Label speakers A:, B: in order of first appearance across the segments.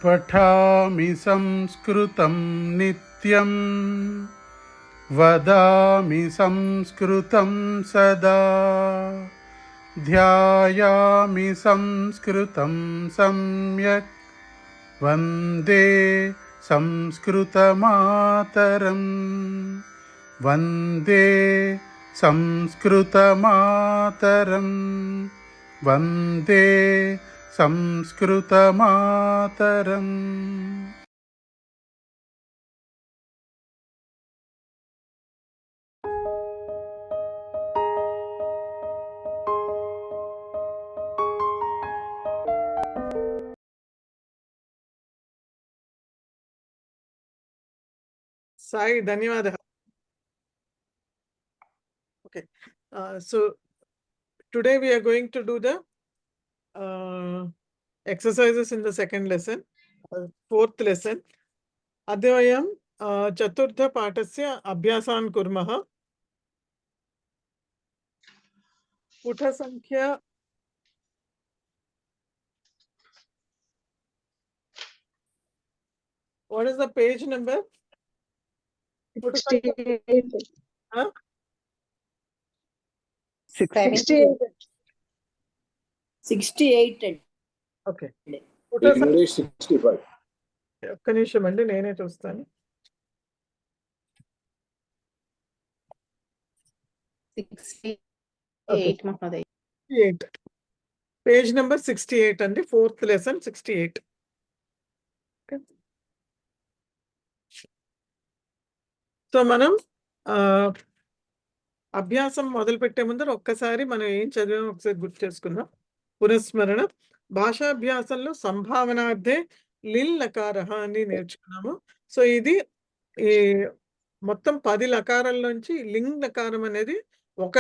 A: पठामि संस्कृतं नित्यं वदामि संस्कृतं सदा ध्यायामि संस्कृतं सम्यक् वन्दे संस्कृतमातरं वन्दे संस्कृतमातरं वन्दे संस्कृतमातरम्.
B: Sai, ధన్యవాదాలు. Okay, so today we are going to do the exercises in the second lesson, fourth lesson. Adhyayam chaturtha patasya abhyasan kurmah. Putha sankhya what is the page number?
C: 68.
B: Huh?
C: 68.
B: Okay. Putha
D: English 65.
B: ఒక్క నిమిషం అండి, నేనే చూస్తాను.
C: 68 మహోదయ్.
B: 68. Page number 68 అండి, fourth lesson 68. So మనం అభ్యాసం మొదలు పెట్టే ముందర ఒక్కసారి మనం ఏం చదివామో ఒకసారి గుర్తు చేసుకుందాం. పునఃస్మరణ. భాషాభ్యాసంలో సంభావనార్థే లిల్ లకారః అని నేర్చుకున్నాము. సో ఇది ఈ మొత్తం 10 లకారాల్లోంచి లింగ్ లకారం అనేది ఒక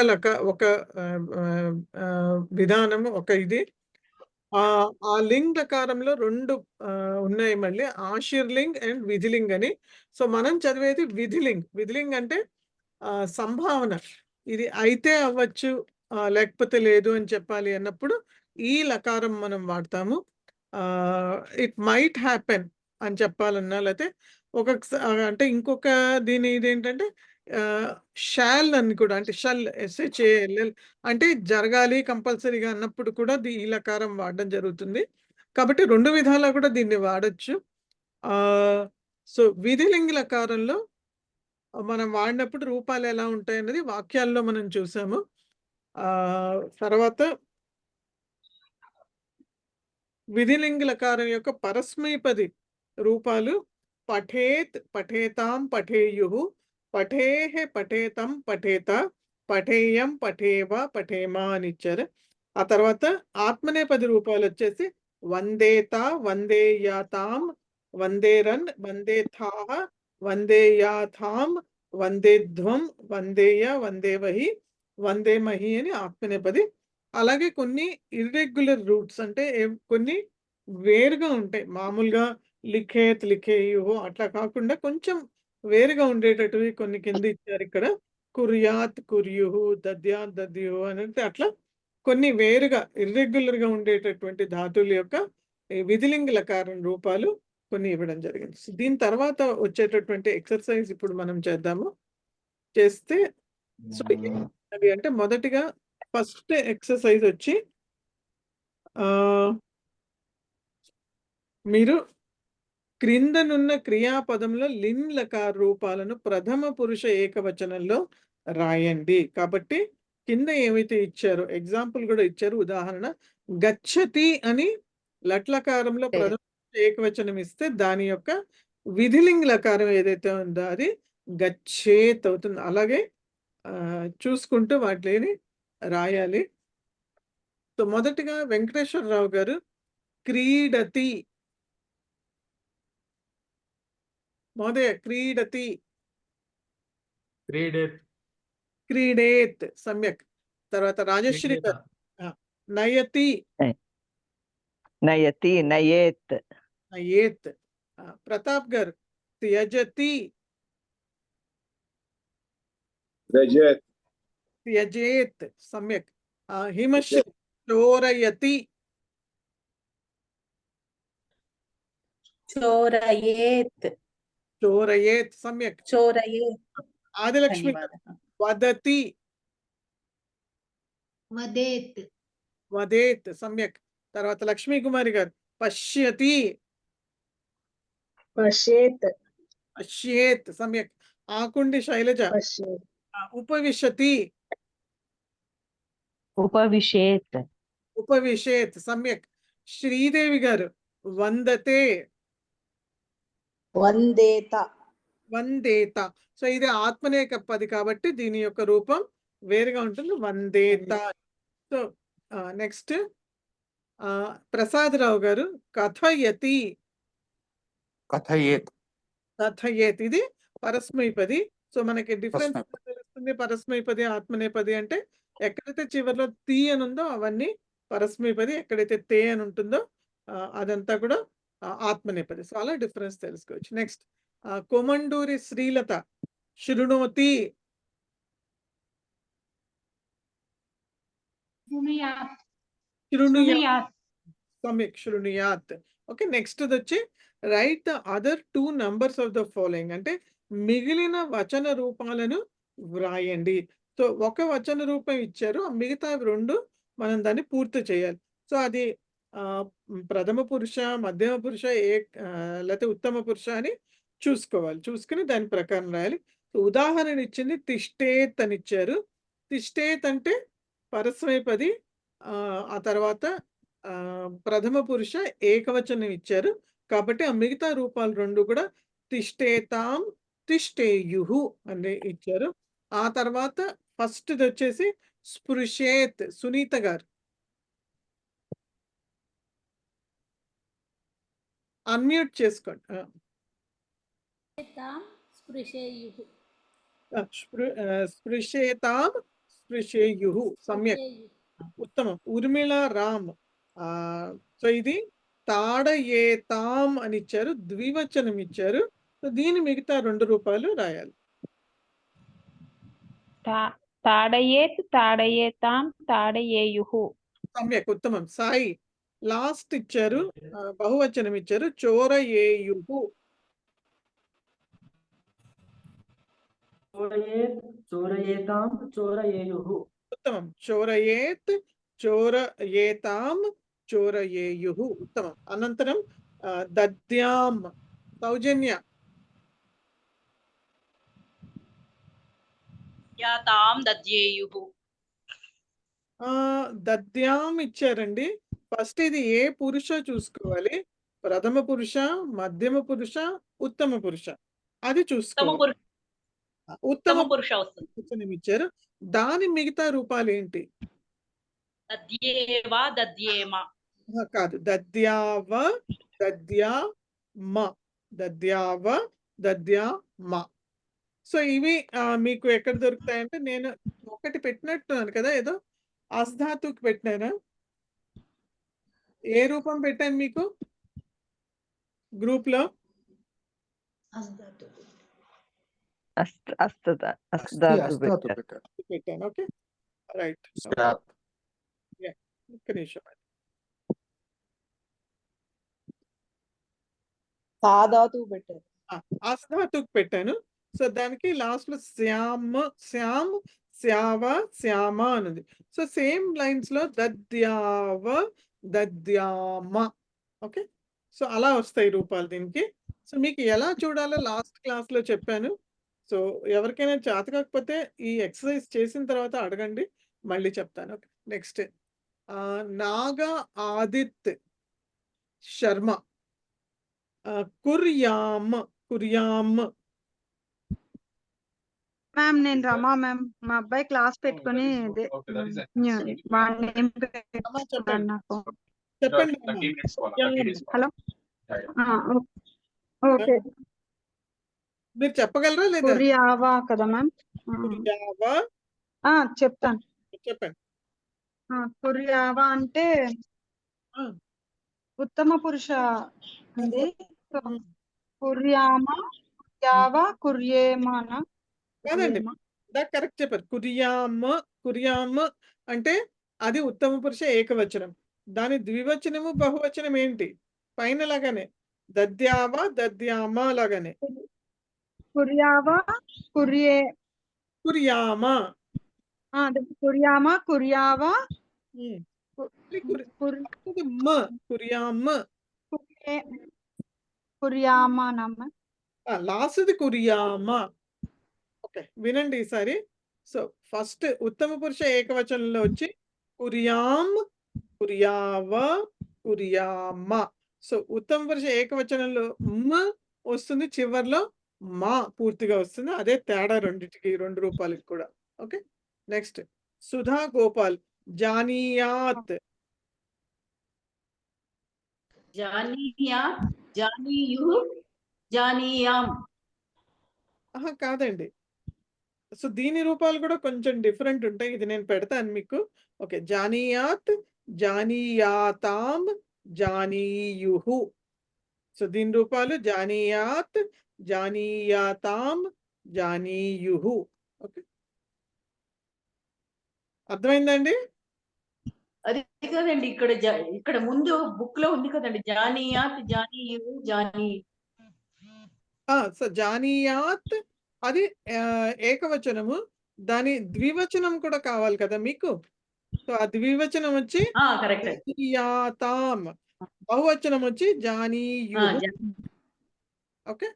B: విధానము, ఒక ఇది. ఆ లింగ్ లకారంలో 2 ఉన్నాయి మళ్ళీ, ఆశీర్లింగ్ అండ్ విధిలింగ్ అని. సో మనం చదివేది విధిలింగ్. విధిలింగ్ అంటే సంభావన, ఇది అయితే అవ్వచ్చు లేకపోతే లేదు అని చెప్పాలి అన్నప్పుడు ఈ లకారం మనం వాడతాము. ఇట్ మైట్ హ్యాపెన్ అని చెప్పాలన్నా, లేకపోతే అంటే ఇంకొక ఇదేంటంటే షాల్ అని కూడా, అంటే షల్ SHALL అంటే జరగాలి కంపల్సరీగా అన్నప్పుడు కూడా ఈ లకారం వాడడం జరుగుతుంది. కాబట్టి 2 విధాలా కూడా దీన్ని వాడచ్చు. సో విధిలింగ లకారంలో మనం వాడినప్పుడు రూపాలు ఎలా ఉంటాయన్నది వాక్యాల్లో మనం చూసాము. తర్వాత విధిలింగ లకారం యొక్క పరస్మైపది రూపాలు పఠేత్, పఠేతాం, పఠేయుః, పఠేః, పఠేతం, పఠేత, పఠేయం, పఠేవ, పఠేమా అని ఇచ్చారు. ఆ తర్వాత ఆత్మనేపది రూపాలు వచ్చేసి వందేత, వందేయాతాం, వందేరన్, వందేథాః, వందేయాథాం, వందేధ్వం, వందేయ, వందేవహి, వందేమహి అని ఆత్మనేపది. అలాగే కొన్ని ఇర్రెగ్యులర్ రూట్స్, అంటే కొన్ని వేరుగా ఉంటాయి. మామూలుగా లిఖేత్, లిఖేయుః అట్లా కాకుండా కొంచెం వేరుగా ఉండేటట్టువి కొన్ని కింద ఇచ్చారు ఇక్కడ. కుర్యాత్, కుర్యుః, దద్యాత్, దద్యుః అని అట్లా కొన్ని వేరుగా ఇర్రెగ్యులర్గా ఉండేటటువంటి ధాతువుల యొక్క విధిలింగ లకారం రూపాలు కొన్ని ఇవ్వడం జరిగింది. దీని తర్వాత వచ్చేటటువంటి ఎక్సర్సైజ్ ఇప్పుడు మనం చేద్దాము. చేస్తే సో అవి అంటే మొదటిగా ఫస్ట్ ఎక్సర్సైజ్ వచ్చి మీరు క్రిందనున్న క్రియాపదంలో లిన్ లకార రూపాలను ప్రథమ పురుష ఏకవచనంలో రాయండి. కాబట్టి కింద ఏమైతే ఇచ్చారో ఎగ్జాంపుల్ కూడా ఇచ్చారు. ఉదాహరణ గచ్చతి అని లట్లకారంలో ప్రథమ ఏకవచనం ఇస్తే దాని యొక్క విధిలింగ లకారం ఏదైతే ఉందో అది గచ్చేత్ అవుతుంది. అలాగే చూసుకుంటూ వాటిని రాయాలి. సో మొదటిగా వెంకటేశ్వరరావు గారు క్రీడతి. మహోదయ క్రీడతి. క్రీడేత్ సమ్యక్. తర్వాత రాజశ్రీ గారు నయతి.
E: నయతి, నయేత్.
B: నయేత్. ప్రతాప్ గారు త్యజతి. త్యజేత్ సమ్యక్. హిమశ్రీ చోరయతి.
C: चोरयेत्
B: చోరయేత్ సమ్యక్.
C: चोरयेत्
B: ఆదిలక్ష్మి గారు
C: धन्यवादः
B: వదతి
D: वदेत्
B: వదేత్ సమ్యక్. తర్వాత లక్ష్మీ కుమారి గారు పశ్యతి
C: पश्येत्
B: పశ్యేత్ సమ్యక్. ఆకుండి శైలజ
C: पश्येत्
B: ఉపవిశతి
E: उपविशेत्
B: ఉపవిశేత్ సమ్యక్. శ్రీదేవి గారు వందతే
C: वन्देत
B: వందేత. సో ఇది ఆత్మనేపది కాబట్టి దీని యొక్క రూపం వేరుగా ఉంటుంది, వందేత. సో నెక్స్ట్ ప్రసాదరావు గారు కథయతి
A: కథయేత్
B: కథయేత్. ఇది పరస్మైపది. సో మనకి డిఫరెన్స్
A: పరస్మైపది.
B: తెలుస్తుంది పరస్మైపది ఆత్మనేపది అంటే. ఎక్కడైతే చివరిలో తీ అని ఉందో అవన్నీ పరస్మైపది, ఎక్కడైతే తే అని ఉంటుందో అదంతా కూడా ఆత్మనేపది. సో అలా డిఫరెన్స్ తెలుసుకోవచ్చు. నెక్స్ట్ కొమండూరి శ్రీలత శృణోతి శృణుయాత్ సమ్యక్ శృణుయాత్. ఓకే, నెక్స్ట్ వచ్చి right the other 2 numbers of the following అంటే మిగిలిన వచన రూపాలను వ్రాయండి. సో ఒక వచన రూపం ఇచ్చారు, ఆ మిగతా 2 మనం దాన్ని పూర్తి చేయాలి. సో అది ప్రథమ పురుష, మధ్యమ పురుష, లేకపోతే ఉత్తమ పురుష అని చూసుకోవాలి. చూసుకుని దాని ప్రకారం రాయాలి. సో ఉదాహరణ ఇచ్చింది తిష్టేత్ అని ఇచ్చారు. తిష్టేత్ అంటే పరస్మైపది, ఆ తర్వాత ప్రథమ పురుష ఏకవచనం ఇచ్చారు కాబట్టి ఆ మిగతా రూపాలు 2 కూడా తిష్టేతాం తిష్టేయుహు అని ఇచ్చారు. ఆ తర్వాత ఫస్ట్ వచ్చేసి స్పృశేత్. సునీత గారు అన్మ్యూట్ చేసుకోండి.
D: स्पृशेयुः
B: స్పృశేతాం స్పృశేయుహు సమ్యక్ ఉత్తమం. ఉర్మిళ రామ్ సో ఇది తాడయేతాం అని ఇచ్చారు, ద్వివచనం ఇచ్చారు. సో దీని మిగతా 2 రూపాయలు రాయాలి.
E: ताडयेत् ताडयेतां ताडयेयुः
B: సమ్యక్ ఉత్తమం. సాయి లాస్ట్ ఇచ్చారు, బహువచనం ఇచ్చారు, చోరయేయుహు.
F: चोरयेतां चोरयेयुः
B: ఉత్తమం. చోరయేత్ చోరయేతాం చోరయేయుహు ఉత్తమం. అనంతరం దద్యాం. సౌజన్య
G: యాతాం దద్యేయుః
B: దద్యాం ఇచ్చారండి. ఫస్ట్ ఇది ఏ పురుష చూసుకోవాలి, ప్రథమ పురుష, మధ్యమ పురుష, ఉత్తమ పురుష అది చూసుకోవాలి. ఉత్తమ
G: పురుష వస్తుంది.
B: పురుషం ఇచ్చారు, దాని మిగతా రూపాలు ఏంటి?
G: దద్యేవా దద్యేమ
B: కాదు, దద్యావ దద్యామ దద్యావ దద్యామ. సో ఇవి మీకు ఎక్కడ దొరుకుతాయంటే నేను ఒకటి పెట్టినట్టున్నాను కదా, ఏదో అస్ధాతుకి పెట్టినానా? ఏ రూపం పెట్టాను మీకు గ్రూప్ లో? పెట్టాను. ఓకే రైట్, ఒక్క నిమిషం.
C: సాధాతు పెట్టారు.
B: అస్ధాతుకి పెట్టాను. సో దానికి లాస్ట్ లో శ్యామ్ శ్యామ్ శ్యావ శ్యామ అనుంది. సో సేమ్ లైన్స్ లో దద్యావ దద్యామ. ఓకే, సో అలా వస్తాయి రూపాలు దీనికి. సో మీకు ఎలా చూడాలో లాస్ట్ క్లాస్ లో చెప్పాను. సో ఎవరికైనా చేత కాకపోతే ఈ ఎక్సర్సైజ్ చేసిన తర్వాత అడగండి, మళ్ళీ చెప్తాను. ఓకే, నెక్స్ట్ నాగా ఆదిత్ శర్మ కుర్యామ్ కుర్యామ్.
H: మ్యామ్ నేను రమా మ్యామ్, మా అబ్బాయి క్లాస్ పెట్టుకుని
B: చెప్పండి
H: నాకు.
B: చెప్పండి.
H: Hello, okay.
B: మీరు చెప్పగలరా లేదా?
H: కురియావా కదా మ్యామ్?
B: కుర్యావా
H: చెప్తాను.
B: చెప్పండి.
H: కురియావా అంటే ఉత్తమ పురుష అండి. కుర్యామ కుర్యావ కుర్యేమాన.
B: కాదండి, కరెక్ట్ చెప్పారు. కుర్యామ్ కుర్యామ్ అంటే అది ఉత్తమ పురుష ఏకవచనం. దాని ద్వివచనము బహువచనం ఏంటి? పైన లాగానే దద్యావ దద్యామ లాగానే
H: కుర్యావా కుర్యే
B: కుర్యామ.
H: అదే కుర్యామా కుర్యావా
B: ఉమ్.
H: కు-
B: కుర్-
H: కుర్-
B: ఇది మ కుర్యామ.
H: కుర్యే కుర్యామా నమ్మ
B: లాస్ట్ది కుర్యామ. ఓకే, వినండి ఈసారి. సో ఫస్ట్ ఉత్తమ పురుష ఏకవచనంలో వచ్చి కుర్యాం, కుర్యావ, కుర్యామ. సో ఉత్తమ పురుష ఏకవచనంలో మ వస్తుంది, చివర్లో మా పూర్తిగా వస్తుంది. అదే తేడా రెండిటికి, రెండు రూపాలకి కూడా. ఓకే, నెక్స్ట్ సుధా గోపాల్ జానీయాత్.
G: జానీయాత్, జానీయుః, జానీయాం.
B: ఆహా కాదండి. సో దీని రూపాలు కూడా కొంచెం డిఫరెంట్ ఉంటాయి. ఇది నేను పెడతాను మీకు. ఓకే, జానీయాత్, జానీయాతాం, జానీయుహు. సో దీని రూపాలు జానీయాత్, జానీయాతాం, జానీయుహు. ఓకే, అర్థమైందండి?
G: అది కదండి, ఇక్కడ ముందు బుక్ లో ఉంది కదండి, జానీయాత్, జానీయుః, జానీ.
B: సో జానీయాత్ అది ఏకవచనము. దాని ద్వివచనం కూడా కావాలి కదా మీకు. సో ఆ ద్వివచనం వచ్చి
G: కరెక్ట్.
B: జానీయాతాం, బహువచనం వచ్చి జానీయుహు. ఓకే,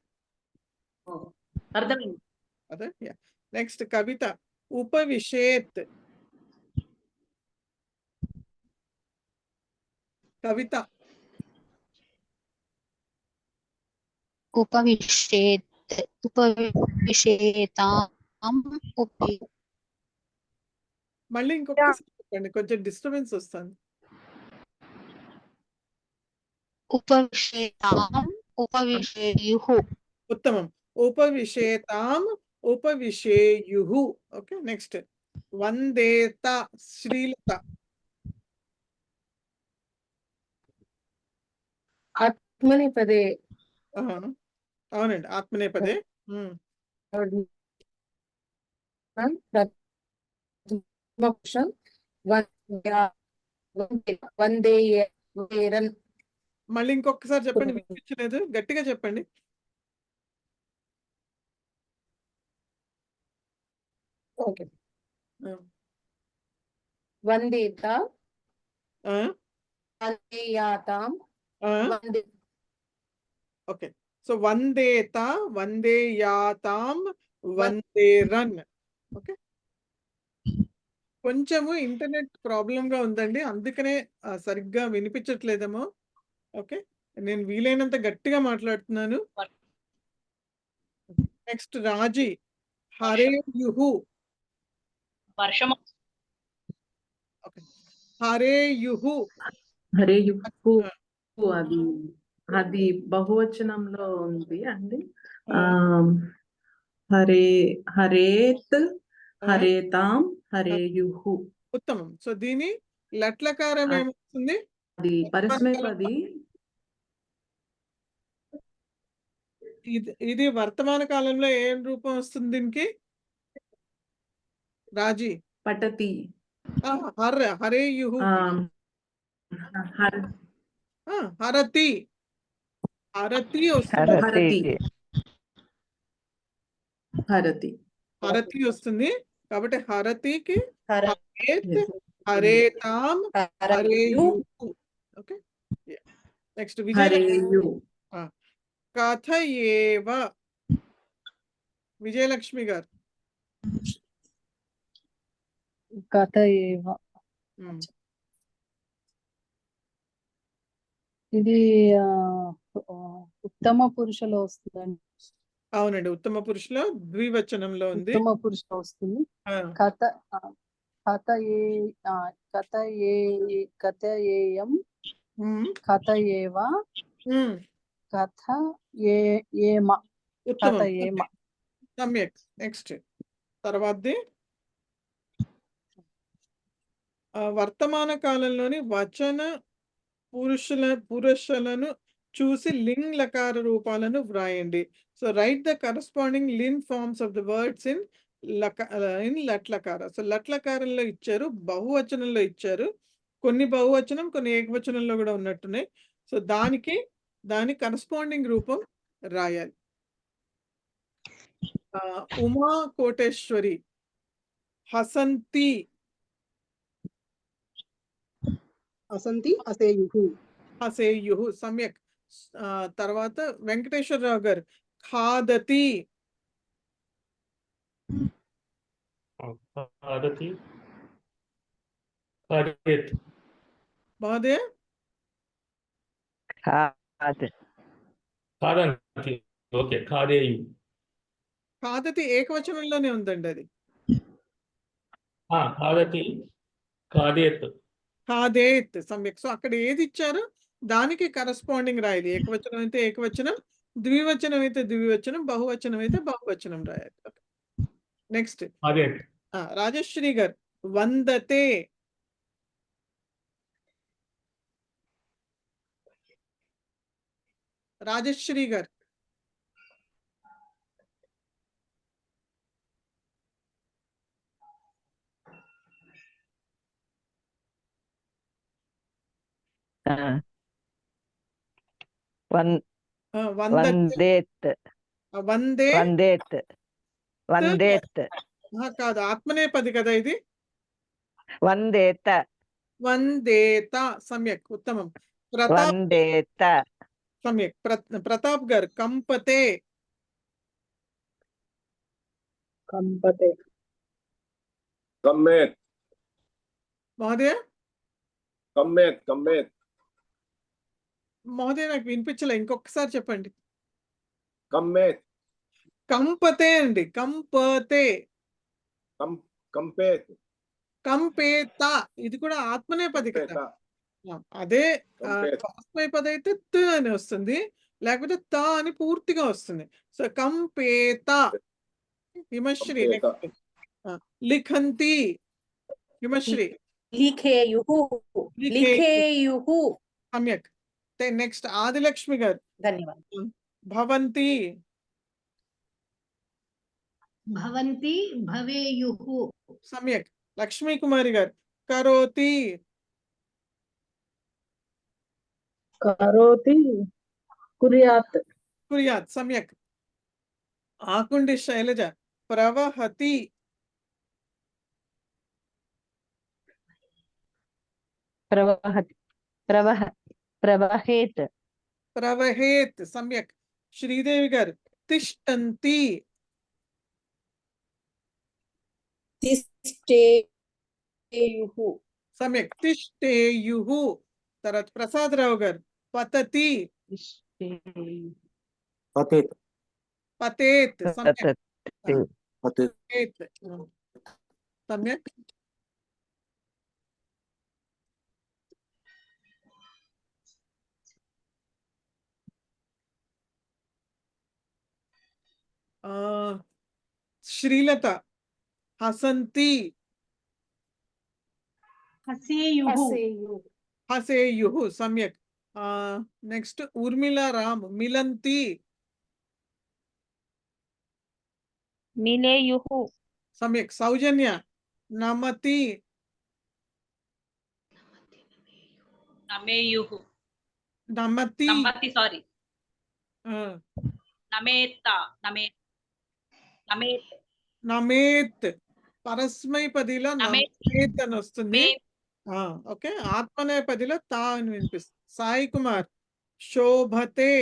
G: అర్థమైంది.
B: అదే. నెక్స్ట్ కవిత ఉపవిశేత్. కవిత
I: उपविशेत् उपविशेताम् उपि
B: మళ్ళీ ఇంకొకసారి చెప్పండి, కొంచెం డిస్టర్బెన్స్ వస్తుంది.
I: उपविशेताम् उपविशेयुः
B: ఉత్తమం. ఉపవిశేతాం, ఉపవిశేయుః. ఓకే, నెక్స్ట్ వందేత శ్రీలత.
J: ఆత్మనేపదే
B: ఆహా, అవునండి, ఆత్మనేపదే.
J: ప్రథమపురుషం వందేయన్.
B: మళ్ళీ ఇంకొకసారి చెప్పండి, వినిపించలేదు, గట్టిగా చెప్పండి.
J: ఓకే, వందేత
B: ఆ,
J: వందేయాతాం
B: ఆ,
J: వందే.
B: ఓకే, సో వందేత, వందేయాతాం, వందేరన్. ఓకే, కొంచెము ఇంటర్నెట్ ప్రాబ్లం గా ఉందండి, అందుకనే సరిగ్గా వినిపించట్లేదేమో. ఓకే, నేను వీలైనంత గట్టిగా మాట్లాడుతున్నాను. నెక్స్ట్ రాజీ హరేయుహు.
G: వర్షం.
B: ఓకే, హరేయుహు.
K: హరేయుః
B: ఆ,
K: అది అది బహువచనంలో ఉంది అండి.
B: ఆ,
K: హరే హరేత్,
B: ఆ,
K: హరేతాం, హరేయుః.
B: ఉత్తమం. సో దీని లట్లకారం ఏమవుతుంది?
K: అది పరస్మైపది.
B: ఇది వర్తమాన కాలంలో ఏం రూపం వస్తుంది దీనికి? రాజీ.
K: పఠతి.
B: హరేయుహు.
K: హర్-
B: హరతి. హరతి వస్తుంది.
K: హరతి. హరతి.
B: హరతి వస్తుంది. కాబట్టి హరతికి హరేత్,
K: Yes.
B: హరేతాం, హరేయుహు. ఓకే, నెక్స్ట్
K: హరేయు.
B: కథ ఏవ. విజయలక్ష్మి గారు.
C: కథ ఏవ. ఇది ఉత్తమ పురుషలో వస్తుందండి.
B: అవునండి, ఉత్తమ పురుషులో ద్వివచనంలో ఉంది.
C: ఉత్తమ పురుషలో వస్తుంది. కథ కథ ఏ కథ ఏ కథ ఏయం కథ ఏవ కథ ఏమ కథ ఏమ.
B: సమ్యక్. నెక్స్ట్ తర్వాతది వర్తమాన కాలంలోని వచన పురుషులను చూసి లింగ్ లకార రూపాలను వ్రాయండి. సో రైట్ ద కరస్పాండింగ్ లిన్ forms of the words in లట్లకార. సో లట్లకారంలో ఇచ్చారు, బహువచనంలో ఇచ్చారు. కొన్ని బహువచనం, కొన్ని ఏకవచనంలో కూడా ఉన్నట్టున్నాయి. సో దానికి దాని కరస్పాండింగ్ రూపం రాయాలి. ఉమా కోటేశ్వరి, హసంతి,
C: అసంతి అసేయుహు.
B: హసేయుః సమ్యక్. తర్వాత వెంకటేశ్వరరావు గారు, ఖాదతి,
F: खादति खादेत्
B: మహోదయ
F: खादन्ति ओके खादेयु
B: ఖాదతి ఏకవచనంలోనే ఉందండి అది.
F: खादति खादेत्
B: ఖాదేత్ సమ్యక్. సో అక్కడ ఏది ఇచ్చారో దానికి కరస్పాండింగ్ రాయాలి. ఏకవచనం అయితే ఏకవచనం, ద్వివచనం అయితే ద్వివచనం, బహువచనం అయితే బహువచనం రాయాలి. నెక్స్ట్
F: खादेत्
B: రాజశ్రీ గారు, వందతే, రాజశ్రీ గారు,
E: వందేత్
B: వందే
E: వందేత్ వందేత్
B: కాదు, ఆత్మనేపది కదా ఇది.
E: వందేత
B: వందేత సమ్యక్ ఉత్తమం. ప్రతాప్
E: వందేత
B: సమ్యక్. ప్రతాప్ గారు, కంపతే,
C: కంపతే.
L: कम्मेत
B: మహోదయ
L: कम्मेत कम्मेत
B: మహోదయ నాకు వినిపించలే, ఇంకొకసారి చెప్పండి.
L: कम्मेत
B: కంపతే అండి, కంపతే.
L: कंपेत
B: కంపేత ఇది కూడా ఆత్మనేపది కదా. అదే
L: కంపేత.
B: పది అయితే త్ అని వస్తుంది, లేకపోతే త అని పూర్తిగా వస్తుంది. సో కంపేత. హిమశ్రీ
L: కంపేత.
B: లిఖంతి, హిమశ్రీ
G: లిఖేయుః లిఖేయుః.
B: సమ్యక్. నెక్స్ట్ ఆదిలక్ష్మి గారు,
G: ధన్యవాదాలు.
B: భవంతి,
D: భవంతి భవేయుః.
B: సమ్యక్. లక్ష్మీ కుమారి గారు, కరోతి,
C: కరోతి కుర్యాత్.
B: కుర్యాత్ సమ్యక్. ఆకుండి శైలజ, ప్రవహతి,
E: ప్రవహతి ప్రవహేత్
B: ప్రవహేత్ సమ్యక్. శ్రీదేవి గారు, తిష్టంతి,
J: తిష్టేయుః.
B: సమ్యక్. తిష్టేయుః. తర్వాత ప్రసాదరావు గారు, పతతి,
L: पतित
B: పతేత్ సమ్యక్.
L: पतित
B: పతేత్ సమ్యక్. శ్రీలత, హసంతి,
D: హసేయుః.
B: హసేయుః సమ్యక్. నెక్స్ట్ ఊర్మిళ రామ్, మిలంతి,
E: మిలేయుః
B: సమ్యక్. సౌజన్య, నమతి,
G: నమేయుః
B: నమతి,
G: నమతి సారీ
B: ఆ,
G: నమేత నమేత్ నమేత్
B: నమేత్. పరస్మైపదిలో
G: నమేత్.
B: నమేత్ అని వస్తుంది.
G: మే
B: ఓకే. ఆత్మనేపదిలో తా అని వినిపిస్తుంది. సాయి కుమార్, శోభతే,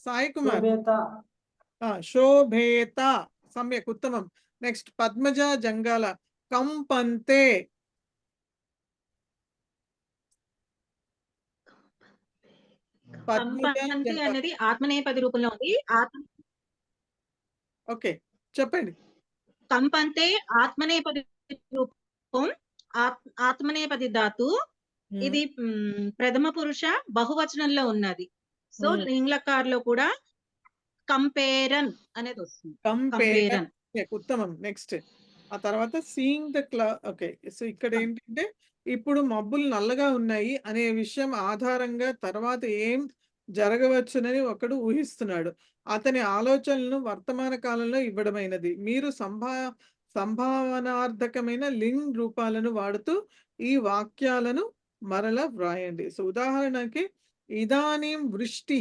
B: సాయి కుమార్, శోభేత సమ్యక్ ఉత్తమం. నెక్స్ట్ పద్మజ జంగాల, కంపంతే, పద్మజ
M: కంపంతి
B: జంగాల.
M: అనేది ఆత్మనేపది రూపంలో ఉంది.
B: ఓకే చెప్పండి.
M: కంపంతే ఆత్మనేపది రూపం, ఆత్మనేపది ధాతు. ఇది ప్రథమ పురుష బహువచనంలో ఉన్నది. సో లింగ్లకార్లో కూడా కంపేరన్ అనేది వస్తుంది. కంపేరన్
B: ఉత్తమం. నెక్స్ట్ ఆ తర్వాత సీయింగ్ ద ఓకే. సో ఇక్కడ ఏంటంటే ఇప్పుడు మబ్బులు నల్లగా ఉన్నాయి అనే విషయం ఆధారంగా తర్వాత ఏం జరగవచ్చునని ఒకడు ఊహిస్తున్నాడు. అతని ఆలోచనలను వర్తమాన కాలంలో ఇవ్వడమైనది. మీరు సంభావనార్థకమైన లింగ్ రూపాలను వాడుతూ ఈ వాక్యాలను మరల వ్రాయండి. సో ఉదాహరణకి ఇదానీం వృష్టి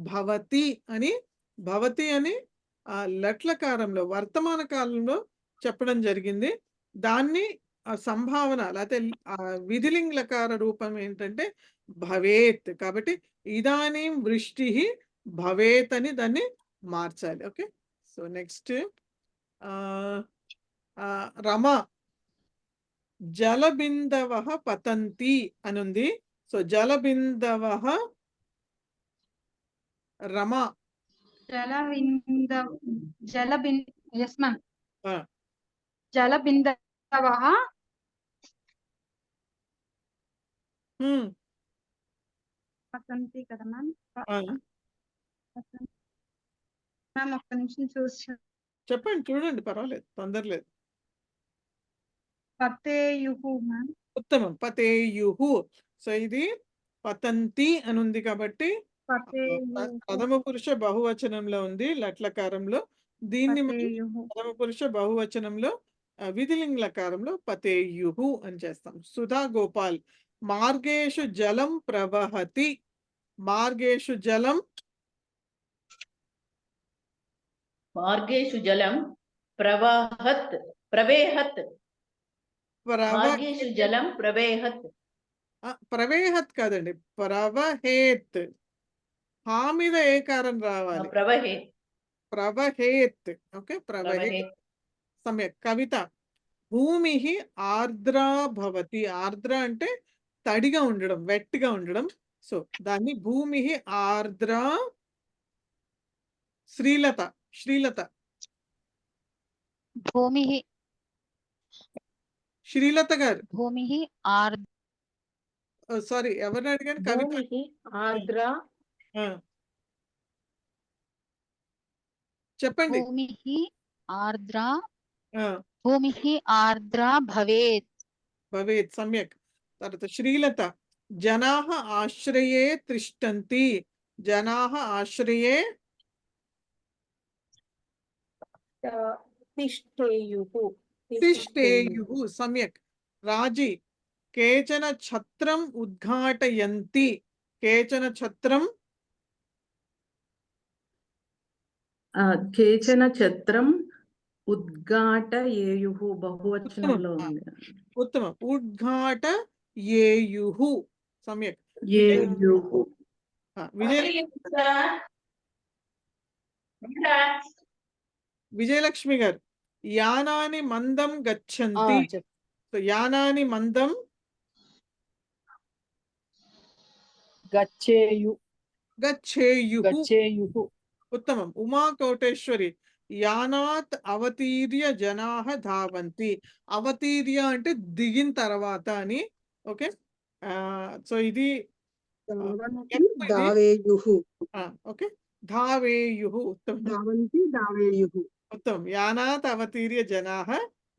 B: భవతి అని లట్లకారంలో వర్తమాన కాలంలో చెప్పడం జరిగింది. దాన్ని సంభావన లేకపోతే విధిలింగ్ లకార రూపం ఏంటంటే భవేత్. కాబట్టి ఇదానీం వృష్టి భవేత్ అని దాన్ని మార్చాలి. ఓకే, సో నెక్స్ట్ రమ జలబిందవ పతంతి అని ఉంది. సో జలబిందవ రమ
H: yes ma'am.
B: ఆ,
H: జలబిందవః
B: హ్మ్,
H: పతంతి కదా మ్యామ్.
B: ఆ,
H: మ్యామ్ ఒక్క నిమిషం చూసి
B: చెప్పండి, చూడండి, పర్వాలేదు, తొందర లేదు.
H: పతేయుహు మ్యామ్.
B: ఉత్తమం, పతేయుహు. సో ఇది పతంతి అని ఉంది కాబట్టి
H: పతేయుహు
B: ప్రథమ పురుష బహువచనంలో ఉంది లట్లకారంలో. దీన్ని మనం
H: పతేయుహు
B: ప్రథమ పురుష బహువచనంలో విధిలింగ్ లకారంలో పతేయుహు అని చేస్తాం. సుధా గోపాల్ మార్గేషు జలం ప్రవహతి. మార్గేషు జలం
G: మార్గేషు జలం ప్రవేహత్. మార్గేషు జలం ప్రవేహత్.
B: ప్రవేహత్ కాదండి, ప్రవహేత్. హా మీద ఏకారం రావాలి. ప్రవహేత్. ఓకే, ప్రవహేత్. సమ్యక్. కవిత భూమి ఆర్ద్రా భవతి. ఆర్ద్ర అంటే తడిగా ఉండడం, వెట్గా ఉండడం. సో దాన్ని భూమి ఆర్ద్రా. శ్రీలత శ్రీలత గారు, సారీ, ఎవరిని అడిగాను? కవిత.
J: ఆర్ద్ర
B: ఆ, చెప్పండి.
I: ఆర్ద్రా
B: భవేత్. సమ్యక్. తర్వాత శ్రీలత జనాః ఆశ్రయే తిష్టంతి. జనాః ఆశ్రయే తిష్టేయుః. సమ్యక్. రాజీ కేచన ఛత్రం ఉద్ఘాటయంతి. కేచన ఛత్రం
K: కేచన ఛత్రం ఉద్ఘాటయేయుః బహువచనంలో ఉంది.
B: ఉత్తమం. ఉద్ఘాటయేయుః. సమ్యక్.
K: యేయుః.
B: విజయలక్ష్మి గారు యానాని మందం గచ్చంతి. సో యానాని మందం గచ్చేయుః. ఉత్తమం. ఉమా కోటేశ్వరి యానాత్ అవతీర్య జనాః ధావంతి. అవతీర్య అంటే దిగిన తర్వాత అని. ఓకే, సో ఇది
C: దావేయుః.
B: ఓకే, ధావేయుః. ఉత్తమం.
C: ధావంతి దావేయుః.
B: ఉత్తమం. యానాత్ అవతీర్య జనాః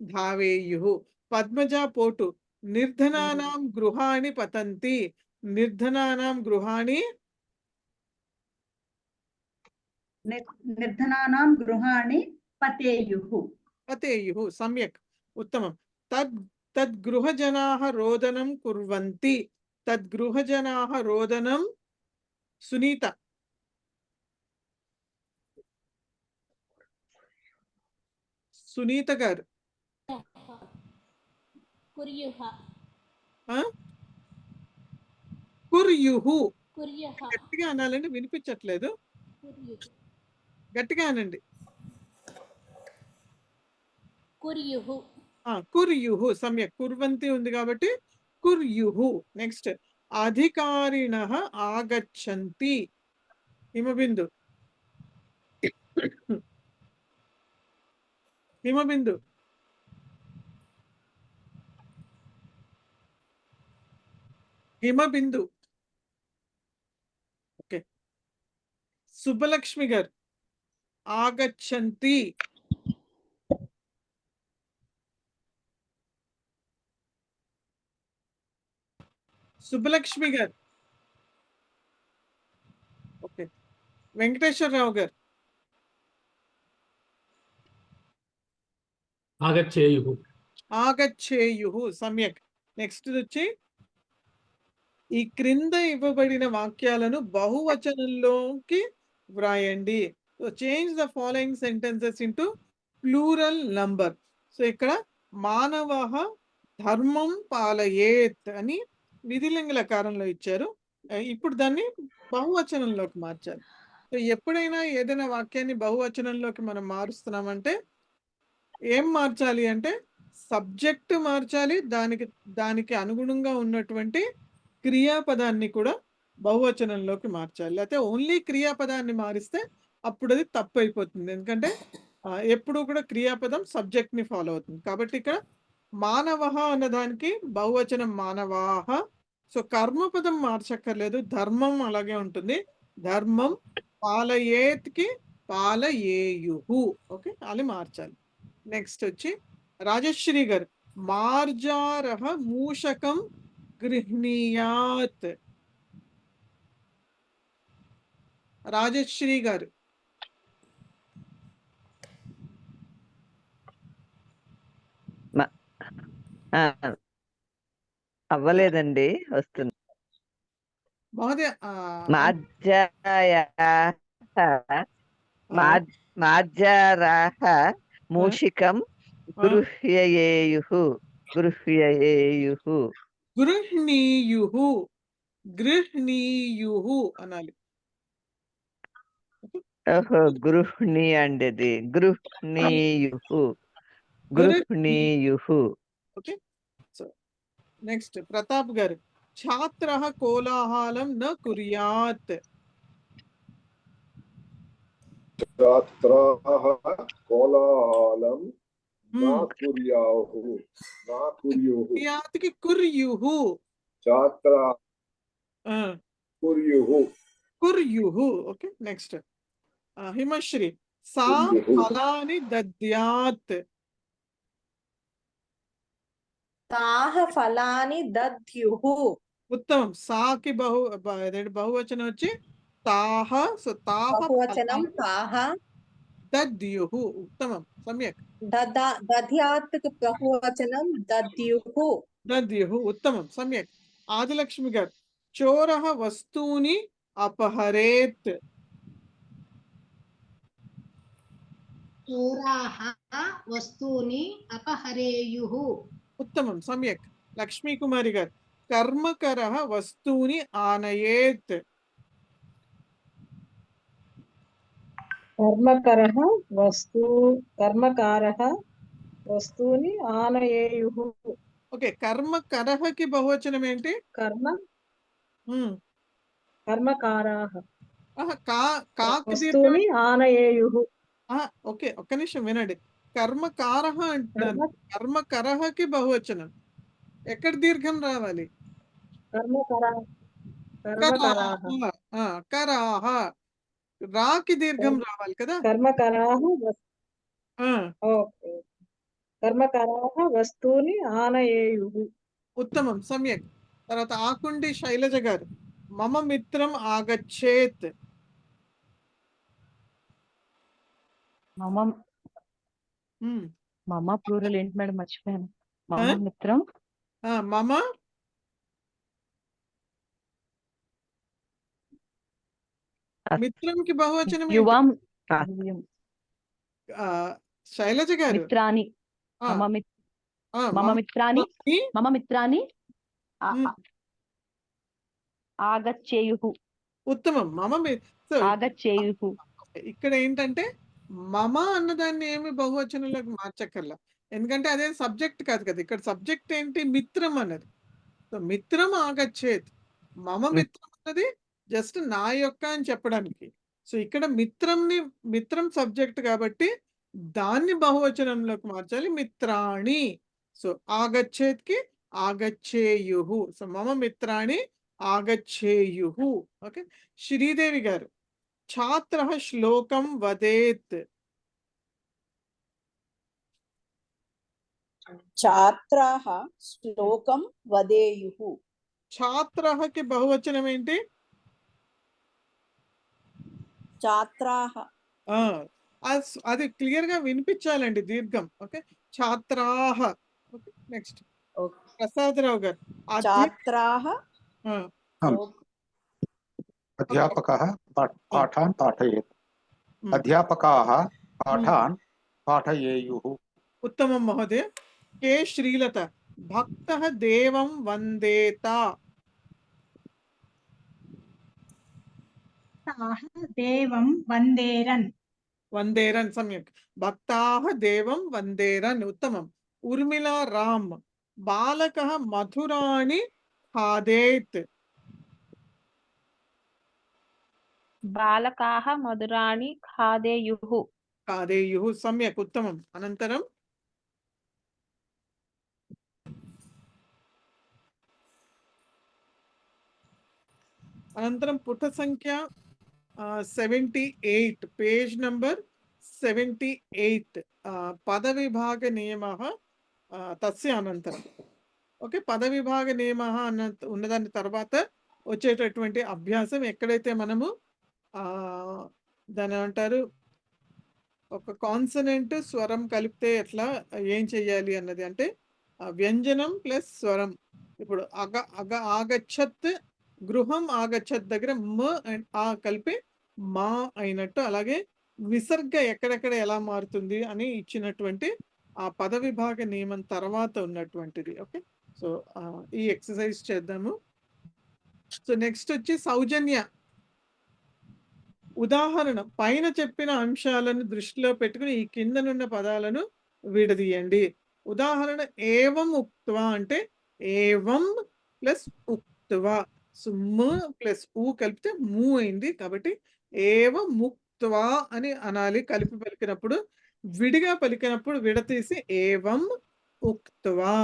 B: ధావేయుః. పద్మజ పోటు నిర్ధనానాం గృహాణి పతంతి. నిర్ధనానాం గృహాణి
C: నిర్ధనానాం గృహాణి పతేయుః.
B: పతేయుః. సమ్యక్. ఉత్తమం. తద్గృహజనాః రోదనం కుర్వంతి. తద్గృహజనాః రోదనం. సునీత. సునీత గారు కుర్యుః. గట్టిగా అనాలండి, వినిపించట్లేదు. గట్టిగా అనండి. కుర్యుః. సమ్యక్. కుర్వంతి ఉంది కాబట్టి కుర్యుః. నెక్స్ట్ అధికారిణః ఆగచ్చంతి. హిమబిందు. హిమబిందు. హిమబిందు. ఓకే, సుబ్బలక్ష్మి గారు ఆగచ్చంతి. సుబ్బలక్ష్మి గారు. ఓకే, వెంకటేశ్వరరావు గారు.
F: ఆగచ్చేయుః.
B: ఆగచ్చేయుః సమ్యక్. నెక్స్ట్ వచ్చి ఈ క్రింద ఇవ్వబడిన వాక్యాలను బహువచనంలోకి వ్రాయండి. So change the following sentences into plural number. So ఇక్కడ మానవః ధర్మం పాలయేత్ అని విధిలింగ లకారంలో ఇచ్చారు. ఇప్పుడు దాన్ని బహువచనంలోకి మార్చాలి. సో ఎప్పుడైనా ఏదైనా వాక్యాన్ని బహువచనంలోకి మనం మారుస్తున్నామంటే ఏం మార్చాలి అంటే సబ్జెక్ట్ మార్చాలి, దానికి అనుగుణంగా ఉన్నటువంటి క్రియాపదాన్ని కూడా బహువచనంలోకి మార్చాలి. లేకపోతే ఓన్లీ క్రియాపదాన్ని మారిస్తే అప్పుడు అది తప్పు అయిపోతుంది. ఎందుకంటే ఎప్పుడు కూడా క్రియాపదం సబ్జెక్ట్ ని ఫాలో అవుతుంది. కాబట్టి ఇక్కడ మానవః అన్నదానికి బహువచనం మానవాః. సో కర్మపదం మార్చక్కర్లేదు, ధర్మం అలాగే ఉంటుంది. ధర్మం పాలయేత్కి పాలయేయుః. ఓకే, అది మార్చాలి. నెక్స్ట్ వచ్చి రాజశ్రీ గారు మార్జారః మూషకం గృహ్ణీయాత్. రాజశ్రీ గారు
E: అవ్వలేదండి, వస్తుంది.
B: మహోదయ
E: మార్జారాః మూషికం గృహ్యయేయుః. గృహ్యయేయుః.
B: గృహ్ణీయుః. గృహ్ణీయుః అనాలి.
E: ఓహో, గృహ్ణి అండి, అది గృహ్ణీయుః. గృహ్ణీయుః.
B: ఓకే. సో నెక్స్ట్ ప్రతాప్ గారు ఛాత్రః కోలాహలం న కుర్యాత్.
L: ఛాత్రాः కోలాహలం నా కుర్యాః. నా కుర్యుః.
B: కుర్యాత్కి కుర్యుః.
L: ఛాత్రా కుర్యుః.
B: కుర్యుః. ఓకే. నెక్స్ట్ హిమశ్రీ సా ఫలాని దద్యాత్.
J: తాః ఫలాని దద్యుః.
B: ఉత్తమం. సాకి బహువచనం వచ్చి తాహ. సో తాహ
J: బహువచనం తాః.
B: దద్యుః. ఉత్తమం, సమ్యక్.
J: దద్యాత్ బహువచనం దద్యుః.
B: దద్యుః. ఉత్తమం, సమ్యక్. ఆదిలక్ష్మి గారు చోరః వస్తూని అపహరేత్.
D: చోరాః వస్తూని అపహరేయుః.
B: ఉత్తమం, సమ్యక్. లక్ష్మీ కుమారి గారు కర్మకరః వస్తూని ఆనయేత్.
H: కర్మకారః వస్తూని ఆనయేయుః.
B: ఓకే, కర్మకరఃకి బహువచనం ఏంటి?
H: కర్మకారాః
B: కాకి
H: వస్తూని ఆనయేయుః.
B: ఓకే, ఒక్క నిమిషం వినండి. కర్మకారః అంటున్నాను, కర్మకరఃకి బహువచనం. ఎక్కడ దీర్ఘం రావాలి? కరాహ. రాకి దీర్ఘం రావాలి కదా.
H: కర్మకారాః వస్తూని ఆనయేయుః.
B: ఉత్తమం, సమ్యక్. తర్వాత ఆకుండి శైలజ గారు మమ మిత్రం ఆగచ్చేత్.
E: మమ ప్లూరల్ ఏంటి మేడం, మర్చిపోయాను. మమ మిత్రం.
B: మమ మిత్రంకి బహువచనం
E: యువం.
B: శైలజ గారు
E: మిత్రాని. మమ మిత్రాని. మమ మిత్రాని ఆగచ్చేయుః.
B: ఉత్తమం.
E: ఆగచ్చేయుః.
B: ఇక్కడ ఏంటంటే మమ అన్నదాన్ని ఏమి బహువచనంలోకి మార్చక్కర్లా, ఎందుకంటే అదే సబ్జెక్ట్ కాదు కదా. ఇక్కడ సబ్జెక్ట్ ఏంటి? మిత్రం అన్నది. సో మిత్రం ఆగచ్చేత్. మమ మిత్రం అన్నది జస్ట్ నా యొక్క అని చెప్పడానికి. సో ఇక్కడ మిత్రం సబ్జెక్ట్ కాబట్టి దాన్ని బహువచనంలోకి మార్చాలి, మిత్రాణి. సో ఆగచ్చేత్కి ఆగచ్చేయుః. సో మమ మిత్రాణి ఆగచ్చేయుః. ఓకే. శ్రీదేవి గారు ఛాత్రః శ్లోకం వదేత్.
J: ఛాత్రాः శ్లోకం వదేయుః.
B: ఛాత్రఃకి బహువచనం ఏంటి?
J: ఛాత్రాः.
B: అది క్లియర్ గా వినిపించాలండి, దీర్ఘం. ఓకే. ఛాత్రాః. Okay, next
J: okay.
B: ప్రసాదరావు గారు.
J: ఛాత్రాः
B: ఆ,
A: అధ్యాపకः పాఠాన్ పాఠయేత్.
B: ఉమ్,
A: అధ్యాపకాः పాఠాన్ పాఠయేయుः.
B: ఉత్తమం మహోదయ. కే శ్రీలత. భక్తః దేవం వందేత.
C: దేవం వందేరన్.
B: వందేరన్ సమ్యక్. భక్తాః దేవం వందేరన్ ఉత్తమం. ఉర్మిళా రామ్. బాలకः మధురాణి ఖాదేత్.
E: బాలకాः మధురాణి ఖాదేయుః.
B: ఖాదేయుః సమ్యక్ ఉత్తమం. అనంతరం పుట సంఖ్య 78, పేజ్ నంబర్ 78. పద విభాగ నియమః తస్య అనంతరం. ఓకే, పద విభాగ నియమః అన్న ఉన్నదాని తర్వాత వచ్చేటటువంటి అభ్యాసం ఎక్కడైతే మనము దాని ఏమంటారు ఒక కాన్సనెంట్ స్వరం కలిపితే ఎట్లా ఏం చెయ్యాలి అన్నది. అంటే వ్యంజనం ప్లస్ స్వరం. ఇప్పుడు ఆగచ్చత్, గృహం ఆగచ్చత్ దగ్గర మ అండ్ ఆ కలిపి మా అయినట్టు, అలాగే విసర్గ ఎక్కడెక్కడ ఎలా మారుతుంది అని ఇచ్చినటువంటి ఆ పద విభాగ నియమం తర్వాత ఉన్నటువంటిది. ఓకే, సో ఈ ఎక్సర్సైజ్ చేద్దాము. సో నెక్స్ట్ వచ్చి సౌజన్య. ఉదాహరణ, పైన చెప్పిన అంశాలను దృష్టిలో పెట్టుకుని ఈ కిందనున్న పదాలను విడదీయండి. ఉదాహరణ, ఏవం ఉక్త్వా అంటే ఏవం ప్లస్ ఉక్త్వా. సో మ ప్లస్ ఊ కలిపితే మూ అయింది. కాబట్టి ఏవం ముక్త్వా అని అనాలి కలిపి పలికినప్పుడు. విడిగా పలికినప్పుడు విడతీసి ఏవం ఉక్త్వా.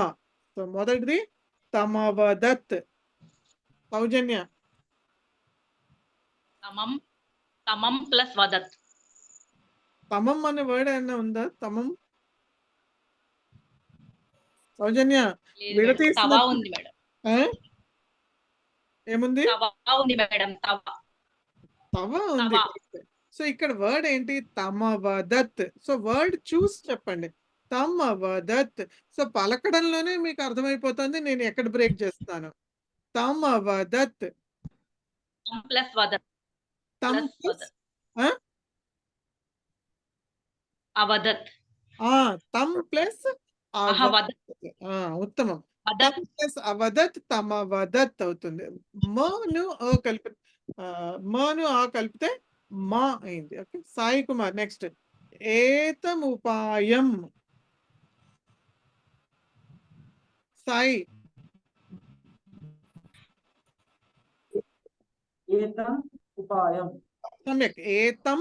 B: సో మొదటిది తమవదత్. సౌజన్య.
G: తమం ప్లస్ వదత్.
B: తమం అనే వర్డ్ ఏమన్నా ఉందా? తమం సౌజన్య విడతీసి
G: తవా ఉంది మేడం.
B: ఏముంది?
G: తవా ఉంది మేడం.
B: తవ ఉంది. సో ఇక్కడ వర్డ్ ఏంటి? తమవదత్. సో వర్డ్ చూసి చెప్పండి. తమవదత్. సో పలకడంలోనే మీకు అర్థమైపోతుంది నేను ఎక్కడ బ్రేక్ చేస్తాను. తమవదత్.
G: ప్లస్ వదత్.
B: తమ్ ప్లస్
G: అవదత్.
B: తమ్ ప్లస్ ఉత్తమం. తమ్ ప్లస్ అవదత్ తమవదత్ అవుతుంది. మను కలిపి మను ఆ కలిపితే మా అయింది. ఓకే, సాయి కుమార్. నెక్స్ట్ ఏతం ఉపాయం. సాయి.
K: ఏతం ఉపాయం.
B: సమ్యక్. ఏతం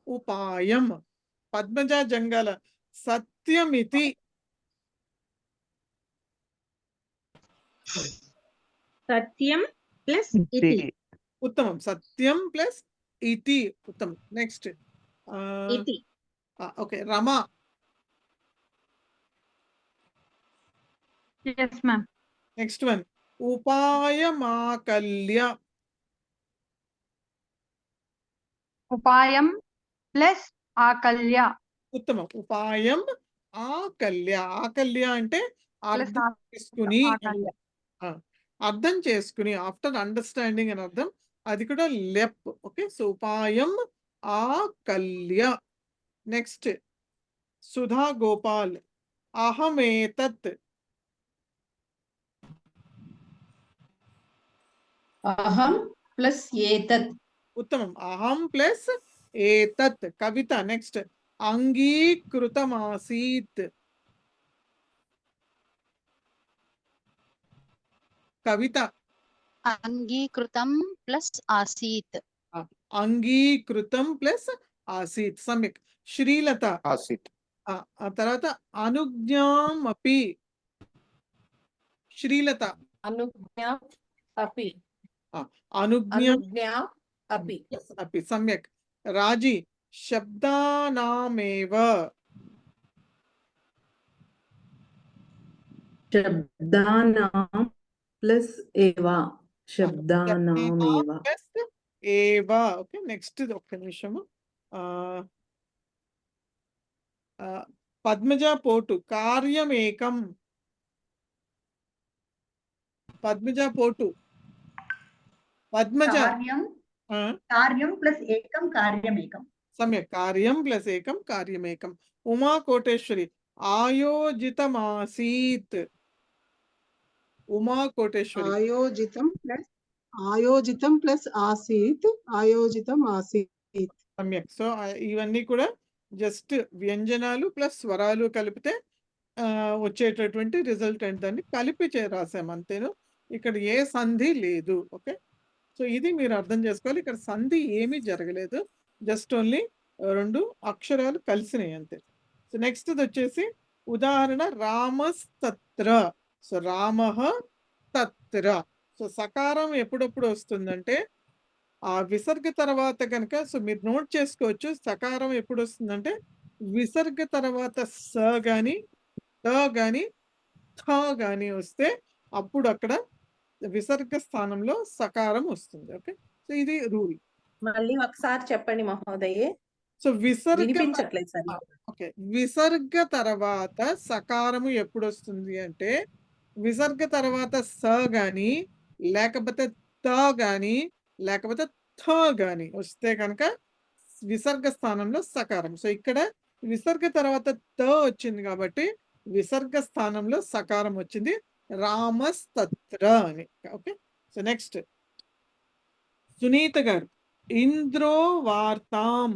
B: ఉపాయం. పద్మజ జంగాల. సత్యమితి.
M: సత్యం ప్లస్ ఇతి.
B: ఉత్తమం. సత్యం ప్లస్ ఇతి ఉత్తమం. నెక్స్ట్
M: ఇతి.
B: Okay, Rama.
H: Yes, ma'am.
B: Next one ఉపాయమాకల్య.
H: ఉపాయం ప్లస్ ఆకల్య.
B: ఉత్తమం. ఉపాయం ఆకల్య. ఆకల్య అంటే అర్థం చేసుకుని. అర్థం చేసుకుని, ఆఫ్టర్ అండర్స్టాండింగ్ అని అర్థం. అది కూడా లెప్. ఓకే, సో ఉపాయం ఆకల్య. నెక్స్ట్ సుధా గోపాల్. అహమేతత్.
G: అహం ప్లస్ ఏతత్.
B: ఉత్తమం. అహం ప్లస్ ఏతత్. కవిత. నెక్స్ట్ అంగీకృతమాసీత్. కవిత.
I: అంగీకృతం ప్లస్ ఆసీత్.
B: అంగీకృతం ప్లస్ ఆసీత్. సమ్యక్. శ్రీలత.
A: ఆసీత్.
B: ఆ తర్వాత అనుజ్ఞాం అపి. శ్రీలత.
J: అనుజ్ఞా అపి.
B: అనుజ్ఞా
J: అపి.
B: అపి. సమ్యక్. రాజీ. శబ్దానామేవ.
K: శబ్దానాం ప్లస్ ఏవా. శబ్దానామేవ.
B: ఏవా. ఓకే, నెక్స్ట్ ఒక్క నిమిషము. పద్మజ పోటు కార్యమేకం. పద్మజ పోటు. పద్మజ
C: కార్యం
B: ఆ,
C: కార్యం ప్లస్ ఏకం కార్యమేకం.
B: సమ్యక్ కార్యం ప్లస్ ఏకం కార్యమేకం. ఉమా కోటేశ్వరి ఆయోజితమాసీత్. ఉమా కోటేశ్వరి
K: ఆయోజితం ప్లస్ ఆసీత్ ఆయోజితం ఆసీత్.
B: సమ్యక్. సో ఇవన్నీ కూడా జస్ట్ వ్యంజనాలు ప్లస్ స్వరాలు కలిపితే వచ్చేటటువంటి రిజల్టెంట్ దాన్ని కలిపి రాసాం అంతేను. ఇక్కడ ఏ సంధి లేదు. ఓకే, సో ఇది మీరు అర్థం చేసుకోవాలి. ఇక్కడ సంధి ఏమీ జరగలేదు, జస్ట్ ఓన్లీ రెండు అక్షరాలు కలిసినాయి అంతే. సో నెక్స్ట్ వచ్చేసి ఉదాహరణ రామస్తత్ర. సో రామః తత్ర. సో సకారం ఎప్పుడప్పుడు వస్తుందంటే ఆ విసర్గ తర్వాత కనుక, సో మీరు నోట్ చేసుకోవచ్చు, సకారం ఎప్పుడు వస్తుందంటే విసర్గ తర్వాత స గాని త గాని థ గాని వస్తే అప్పుడు అక్కడ విసర్గ స్థానంలో సకారం వస్తుంది. ఓకే, సో ఇది రూల్.
J: మళ్ళీ ఒకసారి చెప్పండి మహోదయే.
B: సో విసర్గ
J: వినిపించట్లేదు సరిగ్గా.
B: ఓకే, విసర్గ తర్వాత సకారము ఎప్పుడు వస్తుంది అంటే విసర్గ తర్వాత స గాని లేకపోతే త గాని లేకపోతే థ గాని వస్తే కనుక విసర్గ స్థానంలో సకారం. సో ఇక్కడ విసర్గ తర్వాత త వచ్చింది కాబట్టి విసర్గ స్థానంలో సకారం వచ్చింది, రామస్తత్ర అని. ఓకే, సో నెక్స్ట్ సునీత గారు ఇంద్రో వార్తాం.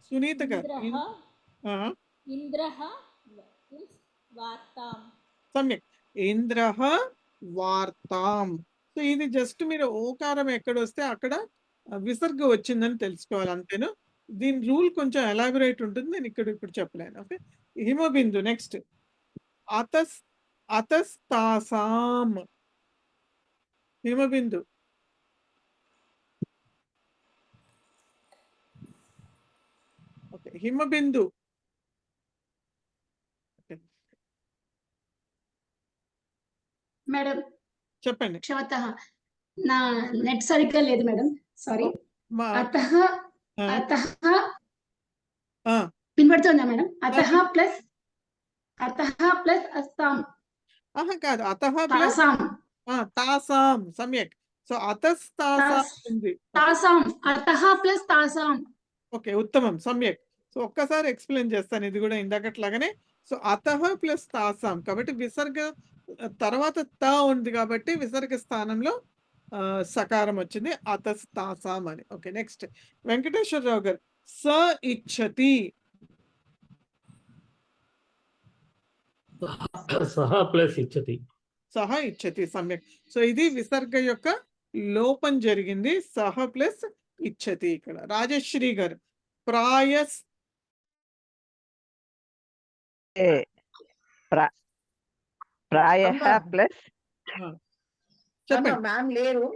B: సునీత గారు
N: ఇంద్రః వార్తాం.
B: సమ్యక్. ఇంద్రః వార్తాం. సో ఇది జస్ట్ మీరు ఓకారం ఎక్కడ వస్తే అక్కడ విసర్గ వచ్చిందని తెలుసుకోవాలి అంతేను. దీని రూల్ కొంచెం ఎలాబొరేట్ ఉంటుంది, నేను ఇప్పుడు చెప్పలేను. ఓకే, హిమబిందు నెక్స్ట్ అతస్తాసాం. హిమబిందు. ఓకే, హిమబిందు.
D: మేడం
B: చెప్పండి.
D: క్షమతః నా నెట్ సరిగ్గా లేదు మేడం, సారీ. అతః అతః వినపడుతుందా మేడం? అతః ప్లస్ అస్తాం.
B: కాదు, అతః ప్లస్ తాసాం. సమ్యక్. సో అతస్తాసాం ఉంది.
D: తాసాం అతః ప్లస్ తాసాం.
B: ఓకే, ఉత్తమం, సమ్యక్. సో ఒక్కసారి ఎక్స్ప్లెయిన్ చేస్తాను, ఇది కూడా ఇందాకట్లాగానే. సో అతః ప్లస్ తాసాం కాబట్టి విసర్గ తర్వాత త ఉంది కాబట్టి విసర్గ స్థానంలో సకారం వచ్చింది, అతస్తాసాం అని. ఓకే, నెక్స్ట్ వెంకటేశ్వరరావు గారు స ఇచ్చతి.
F: సహ ప్లస్ ఇచ్చతి.
B: సహ ఇచ్చతి, సమ్యక్. సో ఇది విసర్గ యొక్క లోపం జరిగింది, సహ ప్లస్ ఇచ్చతి. ఇక్కడ రాజశ్రీ గారు ప్రాయస్
O: ప్రాయః ప్లస్
B: చెప్పండి.
J: మ్యామ్ లేరు,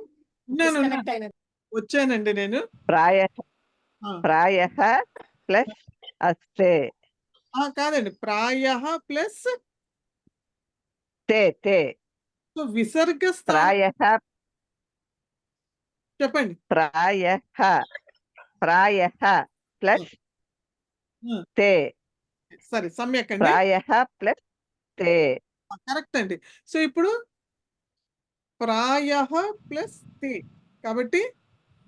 B: వచ్చానండి నేను.
O: ప్రాయః ప్లస్ అస్తే.
B: కాదండి, ప్రాయః ప్లస్
O: తే.
B: సో విసర్గ
O: ప్రాయః
B: చెప్పండి.
O: ప్రాయః ప్లస్ తే.
B: సరే, సమ్యక్ అండి.
O: ప్రాయః ప్లస్ తే.
B: కరెక్ట్ అండి. సో ఇప్పుడు ప్రాయః ప్లస్ తే కాబట్టి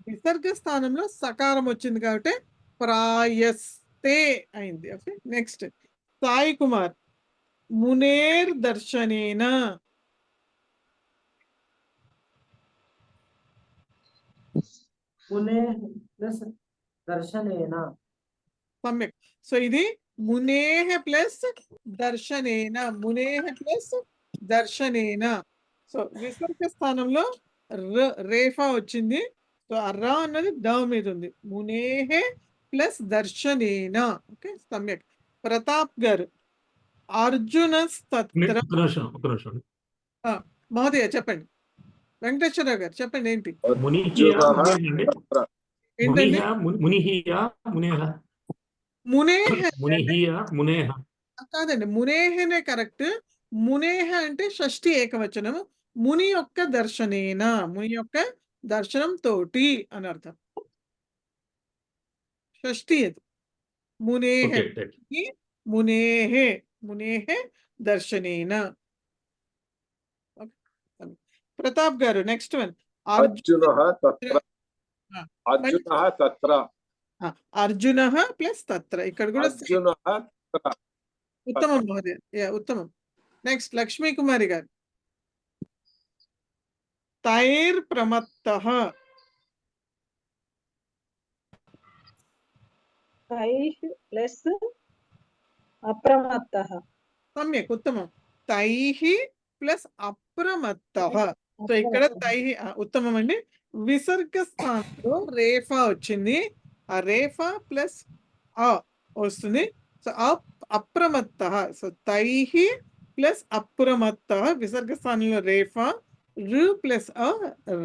B: విసర్గ స్థానంలో సకారం వచ్చింది కాబట్టి ప్రాయస్తే అయింది. ఓకే, నెక్స్ట్ సాయి కుమార్ మునేర్ దర్శనేన. సమ్యక్. సో ఇది మునేహ ప్లస్ దర్శనేన. మునేహ ప్లస్ దర్శనేన. సో విసర్గ స్థానంలో రేఫా వచ్చింది. సో ఆ ర అన్నది ద మీద ఉంది. మునేహే ప్లస్ దర్శనేన. ఓకే, సమ్యక్. ప్రతాప్ గారు అర్జున స్తత్ర. మహోదయ చెప్పండి. వెంకటేశ్వరరావు గారు చెప్పండి ఏంటి? కాదండి, మునేహనే కరెక్ట్. మునేహ అంటే షష్ఠి ఏకవచనం. ముని యొక్క దర్శనేన, ముని యొక్క దర్శనం తోటి అని అర్థం. షష్ఠి అది. మునేహ
F: Okay, that.
B: మునేహే మునేహే దర్శనేన. ప్రతాప్ గారు నెక్స్ట్ వన్.
L: అర్జునః తత్ర. అర్జునః తత్ర.
B: అర్జునః ప్లస్ తత్ర. ఇక్కడ కూడా
L: అర్జునః తత్ర.
B: ఉత్తమం మహోదయ. ఉత్తమం. నెక్స్ట్ లక్ష్మీ కుమారి గారు. తైర్ ప్రమత్తః.
J: తైః ప్లస్ అప్రమత్తః.
B: సమ్యక్ ఉత్తమం. తైః ప్లస్ అప్రమత్తః. సో ఇక్కడ తైః ఉత్తమం అండి. విసర్గ స్థానంలో రేఫా వచ్చింది. ఆ రేఫా ప్లస్ అ వస్తుంది. సో అప్రమత్తః. సో తైః ప్లస్ అప్రమత్తః విసర్గ స్థానంలో రేఫా రు ప్లస్ అ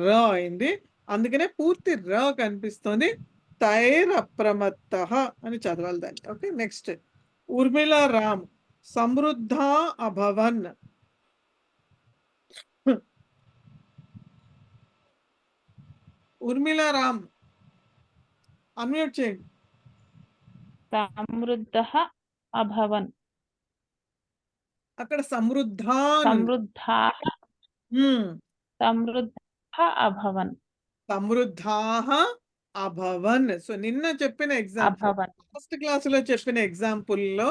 B: ర అయింది. అందుకనే పూర్తి ర కనిపిస్తుంది. తైర్ అప్రమత్తః అని చదవాలి దాన్ని. ఓకే నెక్స్ట్ ఉర్మిళా రామ్ సమృద్ధ అభవన్. ఉర్మిళా రామ్ అన్మ్యూట్ చేయండి.
E: సమృద్ధః అభవన్.
B: అక్కడ సమృద్ధ
E: సమృద్ధాః సమృద్ధః అభవన్.
B: సమృద్ధాః అభవన్. సో నిన్న చెప్పిన ఎగ్జాంపుల్,
E: అభవన్.
B: ఫస్ట్ క్లాస్ లో చెప్పిన ఎగ్జాంపుల్ లో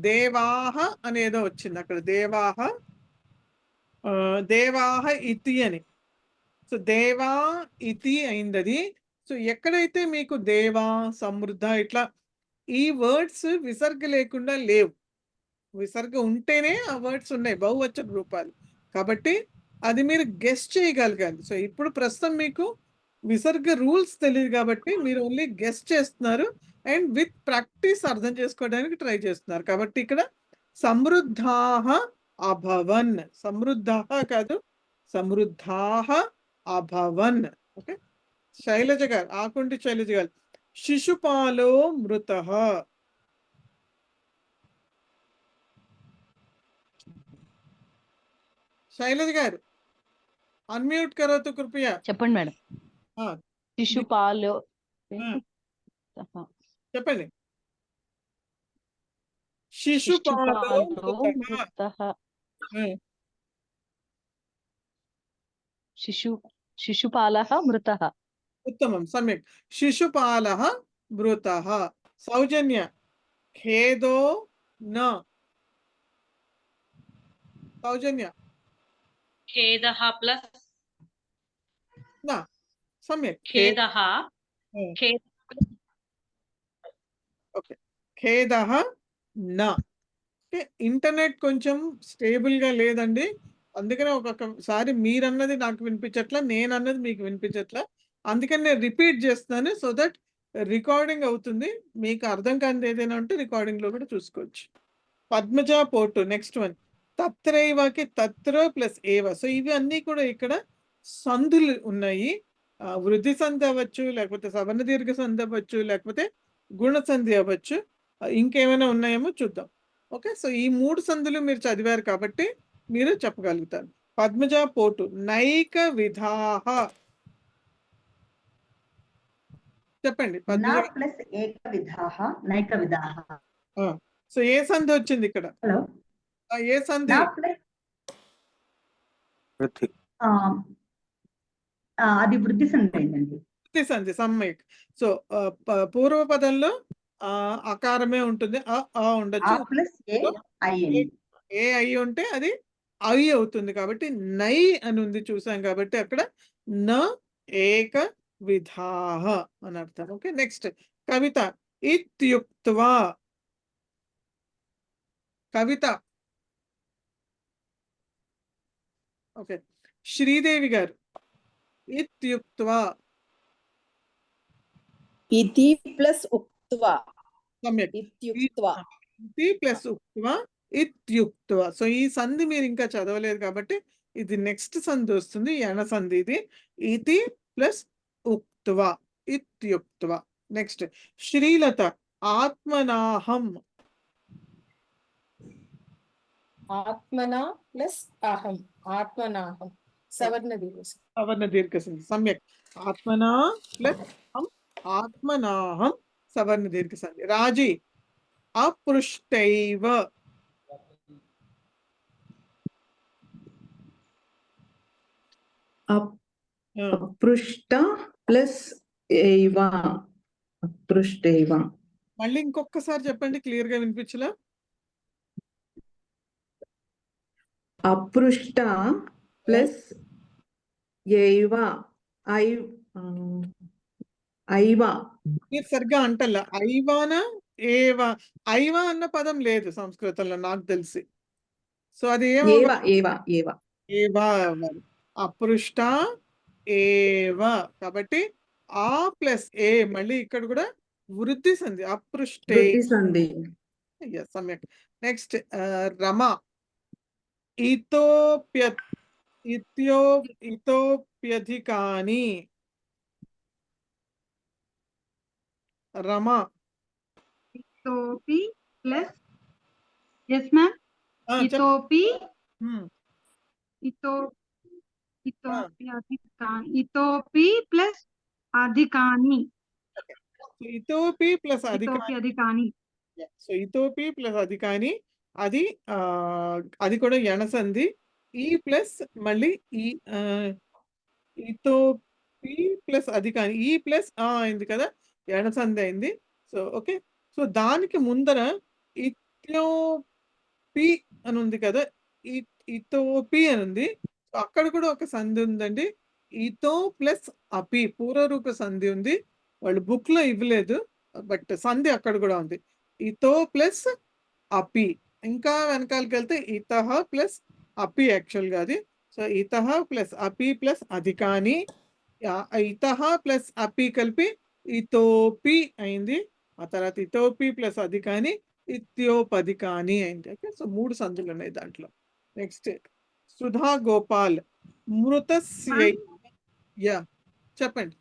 B: దేవాహ అనేదో వచ్చింది. అక్కడ దేవాహ దేవాహ ఇతి అని. సో దేవా ఇతి అయింది అది. సో ఎక్కడైతే మీకు దేవా సమృద్ధ ఇట్లా ఈ వర్డ్స్ విసర్గ లేకుండా లేవు. విసర్గ ఉంటేనే ఆ వర్డ్స్ ఉన్నాయి, బహువచన రూపాలు. కాబట్టి అది మీరు గెస్ చేయగలగాలి. సో ఇప్పుడు ప్రస్తుతం మీకు విసర్గ రూల్స్ తెలియదు కాబట్టి మీరు ఓన్లీ గెస్ చేస్తున్నారు అండ్ విత్ ప్రాక్టీస్ అర్థం చేసుకోవడానికి ట్రై చేస్తున్నారు. కాబట్టి ఇక్కడ సమృద్ధాః అభవన్. సమృద్ధాః కాదు, సమృద్ధాః అభవన్. ఓకే శైలజ గారు, ఆకుంటి శైలజ గారు. శిశుపాలో మృతః. శైలజ గారు అన్మ్యూట్ కరోతు కృపయా.
I: చెప్పండి మేడం. శిశుపాలు
B: చెప్పండి. శిశుపాలో మృతః.
I: శిశుపాలః మృతః.
B: ఉత్తమం సమ్యక్. శిశుపాలః మృతః. సౌజన్య ఖేదో న. సౌజన్య
G: ఖేదః ప్లస్
B: నా సమ్యక్.
G: ఖేదః.
B: ఓకే ఖేదః న. ఇంటర్నెట్ కొంచెం స్టేబుల్ గా లేదండి, అందుకనే ఒక్కొక్కసారి మీరన్నది నాకు వినిపించట్లా, నేను అన్నది మీకు వినిపించట్లా. అందుకని నేను రిపీట్ చేస్తున్నాను సో దట్ రికార్డింగ్ అవుతుంది. మీకు అర్థం కానిది ఏదైనా ఉంటే రికార్డింగ్ లో కూడా చూసుకోవచ్చు. పద్మజ పోటు నెక్స్ట్ వన్. తత్రైవకి తత్ర ప్లస్ ఏవ. సో ఇవి అన్నీ కూడా ఇక్కడ సంధులు ఉన్నాయి. వృద్ధి సంధి అవ్వచ్చు, లేకపోతే సవర్ణ దీర్ఘ సంధి అవ్వచ్చు, లేకపోతే గుణ సంధి అవ్వచ్చు. ఇంకేమైనా ఉన్నాయేమో చూద్దాం. ఓకే సో ఈ 3 సంధులు మీరు చదివారు కాబట్టి మీరు చెప్పగలుగుతారు. పద్మజ పోటు నైక విధాః. చెప్పండి. పద్మజ
C: ప్లస్ ఏక విధాః నైక విధాః.
B: సో ఏ సంధి వచ్చింది ఇక్కడ?
C: హలో
B: ఏ సంధి?
A: వృద్ధి.
C: అది వృద్ధి సంధి అయిందండి.
B: వృద్ధి సంధి సమ్మయక్. సో పూర్వ పదంలో అకారమే ఉంటుంది, ఉండొచ్చు. ఏ అయి ఉంటే అది ఐ అవుతుంది. కాబట్టి నై అని ఉంది చూసాం కాబట్టి అక్కడ న ఏక విధాః అని అర్థం. ఓకే నెక్స్ట్ కవిత ఇత్యుక్త్వా. కవిత. ఓకే శ్రీదేవి గారు ఇత్యుక్త్వా.
J: ఇతి ప్లస్ ఉక్త్వా.
B: సమ్యక్.
J: ఇత్యుక్త్వా.
B: ఇతి ప్లస్ ఉక్త్వా ఇత్యుక్త్వా. సో ఈ సంధి మీరు ఇంకా చదవలేదు కాబట్టి ఇది నెక్స్ట్ సంధి వస్తుంది, యణ సంధి ఇది. ఇతి ప్లస్ ఉక్త్వా ఇత్యుక్త్వా. నెక్స్ట్ శ్రీలత ఆత్మనాహం.
J: ఆత్మనా ప్లస్ అహం. ఆత్మనాహం సవర్ణ దీర్ఘ.
B: సవర్ణ దీర్ఘ సంధి సమ్యక్. ఆత్మనా ప్లస్ అహం ఆత్మనాహం సవర్ణ దీర్ఘ సంధి. రాజీ అపృష్టైవ.
N: అపృష్ట ప్లస్ ఏవ. అపృష్టైవ.
B: మళ్ళీ ఇంకొకసారి చెప్పండి, క్లియర్ గా వినిపించలా.
N: అపృష్ట ప్లస్ ఏవ. ఐవ.
B: మీరు సరిగ్గా అంటల్లా. ఐవానా ఏవా. ఐవా అన్న పదం లేదు సంస్కృతంలో నాకు తెలిసి. సో అది
N: ఏవ ఏవ ఏవ
B: ఏవా అవ్వాలి. అపృష్ట ఏవ. కాబట్టి ఆ ప్లస్ ఏ మళ్ళీ ఇక్కడ కూడా వృద్ధి సంధి. అపృష్టే.
N: వృద్ధి సంధి.
B: సమ్యక్. నెక్స్ట్ రమ ఇతోప్యధికాని. రమ
H: ఇతోపి ప్లస్ ఎస్ మ్యామ్. ఇతోపి ఇతోపి ప్లస్ అధికాని.
B: ఇతోపి ప్లస్
H: అధికాని.
B: సో ఇతోపి ప్లస్ అధికాని అది అది కూడా ఎణసంధి. ఈ ప్లస్ మళ్ళీ ఈ ఇతోపి ప్లస్ అధికాని. ఈ ప్లస్ అయింది కదా, ఎణసంధి అయింది. So okay. సో దానికి ముందర ఇథియోపి అని ఉంది కదా, ఇతోపి అని ఉంది. సో అక్కడ కూడా ఒక సంధి ఉందండి. ఇతో ప్లస్ అపి పూర్వరూప సంధి ఉంది. వాళ్ళు బుక్ లో ఇవ్వలేదు, బట్ సంధి అక్కడ కూడా ఉంది. ఇతో ప్లస్ అపి. ఇంకా వెనకాలకి వెళ్తే ఇతహ ప్లస్ అపి యాక్చువల్ గా అది. సో ఇతహ ప్లస్ అపి ప్లస్ అధికాని. ఇతహ ప్లస్ అపి కలిపి ఇతోపి అయింది. ఆ తర్వాత ఇతోపి ప్లస్ అధికాని ఇత్యోపధికాని అయింది. ఓకే. సో 3 సంధులు ఉన్నాయి దాంట్లో. నెక్స్ట్ సుధా గోపాల్ మృతస్య. యా చెప్పండి.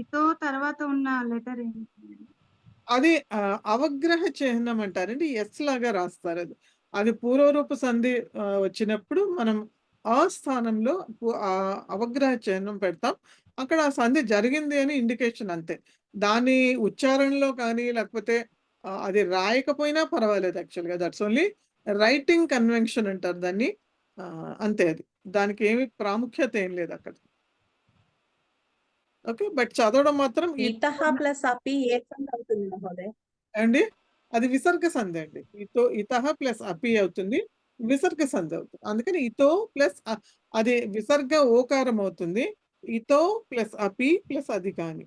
H: ఇతో తర్వాత ఉన్న లెటర్ ఏంటి?
B: అది అవగ్రహ చిహ్నం అంటారండి. ఎస్ లాగా రాస్తారు. అది పూర్వరూప సంధి వచ్చినప్పుడు మనం ఆ స్థానంలో అవగ్రహ చిహ్నం పెడతాం. అక్కడ ఆ సంధి జరిగింది అని ఇండికేషన్ అంతే. దాని ఉచ్చారణలో కానీ లేకపోతే అది రాయకపోయినా పర్వాలేదు. యాక్చువల్గా దట్స్ ఓన్లీ రైటింగ్ కన్వెన్షన్ అంటారు దాన్ని. అంతే. అది దానికి ఏమి ప్రాముఖ్యత ఏం లేదు అక్కడ. ఓకే. బట్ చదవడం మాత్రం
G: ఇతహ ప్లస్ అపి ఏ సంధి అవుతుంది మహోదయ?
B: అండి అది విసర్గ సంధి అండి. ఇతహ ప్లస్ అపి అవుతుంది, విసర్గ సంధి అవుతుంది. అందుకని ఇతో ప్లస్ అది విసర్గ ఓకారం అవుతుంది. ఇతో ప్లస్ అపి ప్లస్ అధికాని.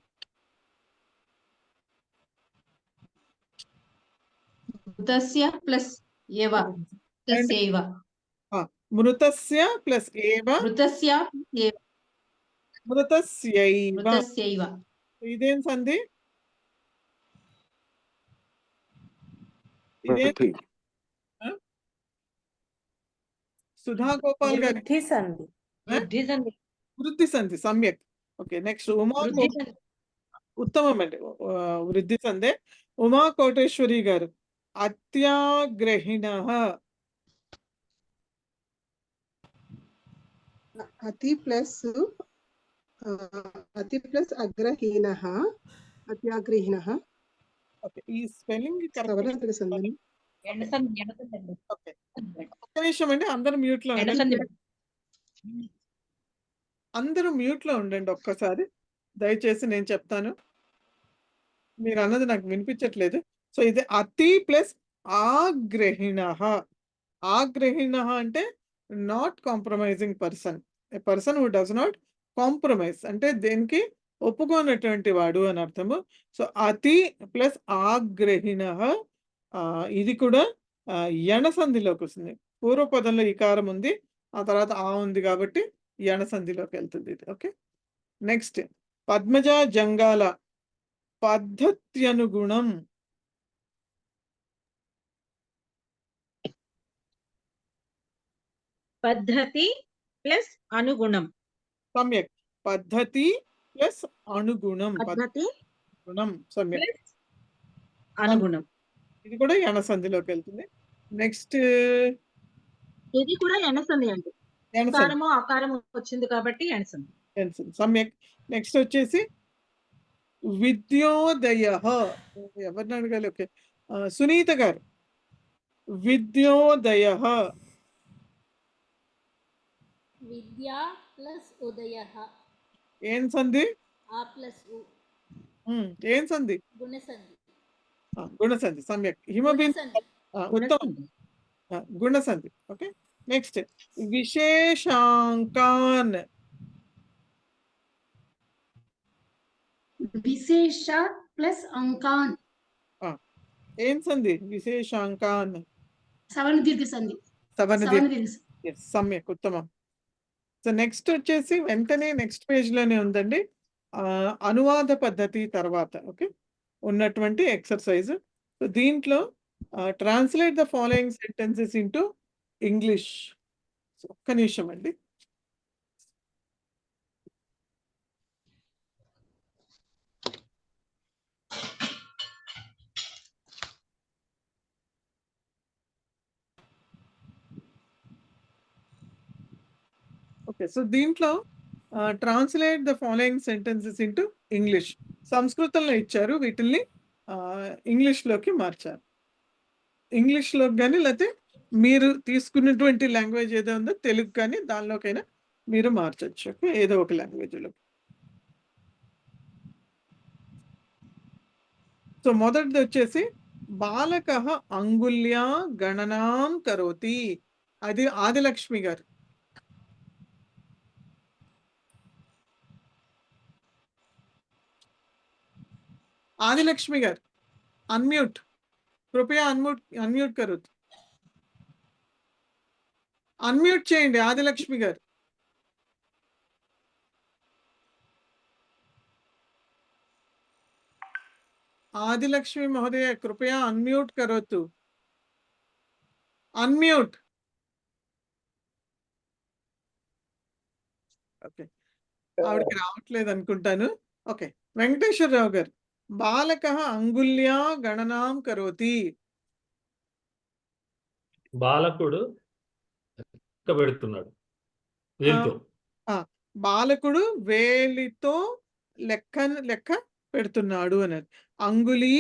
G: మృతస్య ప్లస్ ఏవ ప్లస్ ఏవ.
B: మృతస్య ప్లస్ ఏవ.
G: మృతస్య ఏవ.
B: మృతస్యైవ.
G: మృతస్యైవ.
B: ఇదేం సంధి? ఇదే సుధా గోపాల్ గారి
G: వృద్ధి సంధి. వృద్ధి సంధి.
B: వృద్ధి సంధి. సమ్యక్. ఓకే. నెక్స్ట్ ఉత్తమం అండి. వృద్ధి సంధి. ఉమా కోటేశ్వరి గారు అత్యాగ్రహిణ.
K: అతి ప్లస్ అగ్రహీన. అత్యాగ్రహీణ.
B: ఓకే. ఈ స్పెల్లింగ్
K: సవర్ణ సంధి.
B: ఒక్క నిమిషం అండి. అందరూ మ్యూట్ లో ఉండండి. అందరూ మ్యూట్ లో ఉండండి ఒక్కసారి దయచేసి. నేను చెప్తాను, మీరు అన్నది నాకు వినిపించట్లేదు. సో ఇది అతి ప్లస్ ఆగ్రహిణ. ఆగ్రహిణ అంటే not compromising person. A person who does not compromise అంటే దేనికి ఒప్పుకోనటువంటి వాడు అని అర్థము. సో అతి ప్లస్ ఆగ్రహిణ ఇది కూడా ఎణసంధిలోకి వస్తుంది. పూర్వపదంలో ఈకారం ఉంది, ఆ తర్వాత ఆ ఉంది కాబట్టి ఎణసంధిలోకి వెళ్తుంది ఇది. ఓకే. నెక్స్ట్ పద్మజ జంగాల పద్ధత్యనుగుణం.
M: పద్ధతి ప్లస్ అనుగుణం.
B: సమ్యక్. పద్ధతి ప్లస్ అనుగుణం.
M: పద్ధతి
B: గుణం. సమ్యక్.
M: అనుగుణం.
B: ఇది కూడా ఎణసంధిలోకి వెళ్తుంది. నెక్స్ట్
M: ఇది కూడా ఎణసంధి అండి. ఆకారము వచ్చింది కాబట్టి ఎణసంధి.
B: సమ్యక్. నెక్స్ట్ వచ్చేసి విద్యోదయ. ఎవరిని అడగాలి? ఓకే, సునీత గారు. విద్యోదయ.
D: విద్యా ప్లస్ ఉదయ.
B: ఏం సంధి?
D: ఆ ప్లస్ ఉ.
B: ఏం సంధి?
D: గుణసంధి.
B: గుణసంధి. సమ్యక్. హిమబిందు.
D: గుణసంధి.
B: ఉత్తమం. గుణసంధి. ఓకే, నెక్స్ట్ విశేషాంకాన్.
D: విశేష ప్లస్ అంకాన్.
B: ఏం సంధి? విశేషాంకాన్.
D: సవర్ణ దీర్ఘ సంధి.
B: సవర్ణ
D: సవర్ణ
B: దీర్ఘ.
D: దీర్ఘ సంధి.
B: Yes, సమ్యక్, ఉత్తమం. సో నెక్స్ట్ వచ్చేసి వెంటనే నెక్స్ట్ పేజ్ లోనే ఉందండి, అనువాద పద్ధతి తర్వాత ఓకే ఉన్నటువంటి ఎక్సర్సైజ్. సో దీంట్లో translate the following sentences into English. ఒక్క నిమిషం అండి. ఓకే, సో దీంట్లో translate the following sentences into English. సంస్కృతంలో ఇచ్చారు, వీటిల్ని ఇంగ్లీష్లోకి మార్చారు. ఇంగ్లీష్లోకి కానీ లేకపోతే మీరు తీసుకున్నటువంటి లాంగ్వేజ్ ఏదో ఉందో తెలుగు కానీ దానిలోకైనా మీరు మార్చచ్చు. ఓకే, ఏదో ఒక లాంగ్వేజ్లో. సో మొదటిది వచ్చేసి బాలక అంగుళ్యా గణనాం కరోతి. అది ఆదిలక్ష్మి గారు. आदिलक्ष्मी गार अनम्यूट, कृपया अनम्यूट करो. अनम्यूट చేయండి आदिलक्ष्मी गार. आदिलक्ष्मी महोदय कृपया अनम्यूट करोतु. अनम्यूट. ఓకే, ఆవిడకి రావట్లేదు అనుకుంటాను. ఓకే, వెంకటేశ్వరరావు గారు. బాలక అంగుళ్యా గణనాం కరోతి.
F: బాలకుడు లెక్క పెడుతున్నాడు వేలితో.
B: బాలకుడు వేలితో లెక్క పెడుతున్నాడు అన్నది. అంగుళి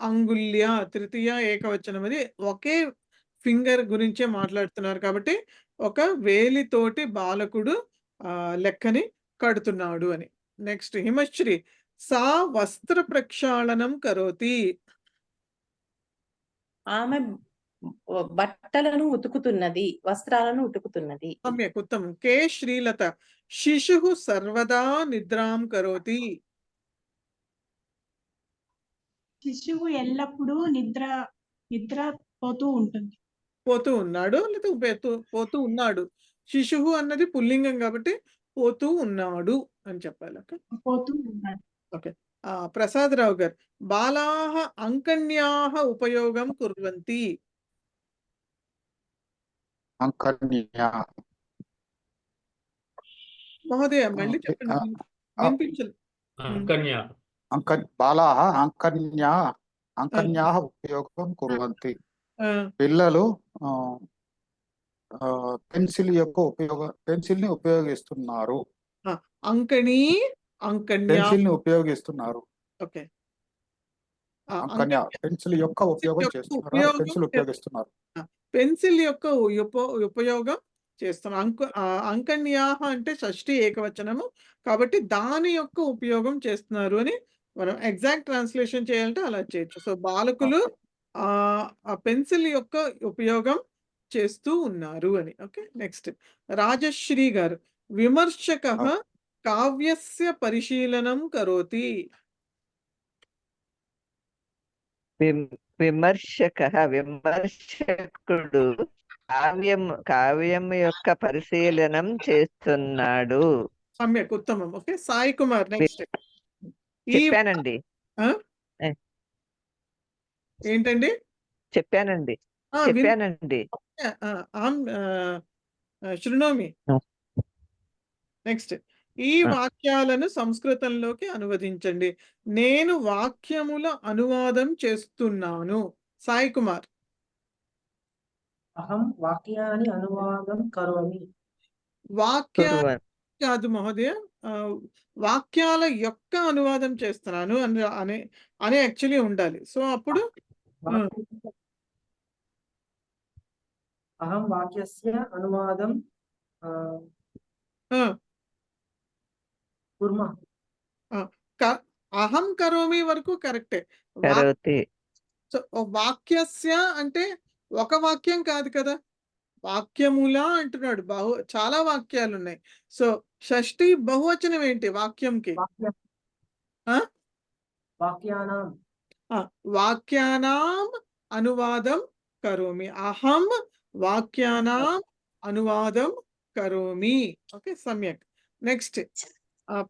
B: అంగుళ్య తృతీయ ఏకవచనం. అది ఒకే ఫింగర్ గురించే మాట్లాడుతున్నారు కాబట్టి ఒక వేలితోటి బాలకుడు లెక్కని కడుతున్నాడు అని. నెక్స్ట్ హిమశ్రీ. సా వస్త్ర ప్రక్షాళనం కరోతి.
G: ఆమె బట్టలను ఉతుకుతున్నది, వస్త్రాలను ఉతుకుతున్నది.
B: సమ్యక్, ఉత్తమం. కే శ్రీలత. శిశుః సర్వదా నిద్రాం కరోతి.
P: శిశువు ఎల్లప్పుడూ నిద్ర పోతూ
B: ఉన్నాడు లేదా పోతూ ఉన్నాడు. శిశువు అన్నది పుల్లింగం కాబట్టి పోతూ ఉన్నాడు అని చెప్పాలి.
P: పోతూ ఉన్నాడు.
B: ఓకే, ప్రసాదరావు గారు. బాలాః అంకన్యాః ఉపయోగం కుర్వంతి.
A: అంకన్యా.
B: మహోదయ మళ్ళీ చెప్పండి, వినిపించలేదు.
A: బాలాః అంకన్యాః ఉపయోగం కుర్వంతి. పిల్లలు పెన్సిల్ ని ఉపయోగిస్తున్నారు.
B: అంకణి
A: పెన్సిల్ ని ఉపయోగిస్తున్నారు.
B: ఓకే,
A: అంకన్య పెన్సిల్ యొక్క ఉపయోగం చేస్తున్నారు. పెన్సిల్ ఉపయోగిస్తున్నారు.
B: పెన్సిల్ యొక్క ఉపయోగం చేస్తున్నాం. అంకన్యాహ అంటే షష్ఠి ఏకవచనము కాబట్టి దాని యొక్క ఉపయోగం చేస్తున్నారు అని మనం ఎగ్జాక్ట్ ట్రాన్స్లేషన్ చేయాలంటే అలా చేయొచ్చు. సో బాలకులు ఆ పెన్సిల్ యొక్క ఉపయోగం చేస్తూ ఉన్నారు అని. ఓకే, నెక్స్ట్ రాజశ్రీ గారు. విమర్శక కావ్యస్య పరిశీలనం కరోతి.
O: విమర్శకుడు కావ్యం యొక్క పరిశీలనం చేస్తున్నాడు.
B: సమ్యక్, ఉత్తమం. ఓకే, సాయి కుమార్. నెక్స్ట్.
O: చెప్పానండి.
B: ఏంటండి?
O: చెప్పానండి.
B: శృణోమి. నెక్స్ట్. ఈ వాక్యాలను సంస్కృతంలోకి అనువదించండి. నేను వాక్యముల అనువాదం చేస్తున్నాను. సాయి కుమార్.
Q: అహం వాక్యాన్ని అనువాదం కరోమి.
B: కాదు మహోదయ. వాక్యాల యొక్క అనువాదం చేస్తున్నాను అని యాక్చువల్లీ ఉండాలి. సో అప్పుడు
Q: అహం వాక్యస్య అనువాదం కుర్మః.
B: అహం కరోమి వరకు కరెక్టే. సో వాక్యస్య అంటే ఒక వాక్యం కాదు కదా, వాక్యములా అంటున్నాడు. చాలా వాక్యాలు ఉన్నాయి. సో షష్ఠి బహువచనం ఏంటి వాక్యంకి? వాక్యానాం అనువాదం కరోమి. అహం వాక్యానాం అనువాదం కరోమి. ఓకే, సమ్యక్. నెక్స్ట్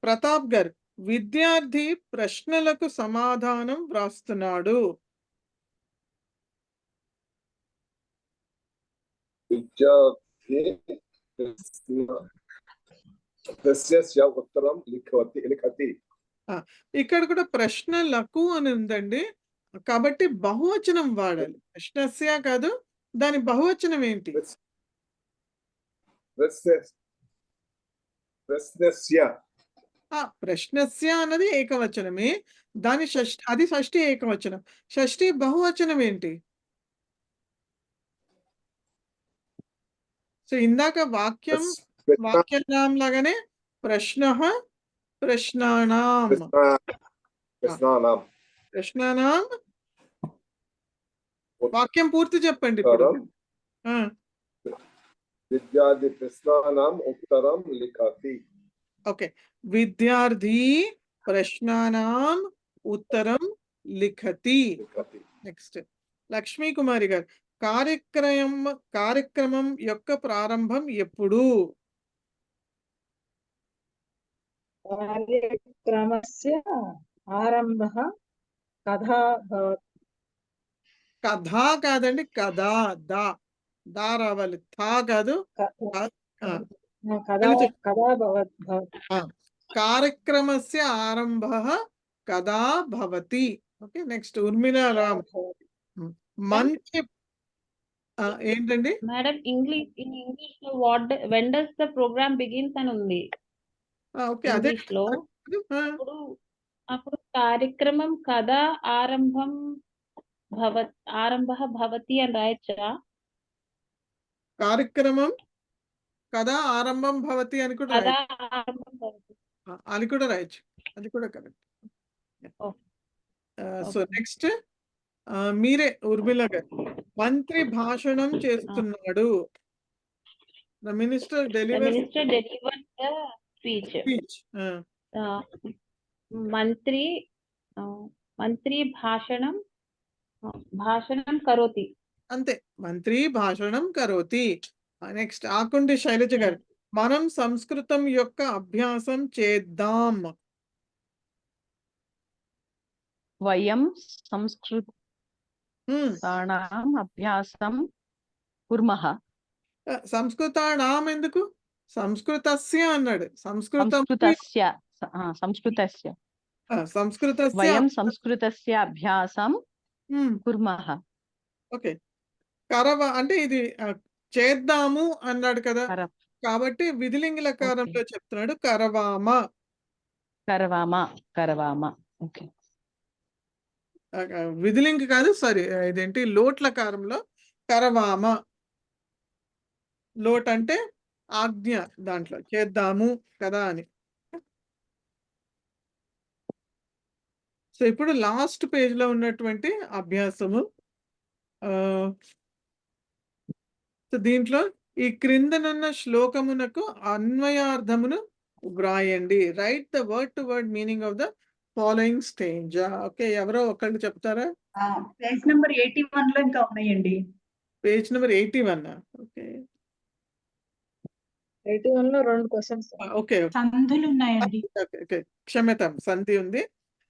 B: ప్రతాప్ గారు, విద్యార్థి ప్రశ్నలకు సమాధానం వ్రాస్తున్నాడు.
L: విద్యార్థి ప్రశ్నస్య ఉత్తరం లిఖతి.
B: ఇక్కడ కూడా ప్రశ్నలకు అని ఉందండి, కాబట్టి బహువచనం వాడాలి. ప్రశ్నస్య కాదు, దాని బహువచనం ఏంటి? ప్రశ్నస్య అన్నది ఏకవచనమే, దాని అది షష్ఠి ఏకవచనం. షష్ఠి బహువచనం ఏంటి? సో ఇందాక వాక్యానాం లాగానే ప్రశ్నః ప్రశ్నానాం. వాక్యం పూర్తి చెప్పండి ఇప్పుడు.
L: విద్యార్థి ప్రశ్నానాం ఉత్తరం లిఖతి.
B: ఓకే, విద్యార్థి ప్రశ్నానాం ఉత్తరం లిఖతి. నెక్స్ట్ లక్ష్మీ కుమారి గారు, కార్యక్రమం యొక్క ప్రారంభం ఎప్పుడు?
J: కార్యక్రమస్య ఆరంభః కథా భవతి.
B: కథా కాదండి, కథా దా రావాలి, థా కాదు. కార్యక్రమస్య ఆరంభః కథా భవతి. Okay, next Urmila Ram. మంత్రి ఏంటండి
E: మేడం? ఇంగ్లీష్ లో when does the programme begins అని ఉంది.
B: ఓకే, అదే
E: లో అప్పుడు కార్యక్రమం కదా ఆరంభం భవతి అని రాయచ్చా?
B: కార్యక్రమం కదా ఆరంభం భవతి అని కూడా అది కూడా రాయొచ్చు, అది కూడా కరెక్ట్. సో నెక్స్ట్ మీరే ఉర్మిళ గారు, మంత్రి భాషణం చేస్తున్నాడు. The minister deliver
E: the speech. మంత్రి భాషణం కరోతి.
B: అంతే, మంత్రి భాషణం కరోతి. నెక్స్ట్ ఆకుండి శైలజ గారు, మనం సంస్కృతం యొక్క అభ్యాసం చేద్దాం.
I: వయం సంస్కృతానాం అభ్యాసం కుర్మః.
B: సంస్కృతానాం ఎందుకు? సంస్కృతస్య అన్నాడు. సంస్కృతస్య
I: వయం సంస్కృతస్య అభ్యాసం కుర్మః.
B: ఓకే, అంటే ఇది చేద్దాము అన్నాడు కదా, కాబట్టి విధిలింగ లకారంలో చెప్తున్నాడు కరవామ. ఓకే, విధిలింగ కాదు, సారీ, ఇదేంటి లోట్లకారంలో కరవామ. లోట్ అంటే ఆజ్ఞ, దాంట్లో చేద్దాము కదా అని. సో ఇప్పుడు లాస్ట్ పేజ్ లో ఉన్నటువంటి అభ్యాసము. సో దీంట్లో ఈ క్రిందనున్న శ్లోకమునకు అన్వయార్థమును వ్రాయండి. Write the word to word meaning of the following stage. Okay, ఎవరో ఒకళ్ళు చెప్తారా?
C: పేజ్ నెంబర్ 81 లో ఇంకా ఉన్నాయండి.
B: Page number 81. ఓకే,
J: 81 లో 2 క్వశ్చన్స్.
B: ఓకే,
P: సంధులు ఉన్నాయండి.
B: ఓకే, క్షమ్యతాం, సంధి ఉంది.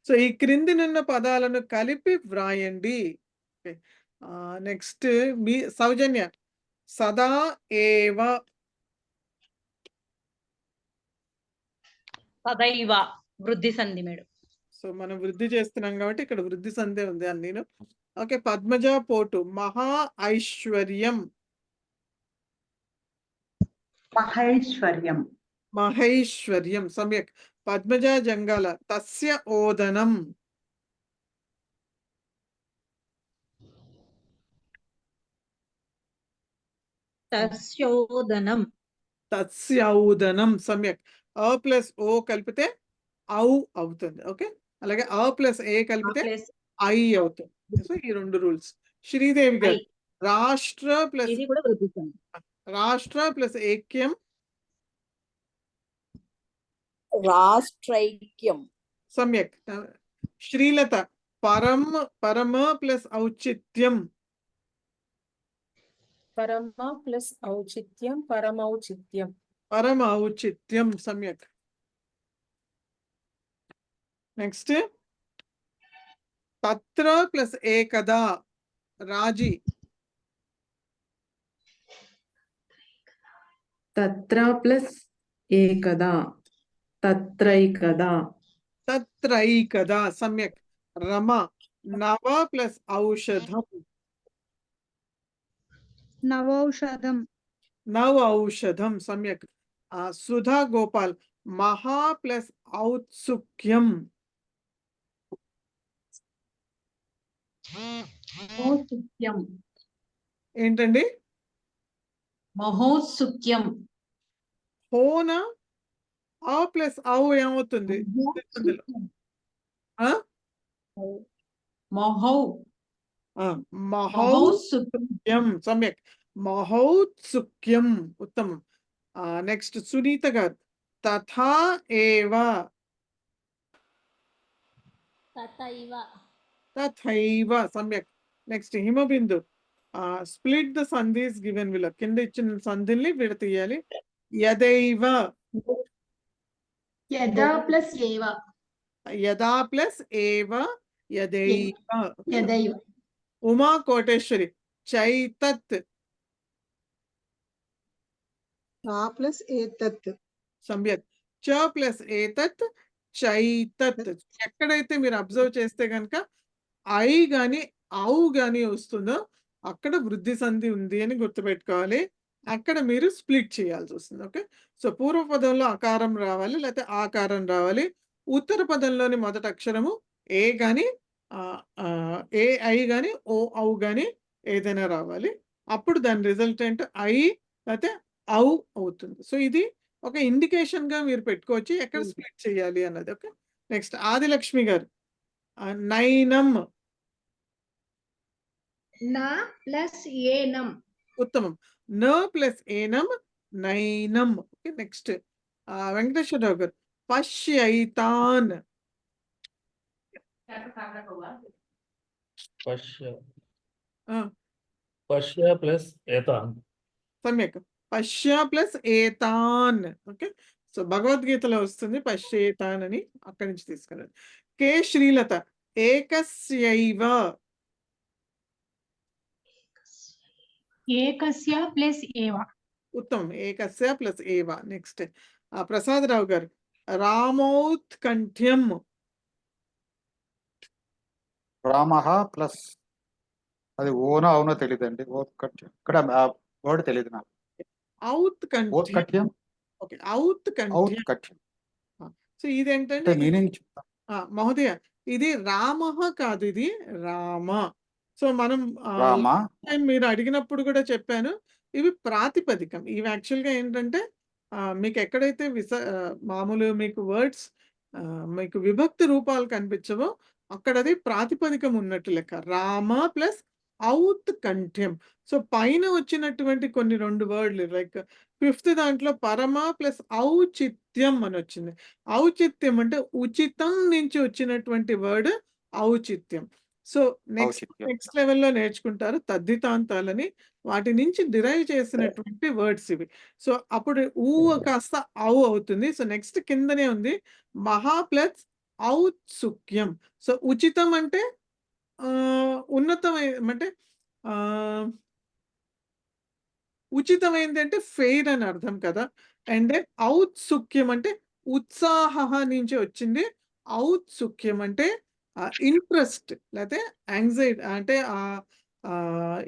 B: సో ఈ క్రిందినున్న పదాలను కలిపి వ్రాయండి. నెక్స్ట్ మీ సౌజన్య, సదా ఏవ.
M: సదైవ వృద్ధి సంధి మేడం.
B: సో మనం వృద్ధి చేస్తున్నాం కాబట్టి ఇక్కడ వృద్ధి సంధి ఉంది అని నేను. ఓకే, పద్మజ పోటు, మహా ఐశ్వర్యం. మహైశ్వర్యం సమ్యక్. పద్మజా జంగాల తస్య ఓదనం.
P: తస్యోదనం.
B: తస్యౌదనం సమ్యక్. అ ప్లస్ ఓ కలిపితే ఔ అవుతుంది. ఓకే, అలాగే అ ప్లస్ ఏ కలిపితే ఐ అవుతుంది. సో ఈ 2 రూల్స్. శ్రీదేవి గారు రాష్ట్ర ప్లస్
P: ఇది కూడా వృద్ధి సంధి.
B: రాష్ట్ర ప్లస్ ఏక్యం
G: రాష్ట్రైక్యం.
B: సమ్యక్. శ్రీలత పరమ ప్లస్ ఔచిత్యం.
J: పరమ ప్లస్ ఔచిత్యం పరమౌచిత్యం.
B: పరమ ఔచిత్యం సమ్యక్. నెక్స్ట్ తత్ర ప్లస్ ఏకదా రాజీ.
N: తత్ర ప్లస్ ఏకదా తత్రైకదా.
B: తత్రైకదా సమ్యక్. రమ నవ ప్లస్ ఔషధం.
H: నవౌషధం.
B: నవ ఔషధం సమ్యక్. సుధా గోపాల్ మహా ప్లస్ ఔత్సుక్యం.
P: మహోత్సుక్యం.
B: ఏంటండి?
P: మహోత్సుక్యం.
B: హోన ఆ ప్లస్ ఔ ఏమవుతుంది? ఆ?
P: మహౌ
B: మహౌత్సుక్యం సమ్యక్. మహౌత్సుక్యం ఉత్తమం. నెక్స్ట్ సునీత గారు తథా ఏవ. తథైవ సమ్యక్. Next Himabindu split the sandhis given below. కింద ఇచ్చిన సంధిల్ని విడతీయాలి. యదైవ.
D: యదా ప్లస్ ఏవ.
B: యదా ప్లస్ ఏవ యదైవ.
D: యదైవ.
B: ఉమా కోటేశ్వరి చైతత్.
K: తా ప్లస్ ఏతత్.
B: సమ్యక్. చ ప్లస్ ఏతత్ చైతత్. ఎక్కడైతే మీరు అబ్జర్వ్ చేస్తే కనుక ఐ గాని ఔ గాని వస్తుందో అక్కడ వృద్ధి సంధి ఉంది అని గుర్తుపెట్టుకోవాలి. అక్కడ మీరు స్ప్లిట్ చేయాల్సి వస్తుంది. ఓకే, సో పూర్వ పదంలో అకారం రావాలి, లేకపోతే ఆకారం రావాలి. ఉత్తర పదంలోని మొదటి అక్షరము ఏ గాని ఏ ఐ గాని ఓ ఔ గాని ఏదైనా రావాలి. అప్పుడు దాని రిజల్టెంట్ ఐ లేకపోతే ఔ అవుతుంది. సో ఇది ఒక ఇండికేషన్ గా మీరు పెట్టుకోవచ్చు ఎక్కడ స్ప్లిట్ చేయాలి అన్నది. ఓకే, నెక్స్ట్ ఆదిలక్ష్మి గారు నైనం.
D: నా ప్లస్ ఏనం.
B: ఉత్తమం. న ప్లస్ ఏనం నైనం. ఓకే, నెక్స్ట్ వెంకటేశ్వరరావు గారు పశ్యైతాన్.
F: పశ్య ప్లస్ ఏతాన్.
B: సమ్యక్. పశ్య ప్లస్ ఏతాన్. ఓకే, సో భగవద్గీతలో వస్తుంది పశ్యేతాన్ అని, అక్కడి నుంచి తీసుకున్నాను. కే శ్రీలత ఏకస్యైవ.
P: ఏకస్య ప్లస్ ఏవ.
B: ఉత్తమం. ఏకస్య ప్లస్ ఏవ. నెక్స్ట్ ప్రసాదరావు గారు రామౌత్కంఠ్యం.
A: రామ ప్లస్ అది ఓనో అవునో తెలియదండి. ఓత్కఠ్యం ఇక్కడ వర్డ్ తెలియదు నాకు.
B: ఔత్కంఠ్యం. ఓకే, ఔత్కంఠ్యం.
A: ఔత్కఠ్యం.
B: సో ఇదేంటంటే
A: మీనింగ్
B: మహోదయ ఇది రామః కాదు, ఇది రామ. సో మనం
A: రామ.
B: మీరు అడిగినప్పుడు కూడా చెప్పాను, ఇవి ప్రాతిపదికం. ఇవి యాక్చువల్గా ఏంటంటే మీకు ఎక్కడైతే మామూలు మీకు వర్డ్స్ మీకు విభక్తి రూపాలు కనిపించవో అక్కడ అది ప్రాతిపదికం ఉన్నట్టు లెక్క. రామ ప్లస్ ఔత్కంఠ్యం. సో పైన వచ్చినటువంటి కొన్ని 2 వర్డ్లు లైక్ 5th దాంట్లో పరమ ప్లస్ ఔచిత్యం అని వచ్చింది. ఔచిత్యం అంటే ఉచితం నుంచి వచ్చినటువంటి వర్డ్ ఔచిత్యం. సో నెక్స్ట్ లెవెల్లో నేర్చుకుంటారు తద్దితాంతాలని, వాటి నుంచి డిరైవ్ చేసినటువంటి వర్డ్స్ ఇవి. సో అప్పుడు ఊ కాస్త ఔ అవుతుంది. సో నెక్స్ట్ కిందనే ఉంది మహా ప్లస్ ఔత్సుక్యం. సో ఉచితం అంటే ఉన్నతమైన అంటే ఉచితమైంది అంటే ఫెయిర్ అని అర్థం కదా. అండ్ ఔత్సుక్యం అంటే ఉత్సాహ నుంచి వచ్చింది. ఔత్సుక్యం అంటే ఇంట్రెస్ట్ లేకపోతే యాంగ్జైటీ అంటే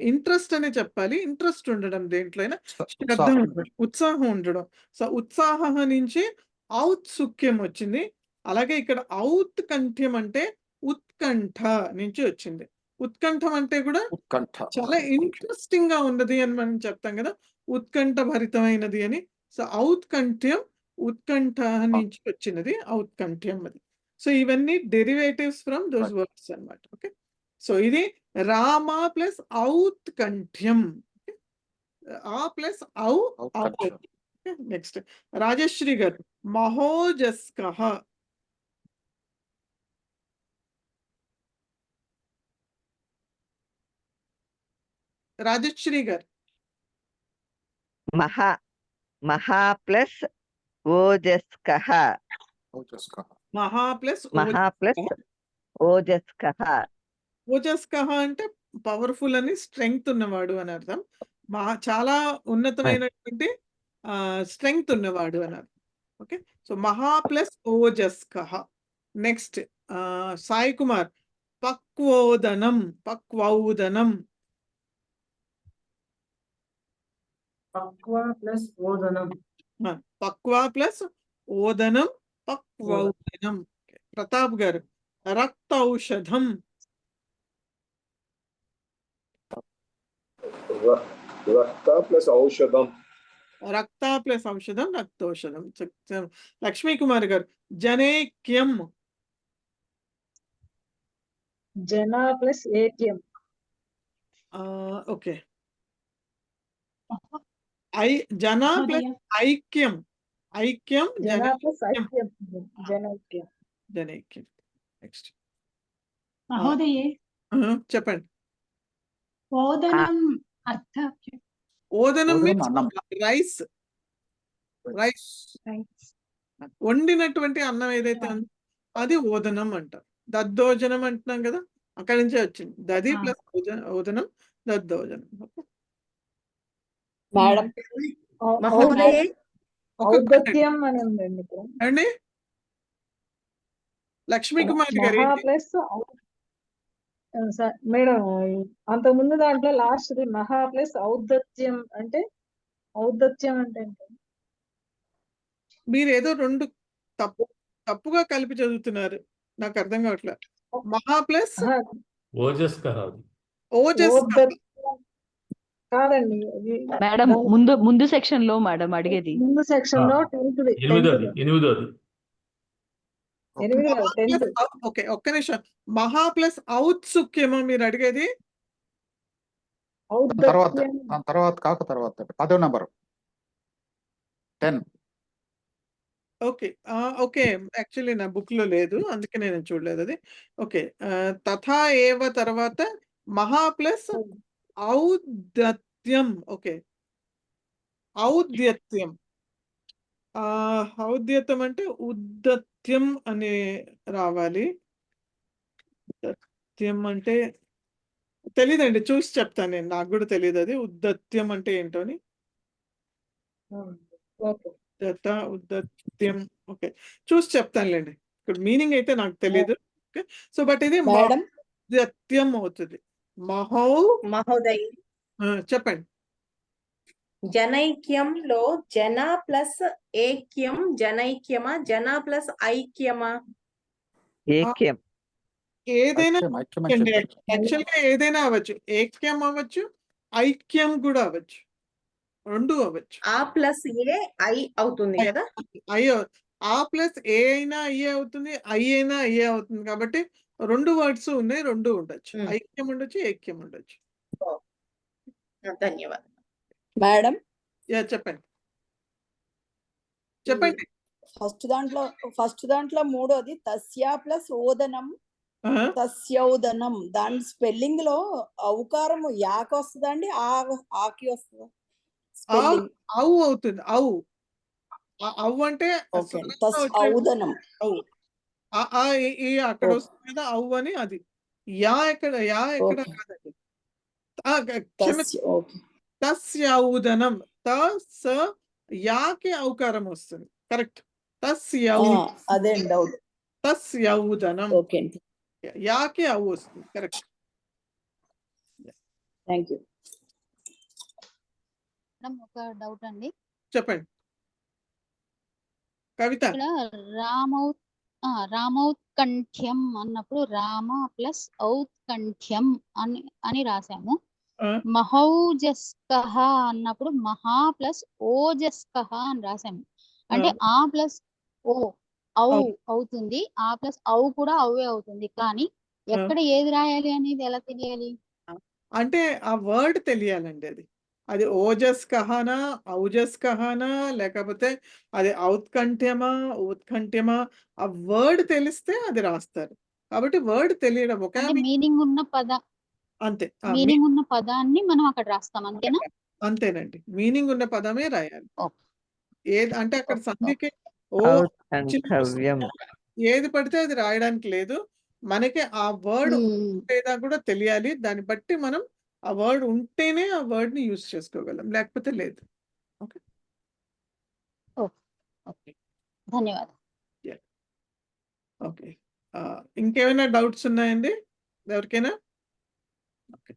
B: ఇంట్రెస్ట్ అనే చెప్పాలి. ఇంట్రెస్ట్ ఉండడం దేంట్లోనైనా, శ్రద్ధ
A: ఉత్సాహం.
B: ఉండడం, ఉత్సాహం ఉండడం. సో ఉత్సాహ నుంచి ఔత్సుక్యం వచ్చింది. అలాగే ఇక్కడ ఔత్కంఠ్యం అంటే ఉత్కంఠ నుంచి వచ్చింది. ఉత్కంఠం అంటే కూడా
A: ఉత్కంఠ.
B: చాలా ఇంట్రెస్టింగ్ గా ఉన్నది అని మనం చెప్తాం కదా, ఉత్కంఠ భరితమైనది అని. సో ఔత్కంఠ్యం ఉత్కంఠ నుంచి వచ్చినది ఔత్కంఠ్యం అది. సో ఇవన్నీ డెరివేటివ్స్ ఫ్రమ్ దోస్ వర్డ్స్ అన్నమాట. ఓకే, సో ఇది రామ ప్లస్ ఔత్కంఠ్యం. ఆ ప్లస్ ఔ
A: ఔత్కంఠ్యం.
B: నెక్స్ట్ రాజశ్రీ గారు మహోజస్కః. రాజశ్రీ గారు
O: మహా ప్లస్ ఓజస్కః.
A: ఓజస్కః.
B: మహా ప్లస్
O: మహా ప్లస్ ఓజస్కః.
B: ఓజస్కః అంటే పవర్ఫుల్ అని, స్ట్రెంగ్త్ ఉన్నవాడు అని అర్థం. చాలా ఉన్నతమైనటువంటి స్ట్రెంగ్త్ ఉన్నవాడు అని అర్థం. ఓకే, సో మహా ప్లస్ ఓజస్కః. నెక్స్ట్ సాయి కుమార్ పక్వోదనం. పక్వౌదనం.
Q: పక్వ ప్లస్ ఓదనం.
B: పక్వ ప్లస్ ఓదనం పక్వౌదనం. ప్రతాప్ గారు రక్త ఔషధం.
L: రక్త ప్లస్ ఔషధం.
B: రక్త ప్లస్ ఔషధం రక్తౌషధం. లక్ష్మీ కుమార్ గారు జనైక్యం.
J: జన ప్లస్ ఏక్యం.
B: ఓకే, జన ప్లస్ ఐక్యం. ఐక్యం
J: జన ప్లస్
B: జనైక్యం.
J: ఐక్యం. జనైక్యం.
B: జనైక్యం. నెక్స్ట్
P: మహోదయే
B: చెప్పండి.
P: ఓదనం అర్థ
B: ఓదనం
A: ఓదనం
B: మీన్స్
A: అన్నం.
B: రైస్. రైస్ వండినటువంటి అన్నం ఏదైతే ఉందో అది ఓదనం అంటారు. దద్దోజనం అంటున్నాం కదా, అక్కడి నుంచే వచ్చింది. దది ప్లస్ ఓదనం దద్దోజనం.
J: మేడం
G: మహోదయే
J: ఔదత్యం అని ఉందండి ఇక్కడ.
B: అండి లక్ష్మీ కుమార్ గారు
J: మహా
B: ఏంటి?
J: ప్లస్ మేడం అంత ముందు దాంట్లో లాస్ట్ ది మహా ప్లస్ ఔదత్యం అంటే ఏంటి?
B: మీరు ఏదో రెండు తప్పుగా కలిపి చదువుతున్నారు, నాకు అర్థం కావట్లేదు. మహా ప్లస్
F: ఓజస్కః అది.
B: ఓజస్
J: ఔదత్యం కాదండి, అది
I: మేడం ముందు సెక్షన్ లో మేడం అడిగేది.
J: ముందు సెక్షన్ లో 10th ది.
F: ఎనిమిదోది.
J: 8 కాదు 10th.
B: ఓకే, ఒక్క నిమిషం. మహా ప్లస్ ఔత్సుక్యమా మీరు అడిగేది?
A: తర్వాత
J: ఔదత్యం
A: తర్వాత కాక తర్వాత 10వ నంబర్ 10.
B: ఓకే, ఓకే, యాక్చువల్లీ నా బుక్ లో లేదు, అందుకే నేను చూడలేదు అది. ఓకే, తథా ఏవ తర్వాత మహా ప్లస్ ఔదత్యం. ఓకే, ఔద్యత్యం. ఔద్యత్యం అంటే ఉద్దత్యం అనే రావాలి. ఉద్దత్యం అంటే తెలీదండి, చూసి చెప్తాను నేను, నాకు కూడా తెలియదు అది ఉద్దత్యం అంటే ఏంటో అని. ఉద్దత్యం. ఓకే, చూసి చెప్తానులేండి. ఇక్కడ మీనింగ్ అయితే నాకు తెలియదు. ఓకే, సో బట్ ఇది
G: మేడం
B: ఉద్దత్యం అవుతుంది.
G: మహోదయ్
B: చెప్పండి.
G: జనైక్యంలో జన ప్లస్ ఏక్యం జనైక్యమా, జన ప్లస్ ఐక్యమా?
O: ఏక్యం.
B: ఏదైనా
A: ఐక్యం అని చెప్పారు.
B: యాక్చువల్ గా ఏదైనా అవ్వచ్చు, ఏక్యం అవ్వచ్చు, ఐక్యం కూడా అవ్వచ్చు, రెండు అవ్వచ్చు.
G: ఆ ప్లస్ ఏ ఐ అవుతుంది కదా.
B: అయ్యో, ఆ ప్లస్ ఏ అయినా అయ్యే అవుతుంది, ఐ అయినా అయ్యే అవుతుంది. కాబట్టి రెండు వర్డ్స్ ఉన్నాయి, రెండు ఉండొచ్చు. ఐక్యం ఉండొచ్చు, ఏక్యం ఉండొచ్చు.
G: ధన్యవాదాలు
C: మేడం.
B: చెప్పండి. చెప్పండి.
C: ఫస్ట్ దాంట్లో మూడోది తస్య ప్లస్ ఓదనం తస్యౌదనం. దాని స్పెల్లింగ్ లో ఔకారం యాకి వస్తుందండి, ఆకి వస్తుందా?
B: అవు అవుతుంది. అవు అంటే
C: ఔదనం.
B: అక్కడ వస్తుంది కదా అవు అని. అది యా ఎక్కడ కాదండి. తస్యౌదనం. తస్ యాకి ఔకారం వస్తుంది. కరెక్ట్.
C: అదే డౌట్.
B: తస్యౌదనం. యాకి అవు వస్తుంది. కరెక్ట్.
C: Thank you.
R: మేడం ఒక డౌట్ అండి.
B: చెప్పండి కవిత.
R: ఇక్కడ రామౌత్కంఠ్యం అన్నప్పుడు రామ ప్లస్ ఔత్కంఠ్యం అని రాసాము. మహౌజస్కః అన్నప్పుడు మహా ప్లస్ ఓజస్కః అని రాసాము. అంటే ఆ ప్లస్ ఓ ఔ అవుతుంది, ఆ ప్లస్ ఔ కూడా ఔవే అవుతుంది. కానీ ఎక్కడ ఏది రాయాలి అనేది ఎలా తెలియాలి?
B: అంటే ఆ వర్డ్ తెలియాలండి. అది ఓజస్ కహానా ఔజస్ కహానా లేకపోతే అది ఔత్కంఠ్యమా ఉత్కంఠ్యమా ఆ వర్డ్ తెలిస్తే అది రాస్తారు. కాబట్టి వర్డ్ తెలియడం ఒక
R: మీనింగ్ ఉన్న
B: అంతే.
R: మీనింగ్ ఉన్న పదాన్ని మనం అక్కడ రాస్తాం అంతేనా?
B: అంతేనండి, మీనింగ్ ఉన్న పదమే రాయాలి. ఏది అంటే అక్కడ సంధికి ఓ ఏది పడితే అది రాయడానికి లేదు. మనకి ఆ వర్డ్ లేదా కూడా తెలియాలి. దాన్ని బట్టి మనం ఆ వర్డ్ ఉంటేనే ఆ వర్డ్ ని యూజ్ చేసుకోగలం, లేకపోతే లేదు. ఓకే
R: ఓకే ధన్యవాదాలు.
B: ఓకే ఇంకేమైనా డౌట్స్ ఉన్నాయండి ఎవరికైనా? ఓకే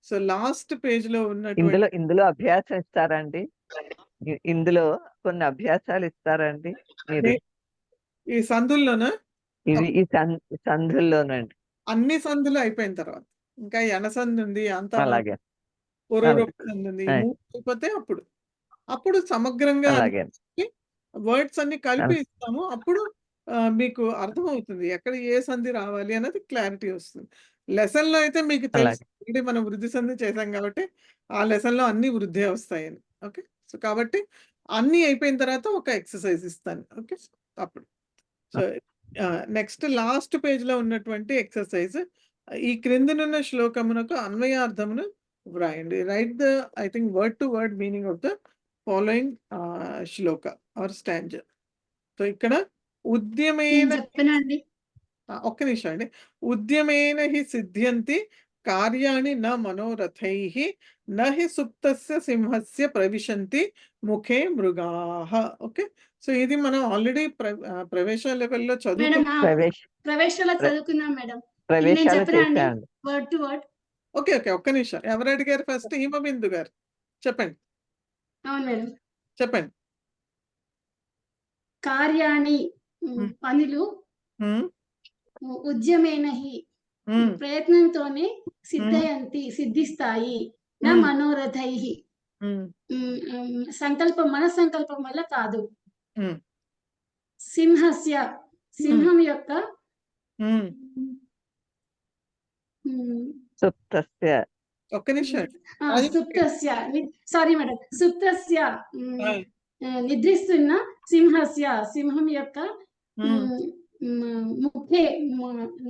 B: సో లాస్ట్ పేజ్ లో ఉన్నటువంటి
O: ఇందులో అభ్యాసం ఇస్తారండి. ఇందులో కొన్ని అభ్యాసాలు ఇస్తారండి మీరు
B: ఈ సందుల్లోనా?
O: ఇవి ఈ సందుల్లోనండి.
B: అన్ని సందులు అయిపోయిన తర్వాత ఇంకా ఎనసంది ఉంది, అంత
O: అలాగే
B: పూర్వరూప సంధి ఉంది. ఈ మూడు అయిపోతే అప్పుడు సమగ్రంగా వర్డ్స్ అన్ని కలిపి ఇస్తాము. అప్పుడు మీకు అర్థమవుతుంది ఎక్కడ ఏ సంధి రావాలి అనేది క్లారిటీ వస్తుంది. లెసన్ లో అయితే మీకు తెలుసు, అంటే మనం వృద్ధి సంధి చేసాం కాబట్టి ఆ లెసన్ లో అన్ని వృద్ధి వస్తాయని. ఓకే సో కాబట్టి అన్ని అయిపోయిన తర్వాత ఒక ఎక్సర్సైజ్ ఇస్తాను. ఓకే అప్పుడు సో నెక్స్ట్ లాస్ట్ పేజ్ లో ఉన్నటువంటి ఎక్సర్సైజ్ ఈ క్రిందనున్న శ్లోకమునకు అన్వయార్థమును వ్రాయండి. Write the I think word to word meaning of the following shloka or stanza. So ఇక్కడ ఉద్యమేన ఒక్క నిమిషం అండి. ఉద్యమేన హి సిద్ధ్యంతి కార్యాణి న మనోరథైః న హి సుప్తస్య సింహస్య ప్రవిశంతి ముఖే మృగాః. ఓకే సో ఇది మనం ఆల్రెడీ ప్రవేశ లెవెల్లో
D: ప్రవేశాలు చదువుకున్నాం madam. Word to word.
B: Okay ఒక్క నిమిషం. ఎవరు అడిగారు ఫస్ట్? హిమబిందు గారు చెప్పండి.
D: అవును మేడం
B: చెప్పండి.
D: కార్యాణి పనులు ఉద్యమేన హి ప్రయత్నంతోనే సిద్ధిస్తాయి. నా మనోరథైః మన సంకల్పం వల్ల కాదు. సింహం యొక్క
B: ఒక్క నిమిషం.
D: Sorry madam. సుప్తస్య నిద్రిస్తున్న సింహం యొక్క ముఖే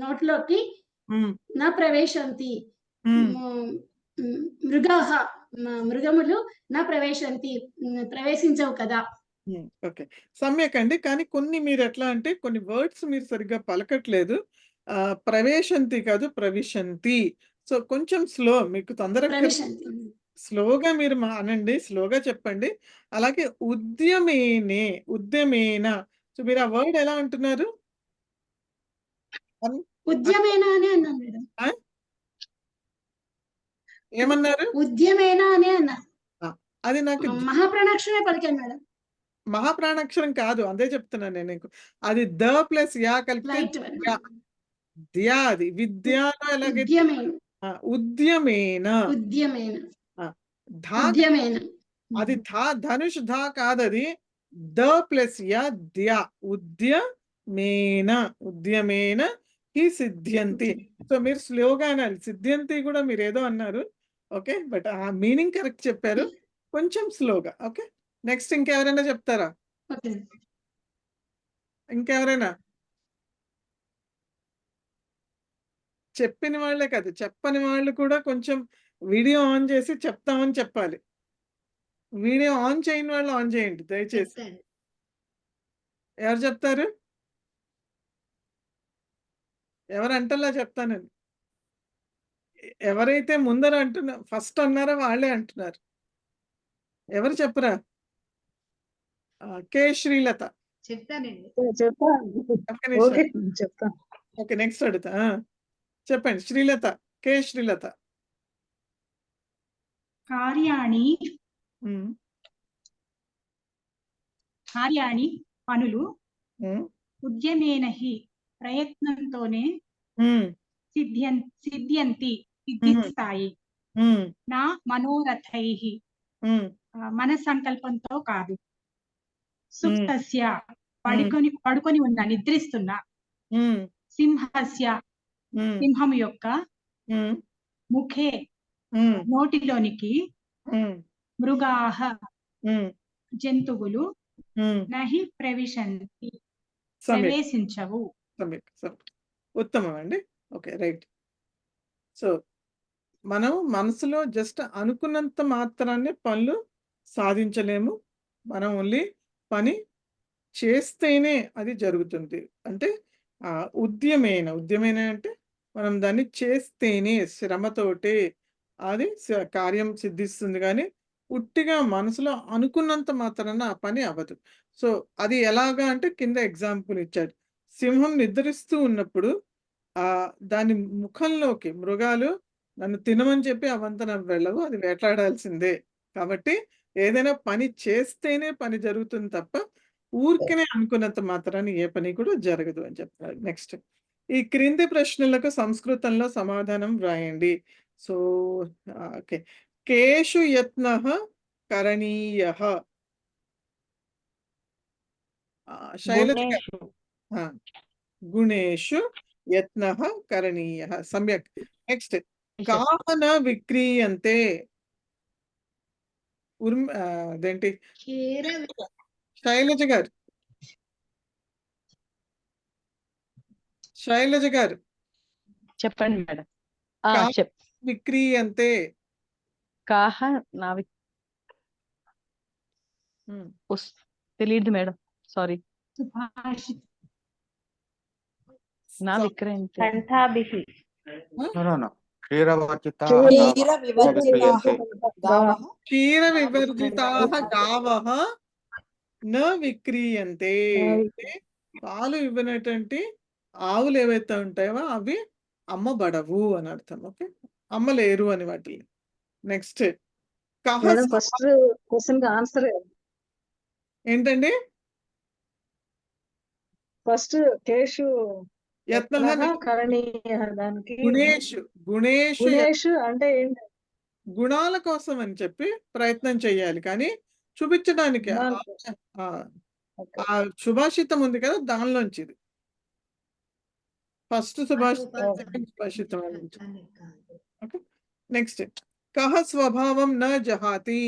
D: నోట్లోకి నా ప్రవేశంతి మృగములు నా ప్రవేశించవు కదా.
B: ఓకే సమ్యక్ అండి. కానీ కొన్ని మీరు ఎట్లా అంటే కొన్ని వర్డ్స్ మీరు సరిగ్గా పలకట్లేదు. ప్రవేశంతి కాదు ప్రవిశంతి. సో కొంచెం స్లో, మీకు తొందరగా స్లోగా మీరు అనండి, స్లోగా చెప్పండి. అలాగే ఉద్యమేన సో మీరు ఆ వర్డ్ ఎలా అంటున్నారు?
D: ఉద్యమేన అని అన్నాను మేడం.
B: ఏమన్నారు?
D: ఉద్యమేన అని అన్నా.
B: అది నాకు
D: మహాప్రాణాక్షరమే పలికాను మేడం.
B: మహాప్రాణాక్షరం కాదు, అదే చెప్తున్నాను నేను. అది ద ప్లస్ యా కలిపితే ధ్యా. అది విద్యాలో ఎలాగైతే ఉద్యమేన అది ధనుష్ ధా కాదు, అది ద ప్లస్ యా ధ్యా. ఉద్యమేన హి సిద్ధ్యంతి. సో మీరు స్లోగా అనాలి. సిద్ధ్యంతి కూడా మీరు ఏదో అన్నారు. ఓకే బట్ ఆ మీనింగ్ కరెక్ట్ చెప్పారు, కొంచెం స్లోగా. ఓకే నెక్స్ట్ ఇంకెవరైనా చెప్తారా? ఇంకెవరైనా? చెప్పిన వాళ్ళే కాదు, చెప్పని వాళ్ళు కూడా కొంచెం వీడియో ఆన్ చేసి చెప్తామని చెప్పాలి. వీడియో ఆన్ చేయని వాళ్ళు ఆన్ చేయండి దయచేసి. ఎవరు చెప్తారు? ఎవరు అంటలా చెప్తానండి. ఎవరైతే ముందర ఫస్ట్ అన్నారో వాళ్ళే అంటున్నారు. ఎవరు చెప్పరా? కే శ్రీలత
J: చెప్తానండి.
B: ఓకే నెక్స్ట్ అడుగుతా. చెప్పండి శ్రీలత. కే శ్రీలత.
P: కార్యాణి
B: ఉమ్,
P: కార్యాణి పనులు
B: ఉమ్,
P: ఉద్యమేన హి ప్రయత్నంతోనే
B: ఉమ్,
P: సిద్ధ్యంతి సిద్ధిస్తాయి
B: ఉమ్,
P: నా మనోరథై
B: ఉమ్,
P: మన సంకల్పంతో కాదు.
B: ఉమ్,
P: సుప్తస్య
B: ఉమ్,
P: పడుకొని ఉన్న నిద్రిస్తున్న
B: ఉమ్,
P: సింహస్య
B: ఉమ్,
P: సింహం యొక్క
B: ఉమ్,
P: ముఖే
B: ఉమ్,
P: నోటిలోనికి
B: ఉమ్,
P: మృగాహ
B: ఉమ్,
P: జంతువులు
B: ఉమ్.
P: నహి ప్రవిశంతి
B: సమ్యక్
P: ప్రవేశించవు.
B: సమ్యక్ ఉత్తమం అండి. Okay, right. సో మనం మనసులో జస్ట్ అనుకున్నంత మాత్రాన్ని పనులు సాధించలేము. మనం ఓన్లీ పని చేస్తేనే అది జరుగుతుంది. అంటే ఉద్యమేన అంటే మనం దాన్ని చేస్తేనే శ్రమతోటే అది కార్యం సిద్ధిస్తుంది. కానీ ఉట్టిగా మనసులో అనుకున్నంత మాత్రాన ఆ పని అవ్వదు. సో అది ఎలాగా అంటే కింద ఎగ్జాంపుల్ ఇచ్చాడు. సింహం నిద్రిస్తూ ఉన్నప్పుడు దాని ముఖంలోకి మృగాలు నన్ను తినమని చెప్పి అవంతా నాకు వెళ్ళవు, అది వేటాడాల్సిందే. కాబట్టి ఏదైనా పని చేస్తేనే పని జరుగుతుంది తప్ప ఊరికనే అనుకున్నంత మాత్రాన్ని ఏ పని కూడా జరగదు అని చెప్తారు. నెక్స్ట్, ఈ క్రింది ప్రశ్నలకు సంస్కృతంలో సమాధానం వ్రాయండి. సో ఓకే, కేషు యత్నః కరణీయః? శైలజ గారు. గుణేషు యత్నః కరణీయః. సమ్యక్. నెక్స్ట్, కాహ న విక్రీయంతే? అదేంటి శైలజ గారు, శైలజ గారు
I: చెప్పండి మేడం.
B: కాహ విక్రీయంతే?
I: కాహ నా తెలియదు మేడం, సారీ. నా విక్రయంతే.
E: కంఠాభిః.
A: క్షీర వివర్జితాః
B: గావః న విక్రీయంతే. పాలు ఇవ్వనటువంటి ఆవులు ఏవైతే ఉంటాయో అవి అమ్మబడవు అని అర్థం. ఓకే, అమ్మలేరు అని వాటి. నెక్స్ట్,
J: ఫస్ట్ క్వశ్చన్ ఆన్సర్
B: ఏంటండి?
J: ఫస్ట్ కేషు
B: యత్నః
J: కరణీయ దానికి
B: గుణేషు
J: అంటే ఏంటి?
B: గుణాల కోసం అని చెప్పి ప్రయత్నం చేయాలి. కానీ చూపించడానికి ఆ సుభాషితం ఉంది కదా, దానిలోంచి ఇది ఫస్ట్ సుభాషితం, సెకండ్ సుభాషితం. ఓకే, నెక్స్ట్, కహ స్వభావం న జహాతి?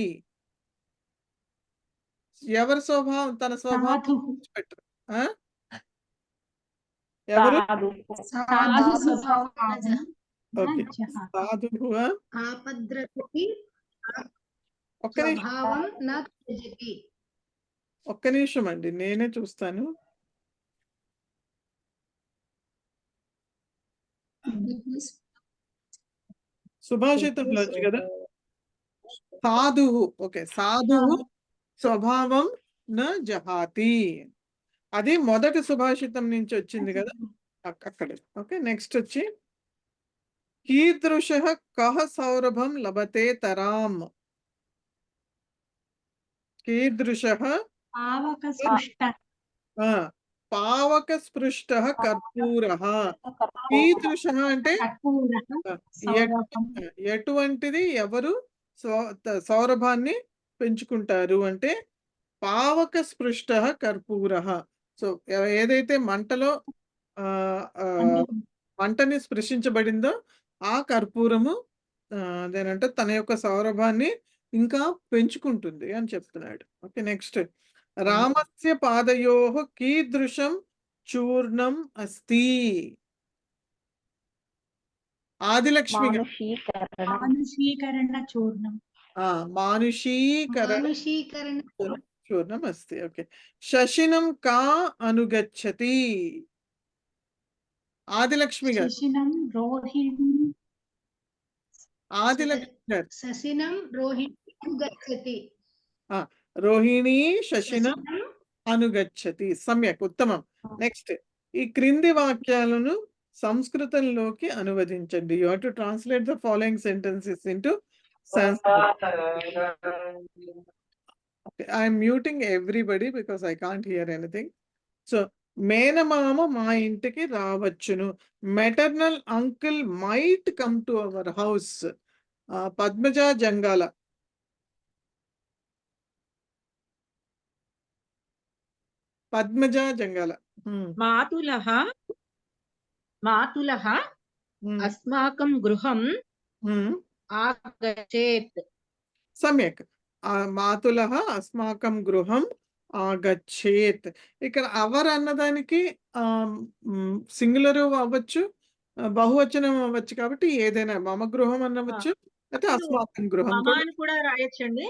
B: ఎవరి స్వభావం తన స్వభావం పెట్టరు? ఎవరు? ఓకే, సాధువు. ఒక్క నిమిషం అండి, నేనే చూస్తాను. సుభాషితంలో వచ్చు కదా, సాధువు. ఓకే, సాధువు స్వభావం న జహాతి, అది మొదటి సుభాషితం నుంచి వచ్చింది కదా అక్కడ. ఓకే, నెక్స్ట్ వచ్చి కీదృశః కః సౌరభం లభతే తరాం? కీదృశః పావక స్పృష్టః కర్పూరః. కీదృశః అంటే ఎటువంటిది, ఎవరు సౌరభాన్ని పెంచుకుంటారు అంటే పావక స్పృష్టః కర్పూరః. సో ఏదైతే మంటలో మంటని స్పృశించబడిందో ఆ కర్పూరము అదేనంటే తన యొక్క సౌరభాన్ని ఇంకా పెంచుకుంటుంది అని చెప్తున్నాడు. ఓకే, నెక్స్ట్, రామస్య పాదయోః కీదృశం చూర్ణం అస్తి? ఆదిలక్ష్మి గారు. మానుషీకరణ చూర్ణం అస్తి. ఓకే, శశినం కా అనుగచ్చతి? ఆదిలక్ష్మి గారు. రోహిణి శశినం అనుగచ్చతి. సమ్యక్, ఉత్తమం. నెక్స్ట్, ఈ క్రింది వాక్యాలను సంస్కృతంలోకి అనువదించండి. You have to translate the following sentences into Sanskrit. Okay, I'm muting everybody because I can't hear anything. So, మేనమామ మా ఇంటికి రావచ్చును. Maternal uncle might come to our house. Padmaja Jangala. Padmaja Jangala.
G: మాతులః అస్మాకం గృహం ఆగచ్చేత్.
B: సమ్యక్. మాతులః అస్మాకం గృహం ఆగచ్చేత్. ఇక్కడ అవర్ అన్నదానికి సింగులర్ అవ్వచ్చు, బహువచనం అవ్వచ్చు, కాబట్టి ఏదైనా మమ గృహం అనవచ్చు, అయితే అస్మాకం గృహం
G: మమ అని కూడా రాయొచ్చండి.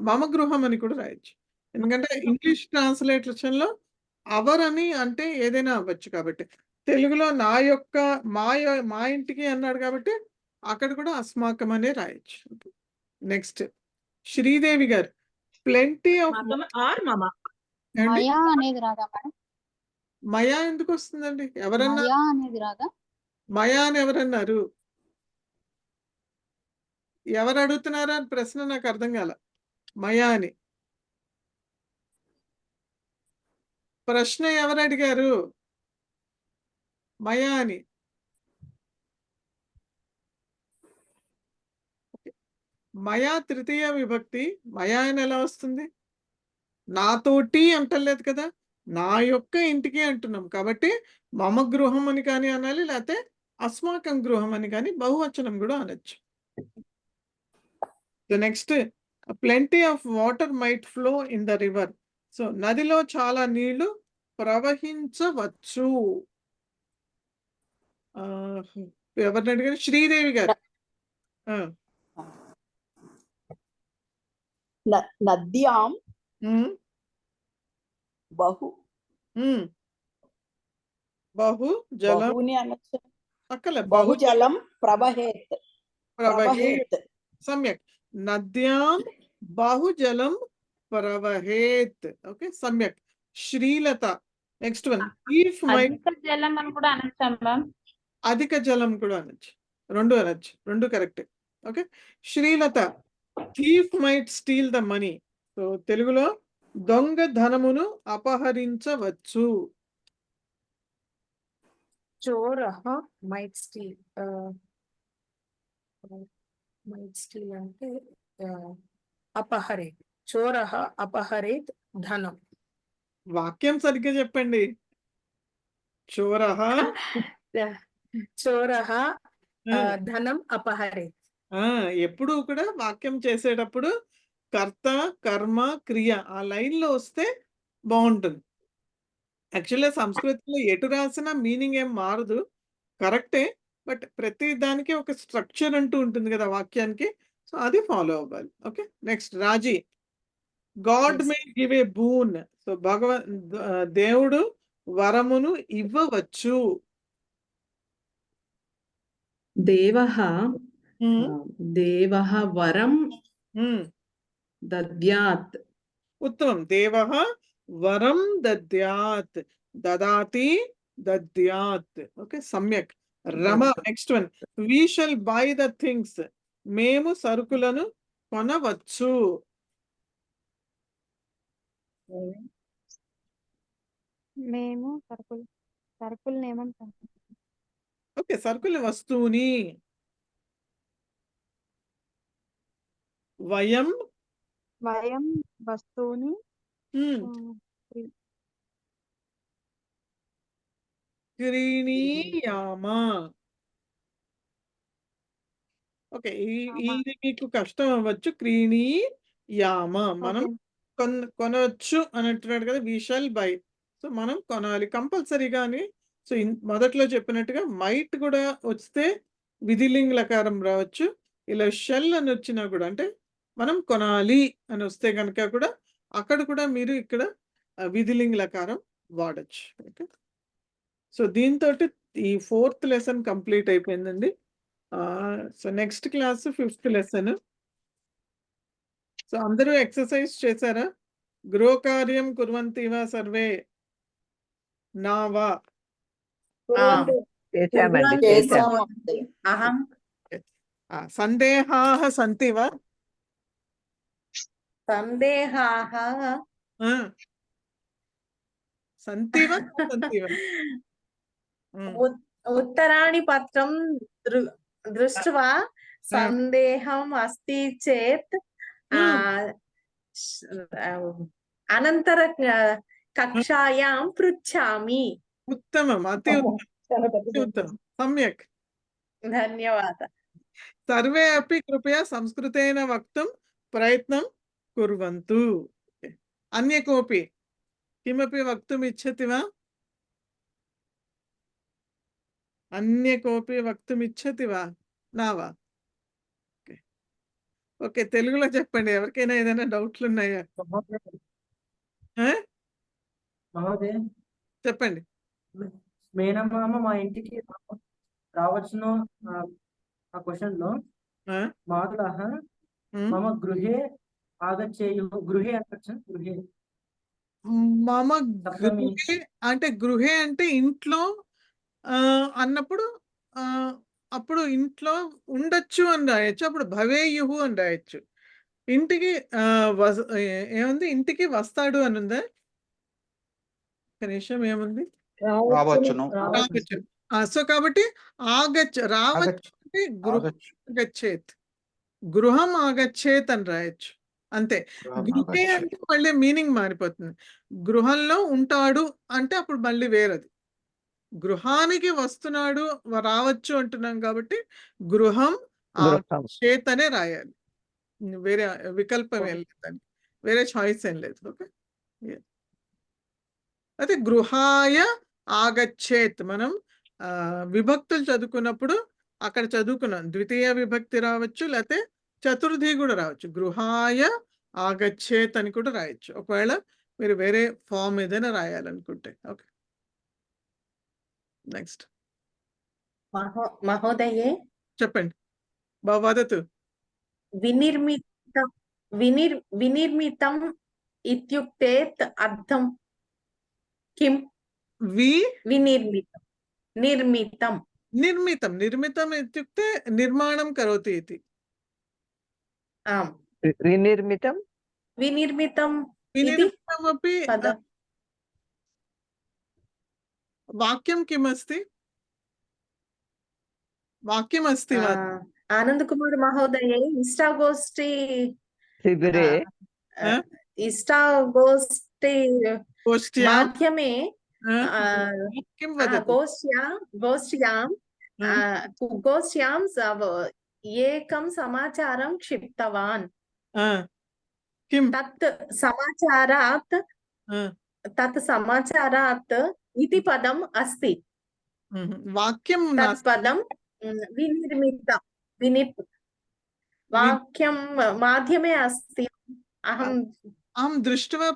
B: మమ గృహం అని కూడా రాయొచ్చు. ఎందుకంటే ఇంగ్లీష్ ట్రాన్స్లేషన్ లో అవర్ అని అంటే ఏదైనా అవ్వచ్చు, కాబట్టి తెలుగులో నా యొక్క మా ఇంటికి అన్నాడు కాబట్టి అక్కడ కూడా అస్మాకం అనే రాయొచ్చు. నెక్స్ట్ శ్రీదేవి గారు, ప్లెంటీ ఆఫ్
G: ఆర్ మమ.
R: మయా అనేది రాదా మేడం?
B: మయా ఎందుకు వస్తుందండి? ఎవరన్నా
R: మయా అనేది రాదా?
B: మయా అని ఎవరన్నారు? ఎవరు అడుగుతున్నారా అని ప్రశ్న నాకు అర్థం కాల. మయా అని ప్రశ్న ఎవరు అడిగారు? మయా అని. మయా తృతీయ విభక్తి, మయా అని ఎలా వస్తుంది? నాతోటి అంటలేదు కదా, నా యొక్క ఇంటికి అంటున్నాం, కాబట్టి మమ గృహం అని కానీ అనాలి, లేకపోతే అస్మాకం గృహం అని కానీ బహువచనం కూడా అనొచ్చు. So next, plenty of water might flow in the river. So నదిలో చాలా నీళ్లు ప్రవహించవచ్చు. ఎవరిని అడిగారు? శ్రీదేవి గారు.
C: నద్యాం బహు
B: బహు జలం
C: బహుని అనొచ్చు.
B: అక్కలే
C: బహుజలం ప్రవహేత్.
B: ప్రవహేత్. సమ్యక్. నద్యాం బహుజలం ప్రవహేత్. ఓకే, సమ్యక్. Srilatha. Next one, if my
E: అధిక జలం అని కూడా అనొచ్చా మ్యామ్?
B: అధిక జలం కూడా అనొచ్చు, రెండు అనొచ్చు, రెండు correct. Okay, Srilatha, thief might steal the money. So తెలుగులో దొంగ ధనమును అపహరించవచ్చు.
S: చోరః మైట్ స్టీల్. అంటే అపహరేత్. చోరః అపహరేత్ ధనం.
B: వాక్యం సరిగ్గా చెప్పండి. చోరః
S: ధనం అపహరేత్.
B: ఎప్పుడు కూడా వాక్యం చేసేటప్పుడు కర్త, కర్మ, క్రియ ఆ లైన్ లో వస్తే బాగుంటుంది. యాక్చువల్గా సంస్కృతంలో ఎటు రాసినా మీనింగ్ ఏం మారదు, కరెక్టే. బట్ ప్రతి దానికి ఒక స్ట్రక్చర్ అంటూ ఉంటుంది కదా వాక్యానికి, సో అది ఫాలో అవ్వాలి. Okay, next Raji, God may give a boon. So దేవుడు వరమును ఇవ్వవచ్చు.
N: దేవః వరం దద్యాత్.
B: ఉత్తమం. దేవః వరం దద్యాత్. దదాతి, దద్యాత్. ఓకే, సమ్యక్. రమ. Next one, we shall buy the things. మేము సరుకులను కొనవచ్చు.
H: మేము సరుకుల్ని ఏమంటాం?
B: ఓకే, సరుకుల వస్తువుని. వయం
H: వస్తువుని
B: క్రీణీయామ. ఓకే, ఇది మీకు కష్టం అవ్వచ్చు. క్రీణీయామ, మనం కొనవచ్చు అని అంటున్నాడు కదా, వి షల్ బై. సో మనం కొనాలి కంపల్సరీగా అని. సో మొదట్లో చెప్పినట్టుగా మైట్ కూడా వస్తే విధిలింగ్ లకారం రావచ్చు. ఇలా షెల్ అని వచ్చినా కూడా, అంటే మనం కొనాలి అని వస్తే కనుక కూడా అక్కడ కూడా మీరు ఇక్కడ విధిలింగ్ లకారం వాడచ్చు. ఓకే, సో దీంతో ఈ 4th లెసన్ కంప్లీట్ అయిపోయిందండి. So next class 5th lesson. So అందరూ ఎక్సర్సైజ్ చేశారా? గృహకార్యం కుర్వంతి వా సర్వే నావా?
O: చేశామండి.
B: సందేహాः సంతి వా?
G: సందేహాः
B: ఆ, సంతి వా సంతి వా?
G: ఉత్తరాణి పత్రం దృష్ట్వా సందేహం అస్తి చేత్ అనంతర కక్షాయాం పృచ్ఛామి.
B: ఉత్తమం, అతి ఉత్తమం, సమ్యక్.
G: ధన్యవాద.
B: సర్వే అపి కృపయా సంస్కృతేన వక్తుం ప్రయత్నం కుర్వంతు. అన్య కోపి కిమపి వక్తుం ఇచ్చతి వా? అన్య కోపి వక్తుం ఇచ్చతి వా? నావా? ఓకే, తెలుగులో చెప్పండి. ఎవరికైనా ఏదైనా డౌట్లు ఉన్నాయా?
Q: మహోదయ,
B: చెప్పండి.
Q: మేనమామ మా ఇంటికి రావచ్చును ఆ క్వశ్చన్ లో మాతులః మమ గృహే ఆగచ్చేయు. గృహే అనొచ్చు. గృహే
B: మమ గృహే అంటే గృహే అంటే ఇంట్లో అన్నప్పుడు అప్పుడు ఇంట్లో ఉండొచ్చు అని రాయొచ్చు. అప్పుడు భవేయుహు అని రాయొచ్చు. ఇంటికి ఏముంది? ఇంటికి వస్తాడు అని ఉందా? కనీసం ఏముంది?
A: రావచ్చును.
B: రావచ్చు. సో కాబట్టి రావచ్చు అంటే గృహగచ్చేత్, గృహం ఆగచ్చేత్ అని రాయొచ్చు అంతే. గృహే అంటే మళ్ళీ మీనింగ్ మారిపోతుంది. గృహంలో ఉంటాడు అంటే అప్పుడు మళ్ళీ వేరేది. గృహానికి వస్తున్నాడు, రావచ్చు అంటున్నాం కాబట్టి గృహం ఆగచ్చేత్ అనే రాయాలి. వేరే వికల్పం ఏం లేదు, దానికి వేరే చాయిస్ ఏం లేదు. ఓకే, అయితే గృహాయ ఆగచ్చేత్ మనం విభక్తులు చదువుకున్నప్పుడు అక్కడ చదువుకున్నాం. ద్వితీయ విభక్తి రావచ్చు, లేకపోతే చతుర్థి కూడా రావచ్చు. గృహాయ ఆగచ్చేత్ అని కూడా రాయొచ్చు, ఒకవేళ మీరు వేరే ఫామ్ ఏదైనా రాయాలనుకుంటే. Okay, next.
G: మహోదయే,
B: చెప్పండి. వదతు.
G: వినిర్మితం ఇత్యుక్తే అర్థం కిం? నిర్మితం
B: నిర్మితం ఇత్యుక్తే నిర్మాణం కరోతి ఇది.
O: వినిర్మితం
B: వినిర్మితమపి వాక్యం కిమస్తి? వాక్యమస్తి वा?
G: ఆనంద్ కుమార్ మహోదయే, ఇష్టాగోష్ఠి
O: శిబిరే
G: ఇష్టాగోష్ఠి మాధ్యమే గోష్ఠ్యాం ఏకం సమాచారం క్షిప్తవాన్. తత్ సమాచారాత్ ఇతి పదం అస్తి.
B: వాక్యం
G: పదం వాక్యం మాధ్యమే అస్తి.
B: అహం దృష్ట్వా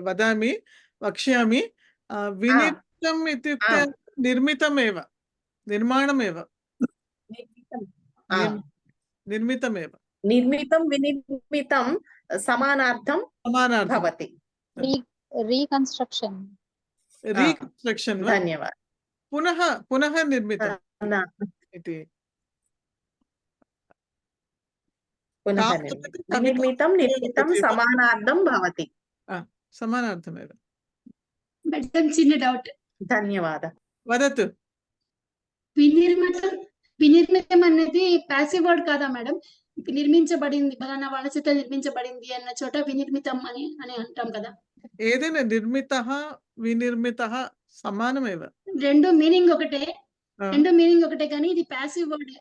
B: వదామి, వక్ష్యామి. వినిర్మితం ఇత్యుక్తే నిర్మితమేవ, నిర్మాణమేవ. నిర్మితమేవ.
G: నిర్మితం వినిర్మితం సమానార్థం భవతి.
R: రీకన్స్ట్రక్షన్.
G: ధన్యవాదాలు.
B: పునః నిర్మితం ఇది.
G: నిర్మితం సమానార్థం భవతి.
B: సమానార్థమేవ.
D: మేడం, చిన్న డౌట్.
G: ధన్యవాద.
B: వదతు.
D: వినిర్మితం అనేది ప్యాసివ్ వర్డ్ కాదా మేడం? నిర్మించబడింది, ఫలానా వాళ్ళ చేత నిర్మించబడింది అన్న చోట వినిర్మితం అని అంటాం కదా.
B: ఏదైనా నిర్మితః వినిర్మితః సమానమేవ.
D: రెండు మీనింగ్ ఒకటే కానీ ఇది ప్యాసివ్ వర్డ్.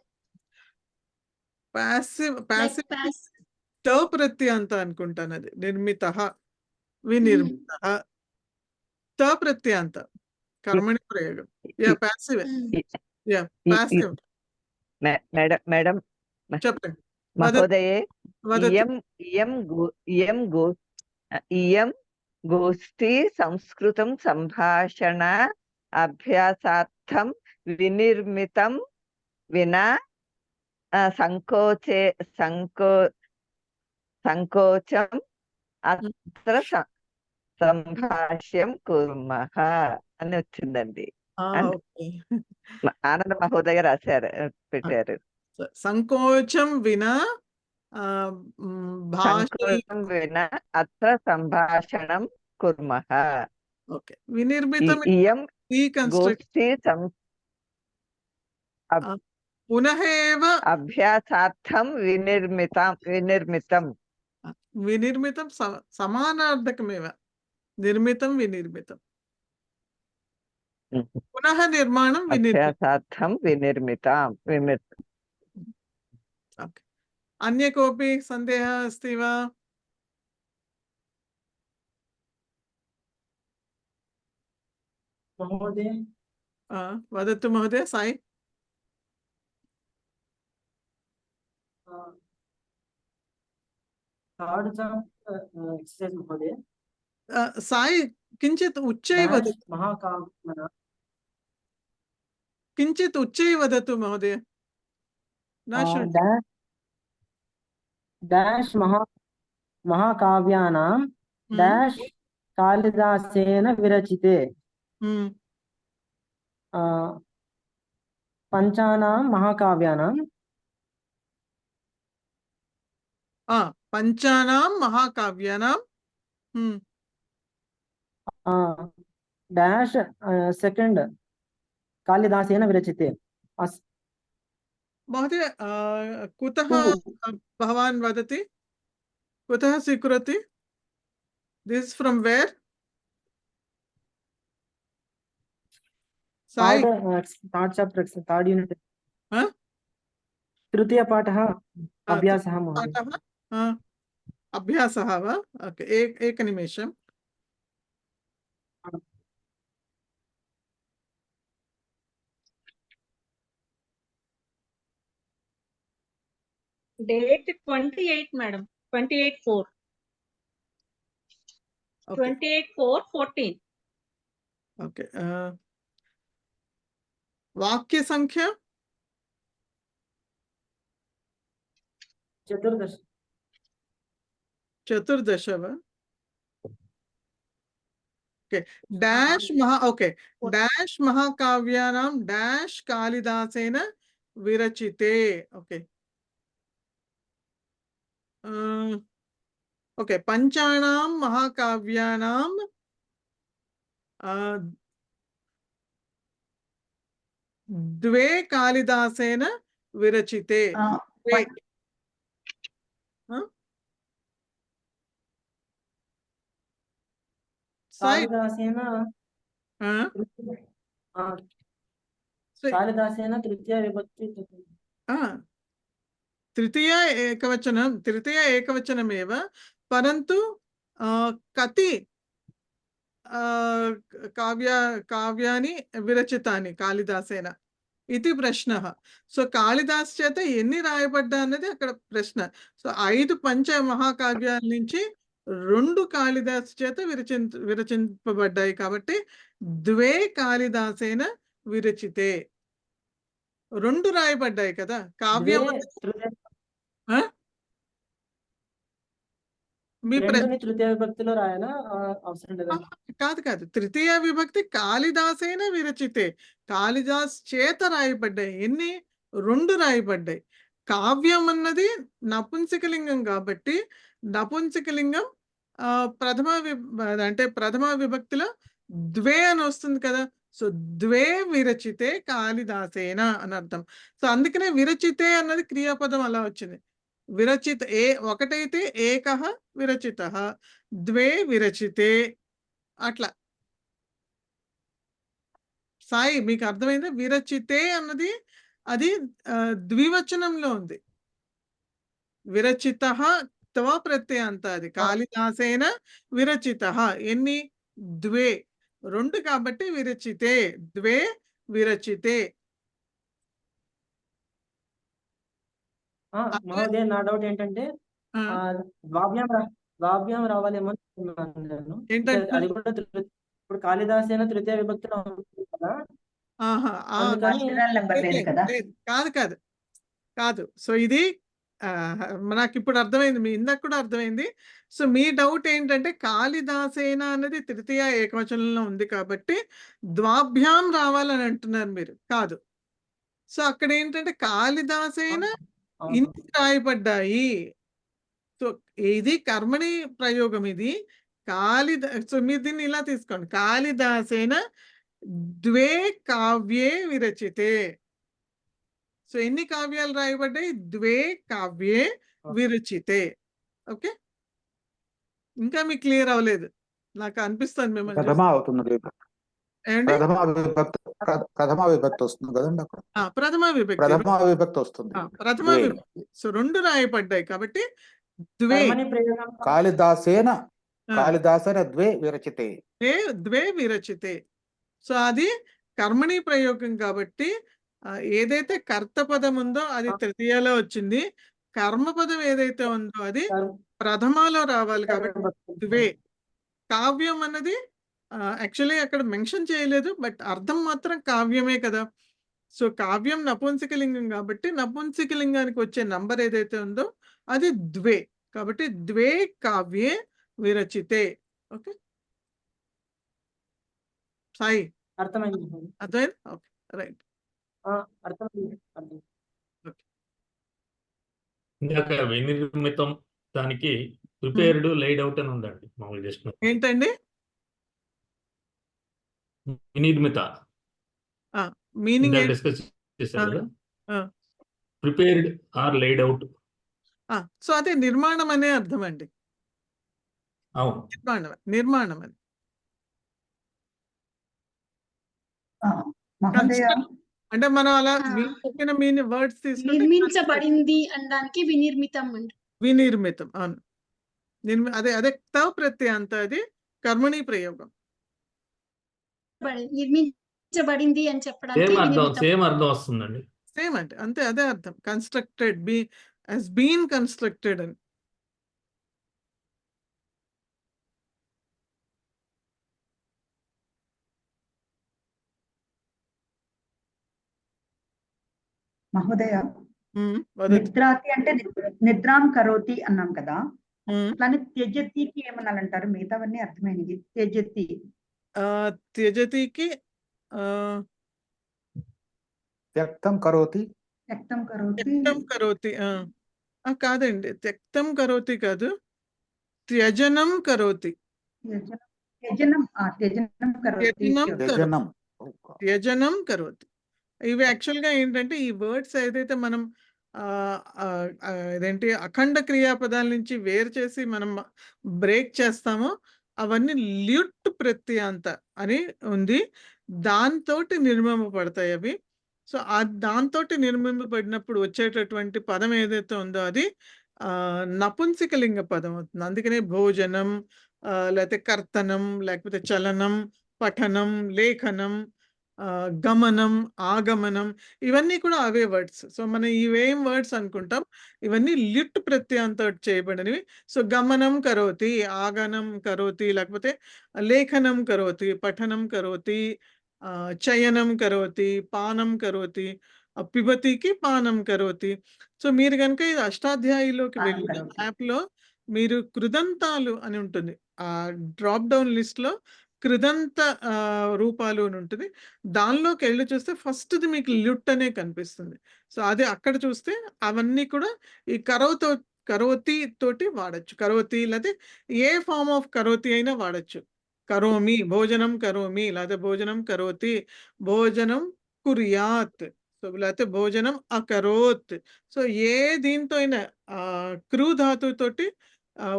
B: ప్యాసివ్ త ప్రత్యంత అనుకుంటాను. అది నిర్మితః వినిర్మితః త ప్రత్యంత కర్మణి ప్రయోగం. ప్యాసివ్. ప్యాసివ్.
O: మేడం
B: చెప్పండి.
O: మహోదయే, ఇయం గోష్ఠి సంస్కృతం సంభాషణ అభ్యాసార్థం వినిర్మితం వినా సంకోచం అత్ర సంభాష్యం కుర్మః అని వచ్చిందండి. ఆనంద మహోదయ రాశారు, పెట్టారు.
B: సంకోచం వినా భాష
O: సంకోచం వినా అత్ర సంభాషణం కుర్మః.
B: ఓకే. వినిర్మితం
O: ఇయం
B: డీకన్స్ట్రక్ట్
O: గోష్ఠీ
B: పునః ఏవ
O: అభ్యాసార్థం వినిర్మితం.
B: వినిర్మితం సమానార్థకమేవ. నిర్మితం వినిర్మితం. పునః నిర్మాణం
O: అభ్యాసార్థం వినిర్మితం.
B: ఓకే. अन्य कोऽपि सन्देहः अस्ति वा?
Q: महोदय
B: वदतु महोदय. साई.
Q: थर्ड एक्सरसाइज महोदय.
B: साई किञ्चित् उच्चैः वदतु.
Q: महाकाव्यना
B: किञ्चित् उच्चैः वदतु महोदय. न श्रूयते.
Q: डैश महाकाव्यानां डैश कालिदासेन विरचिते पंचानां महाकाव्यानां
B: पंचानां महाकाव्यानां
Q: डैश सेकंड कालिदासेन विरचिते.
B: महोदय कुतः भवान् वदति? कुतः स्वीकरोति? This from where? Sai.
Q: Third chapter third unit तृतीय पाठः अभ्यासः महोदय.
B: अभ्यासः वा? ओके. एकनिमेषम्.
E: Date 28 madam. 28/4.
B: Okay.
E: 28/4/14.
B: ओके. वाक्य संख्या चतुर्दश वा? ओके. डैश डैश महाकाव्यानां डैश कालिदासेन विरचिते. ओके. ओके. पंचानां महाकाव्यानां द्वे कालिदासेन विरचिते.
Q: कालिदासेन तृतीय विभक्ति
B: तृतीय एकवचनमेव, परन्तु कति काव्यानि विरचितानि कालिदासेन इति प्रश्नः. सो कालिदास చేత ఎన్ని రాయబడ్డా అన్నది అక్కడ ప్రశ్న. సో 5 పంచ మహాకావ్యాల నుంచి 2 కాళిదాస్ చేత విరచింపబడ్డాయి కాబట్టి ద్వే కాళిదాసేన విరచితే. 2 రాయబడ్డాయి కదా కావ్యం. మీ ప్రశ్న
Q: తృతీయ విభక్తిలో రాయాలా అవసరం లేదా?
B: కాదు. తృతీయ విభక్తి కాళిదాసేన విరచితే. కాళిదాస్ చేత రాయబడ్డాయి. ఎన్ని? 2 రాయబడ్డాయి. కావ్యం అన్నది నపుంసకలింగం కాబట్టి నపుంసకలింగం ప్రథమ విభక్తిలో ద్వే అని వస్తుంది కదా. సో ద్వే విరచితే కాళిదాసేన అని అర్థం. సో అందుకనే విరచితే అన్నది క్రియాపదం అలా వచ్చింది. విరచిత ఒకటైతే ఏకః విరచితః, ద్వే విరచితే అట్లా. సాయి మీకు అర్థమైందా? విరచితే అన్నది అది ద్వివచనంలో ఉంది. విరచితః త్వ ప్రత్యయాంత అది. కాళిదాసేన విరచితః ఎన్ని? ద్వే. 2 కాబట్టి విరచితే. ద్వే విరచితే.
Q: మహోదయ నా డౌట్ ఏంటంటే ద్వాభ్యాం రావాలేమో అనుకున్నాను నేను. అది కూడా ఇప్పుడు కాళిదాసేన తృతీయ విభక్తిలో ఉంటుంది కదా.
B: కాదు. సో ఇది నాకు ఇప్పుడు అర్థమైంది. మీ ఇందాక కూడా అర్థమైంది. సో మీ డౌట్ ఏంటంటే కాళిదాసేన అనేది తృతీయ ఏకవచనంలో ఉంది కాబట్టి ద్వాభ్యాం రావాలని అంటున్నారు మీరు. కాదు. సో అక్కడ ఏంటంటే కాళిదాసేన
Q: అవును.
B: ఇన్ని రాయబడ్డాయి. సో ఇది కర్మణి ప్రయోగం ఇది. సో మీరు దీన్ని ఇలా తీసుకోండి. కాళిదాసేన ద్వే కావ్యే విరచితే. సో ఎన్ని కావ్యాలు రాయబడ్డాయి? ద్వే కావ్యే విరచితే. ఓకే, ఇంకా మీకు క్లియర్ అవ్వలేదు నాకు అనిపిస్తుంది మిమ్మల్ని
A: ప్రథమ
B: చూస్తే.
A: అవుతుంది.
B: ఏమండి?
A: ప్రథమ విభక్తి వస్తుంది కదండి అక్కడ.
B: ప్రథమ విభక్తి.
A: ప్రథమ విభక్తి వస్తుంది.
B: ప్రథమ
A: ద్వే.
B: విభక్తి. సో 2 రాయబడ్డాయి కాబట్టి ద్వే.
Q: కర్మని ప్రయోగం
A: కాళిదాసేన
B: ఆ,
A: ద్వే విరచితే.
B: ద్వే విరచితే. సో అది కర్మణి ప్రయోగం కాబట్టి ఏదైతే కర్త పదం ఉందో అది తృతీయలో వచ్చింది. కర్మపదం ఏదైతే ఉందో అది ప్రథమలో రావాలి కాబట్టి ద్వే. కావ్యం అన్నది యాక్చువల్లీ అక్కడ మెన్షన్ చేయలేదు, బట్ అర్థం మాత్రం కావ్యమే కదా. సో కావ్యం నపుంసకలింగం కాబట్టి నపుంసకలింగానికి వచ్చే నంబర్ ఏదైతే ఉందో అది ద్వే. కాబట్టి ద్వే కావ్యే విరచితే. ఓకే సాయి,
Q: అర్థమైంది.
B: అర్థమైంది? Okay, right.
Q: అర్థమైంది.
F: ఇందాక వినిర్మితం దానికి ప్రిపేర్డ్ లైడ్ అవుట్ అని ఉందండి మామూలు జస్ట్
B: ఏంటండి?
F: వినిర్మిత
B: మీనింగ్
F: డిస్కస్ చేశారు కదా,
B: ఆ.
F: Prepared or laid out.
B: So అదే నిర్మాణం అనే అర్థం అండి.
F: అవును,
B: నిర్మాణం అని. అంటే మనం అలా మీరు చెప్పిన వర్డ్స్ తీసుకుంటే
D: నిర్మించబడింది అనడానికి వినిర్మితం అంట.
B: వినిర్మితం. అవును, అదే త ప్రత్యంత అది కర్మణి ప్రయోగం.
D: నిర్మించబడింది అని చెప్పడానికి
F: సేమ్ అర్థం
D: వినిర్మితం.
F: సేమ్ అర్థం వస్తుందండి.
B: సేమ్ అంటే అంతే, అదే అర్థం. కన్స్ట్రక్టెడ్ has been constructed అని.
T: మహోదయ,
B: వదతు.
T: నిద్రాతి అంటే నిద్రాం కరోతి అన్నాం కదా, అట్లానే త్యజతికి ఏమనాలంటారు? మిగతావన్నీ అర్థమైనవి. త్యజతి
B: త్యజతికి
A: త్యక్తం కరోతి.
T: త్యక్తం కరోతి.
B: త్యక్తం కరోతి కాదండి, త్యక్తం కరోతి కాదు, త్యజనం కరోతి.
T: త్యజనం త్యజనం కరోతి.
B: త్యజనం త్యజనం కరోతి. ఇవి యాక్చువల్గా ఏంటంటే ఈ వర్డ్స్ ఏదైతే మనం ఇదేంటి అఖండ క్రియాపదాల నుంచి వేరు చేసి మనం బ్రేక్ చేస్తామో అవన్నీ ల్యుట్ ప్రత్యాంత అని ఉంది, దాంతోటి నిర్మింపబడతాయి అవి. సో దాంతోటి నిర్మింపబడినప్పుడు వచ్చేటటువంటి పదం ఏదైతే ఉందో అది నపుంసకలింగ పదం అవుతుంది. అందుకనే భోజనం, లేకపోతే కర్తనం, లేకపోతే చలనం, పఠనం, లేఖనం, గమనం, ఆగమనం, ఇవన్నీ కూడా అవే వర్డ్స్. సో మనం ఇవేం వర్డ్స్ అనుకుంటాం, ఇవన్నీ లిట్ ప్రత్యంతో చేయబడినవి. సో గమనం కరోతి, ఆగమనం కరోతి, లేకపోతే లేఖనం కరోతి, పఠనం కరోతి, చయనం కరోతి, పానం కరోతి, పిబతికి పానం కరోతి. సో మీరు కనుక ఇది అష్టాధ్యాయిలోకి వెళ్ళి యాప్లో మీరు కృదంతాలు అని ఉంటుంది, ఆ డ్రాప్ డౌన్ లిస్ట్లో కృదంత రూపాలు అని ఉంటుంది. దానిలోకి వెళ్ళి చూస్తే ఫస్ట్ది మీకు ల్యుట్ అనే కనిపిస్తుంది. సో అది అక్కడ చూస్తే అవన్నీ కూడా ఈ కరోతి తోటి వాడచ్చు. కరోతి లేకపోతే ఏ ఫార్మ్ ఆఫ్ కరోతి అయినా వాడచ్చు. కరోమి, భోజనం కరోమి, లేకపోతే భోజనం కరోతి, భోజనం కుర్యాత్, సో లేకపోతే భోజనం అకరోత్. సో ఏ దీంతో అయినా క్రూ ధాతుతోటి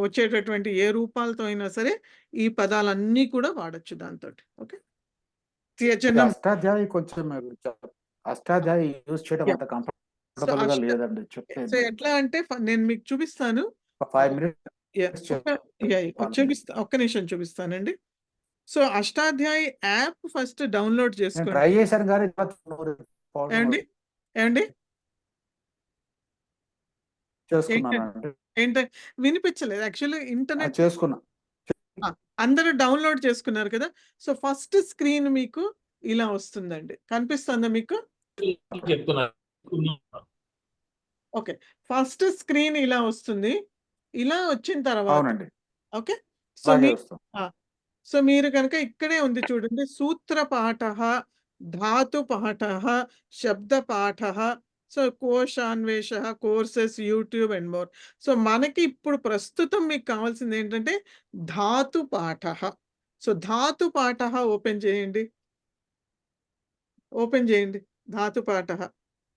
B: వచ్చేటటువంటి ఏ రూపాలతో అయినా సరే ఈ పదాలన్నీ కూడా వాడచ్చు దాంతో. ఓకే, త్యజనం.
A: అష్టాధ్యాయి కొంచెం అష్టాధ్యాయి యూజ్ చేయడం అంత కంఫర్టబుల్ గా లేదండి.
B: సో ఎట్లా అంటే నేను మీకు చూపిస్తాను,
A: 5 minutes
B: చూపిస్తా, ఒక్క నిమిషం చూపిస్తానండి. So Ashtadhyayi app first download చేసుకోండి.
A: ట్రై చేశాను కానీ
B: ఏమండి ఏంటంటే వినిపించలేదు యాక్చువల్లీ. ఇంటర్నెట్
A: చేసుకున్నా,
B: అందరూ డౌన్లోడ్ చేసుకున్నారు కదా. సో ఫస్ట్ స్క్రీన్ మీకు ఇలా వస్తుందండి, కనిపిస్తుందా మీకు? ఓకే, ఫస్ట్ స్క్రీన్ ఇలా వస్తుంది. ఇలా వచ్చిన తర్వాత ఓకే, సో మీరు కనుక ఇక్కడే ఉంది చూడండి, సూత్రపాఠ ధాతుపాఠః, శబ్దపాఠః, సో కోశాన్వేష, courses, YouTube and more. So మనకి ఇప్పుడు ప్రస్తుతం మీకు కావాల్సింది ఏంటంటే ధాతుపాఠః. సో ధాతుపాఠః ఓపెన్ చేయండి. ఓపెన్ చేయండి ధాతుపాఠః.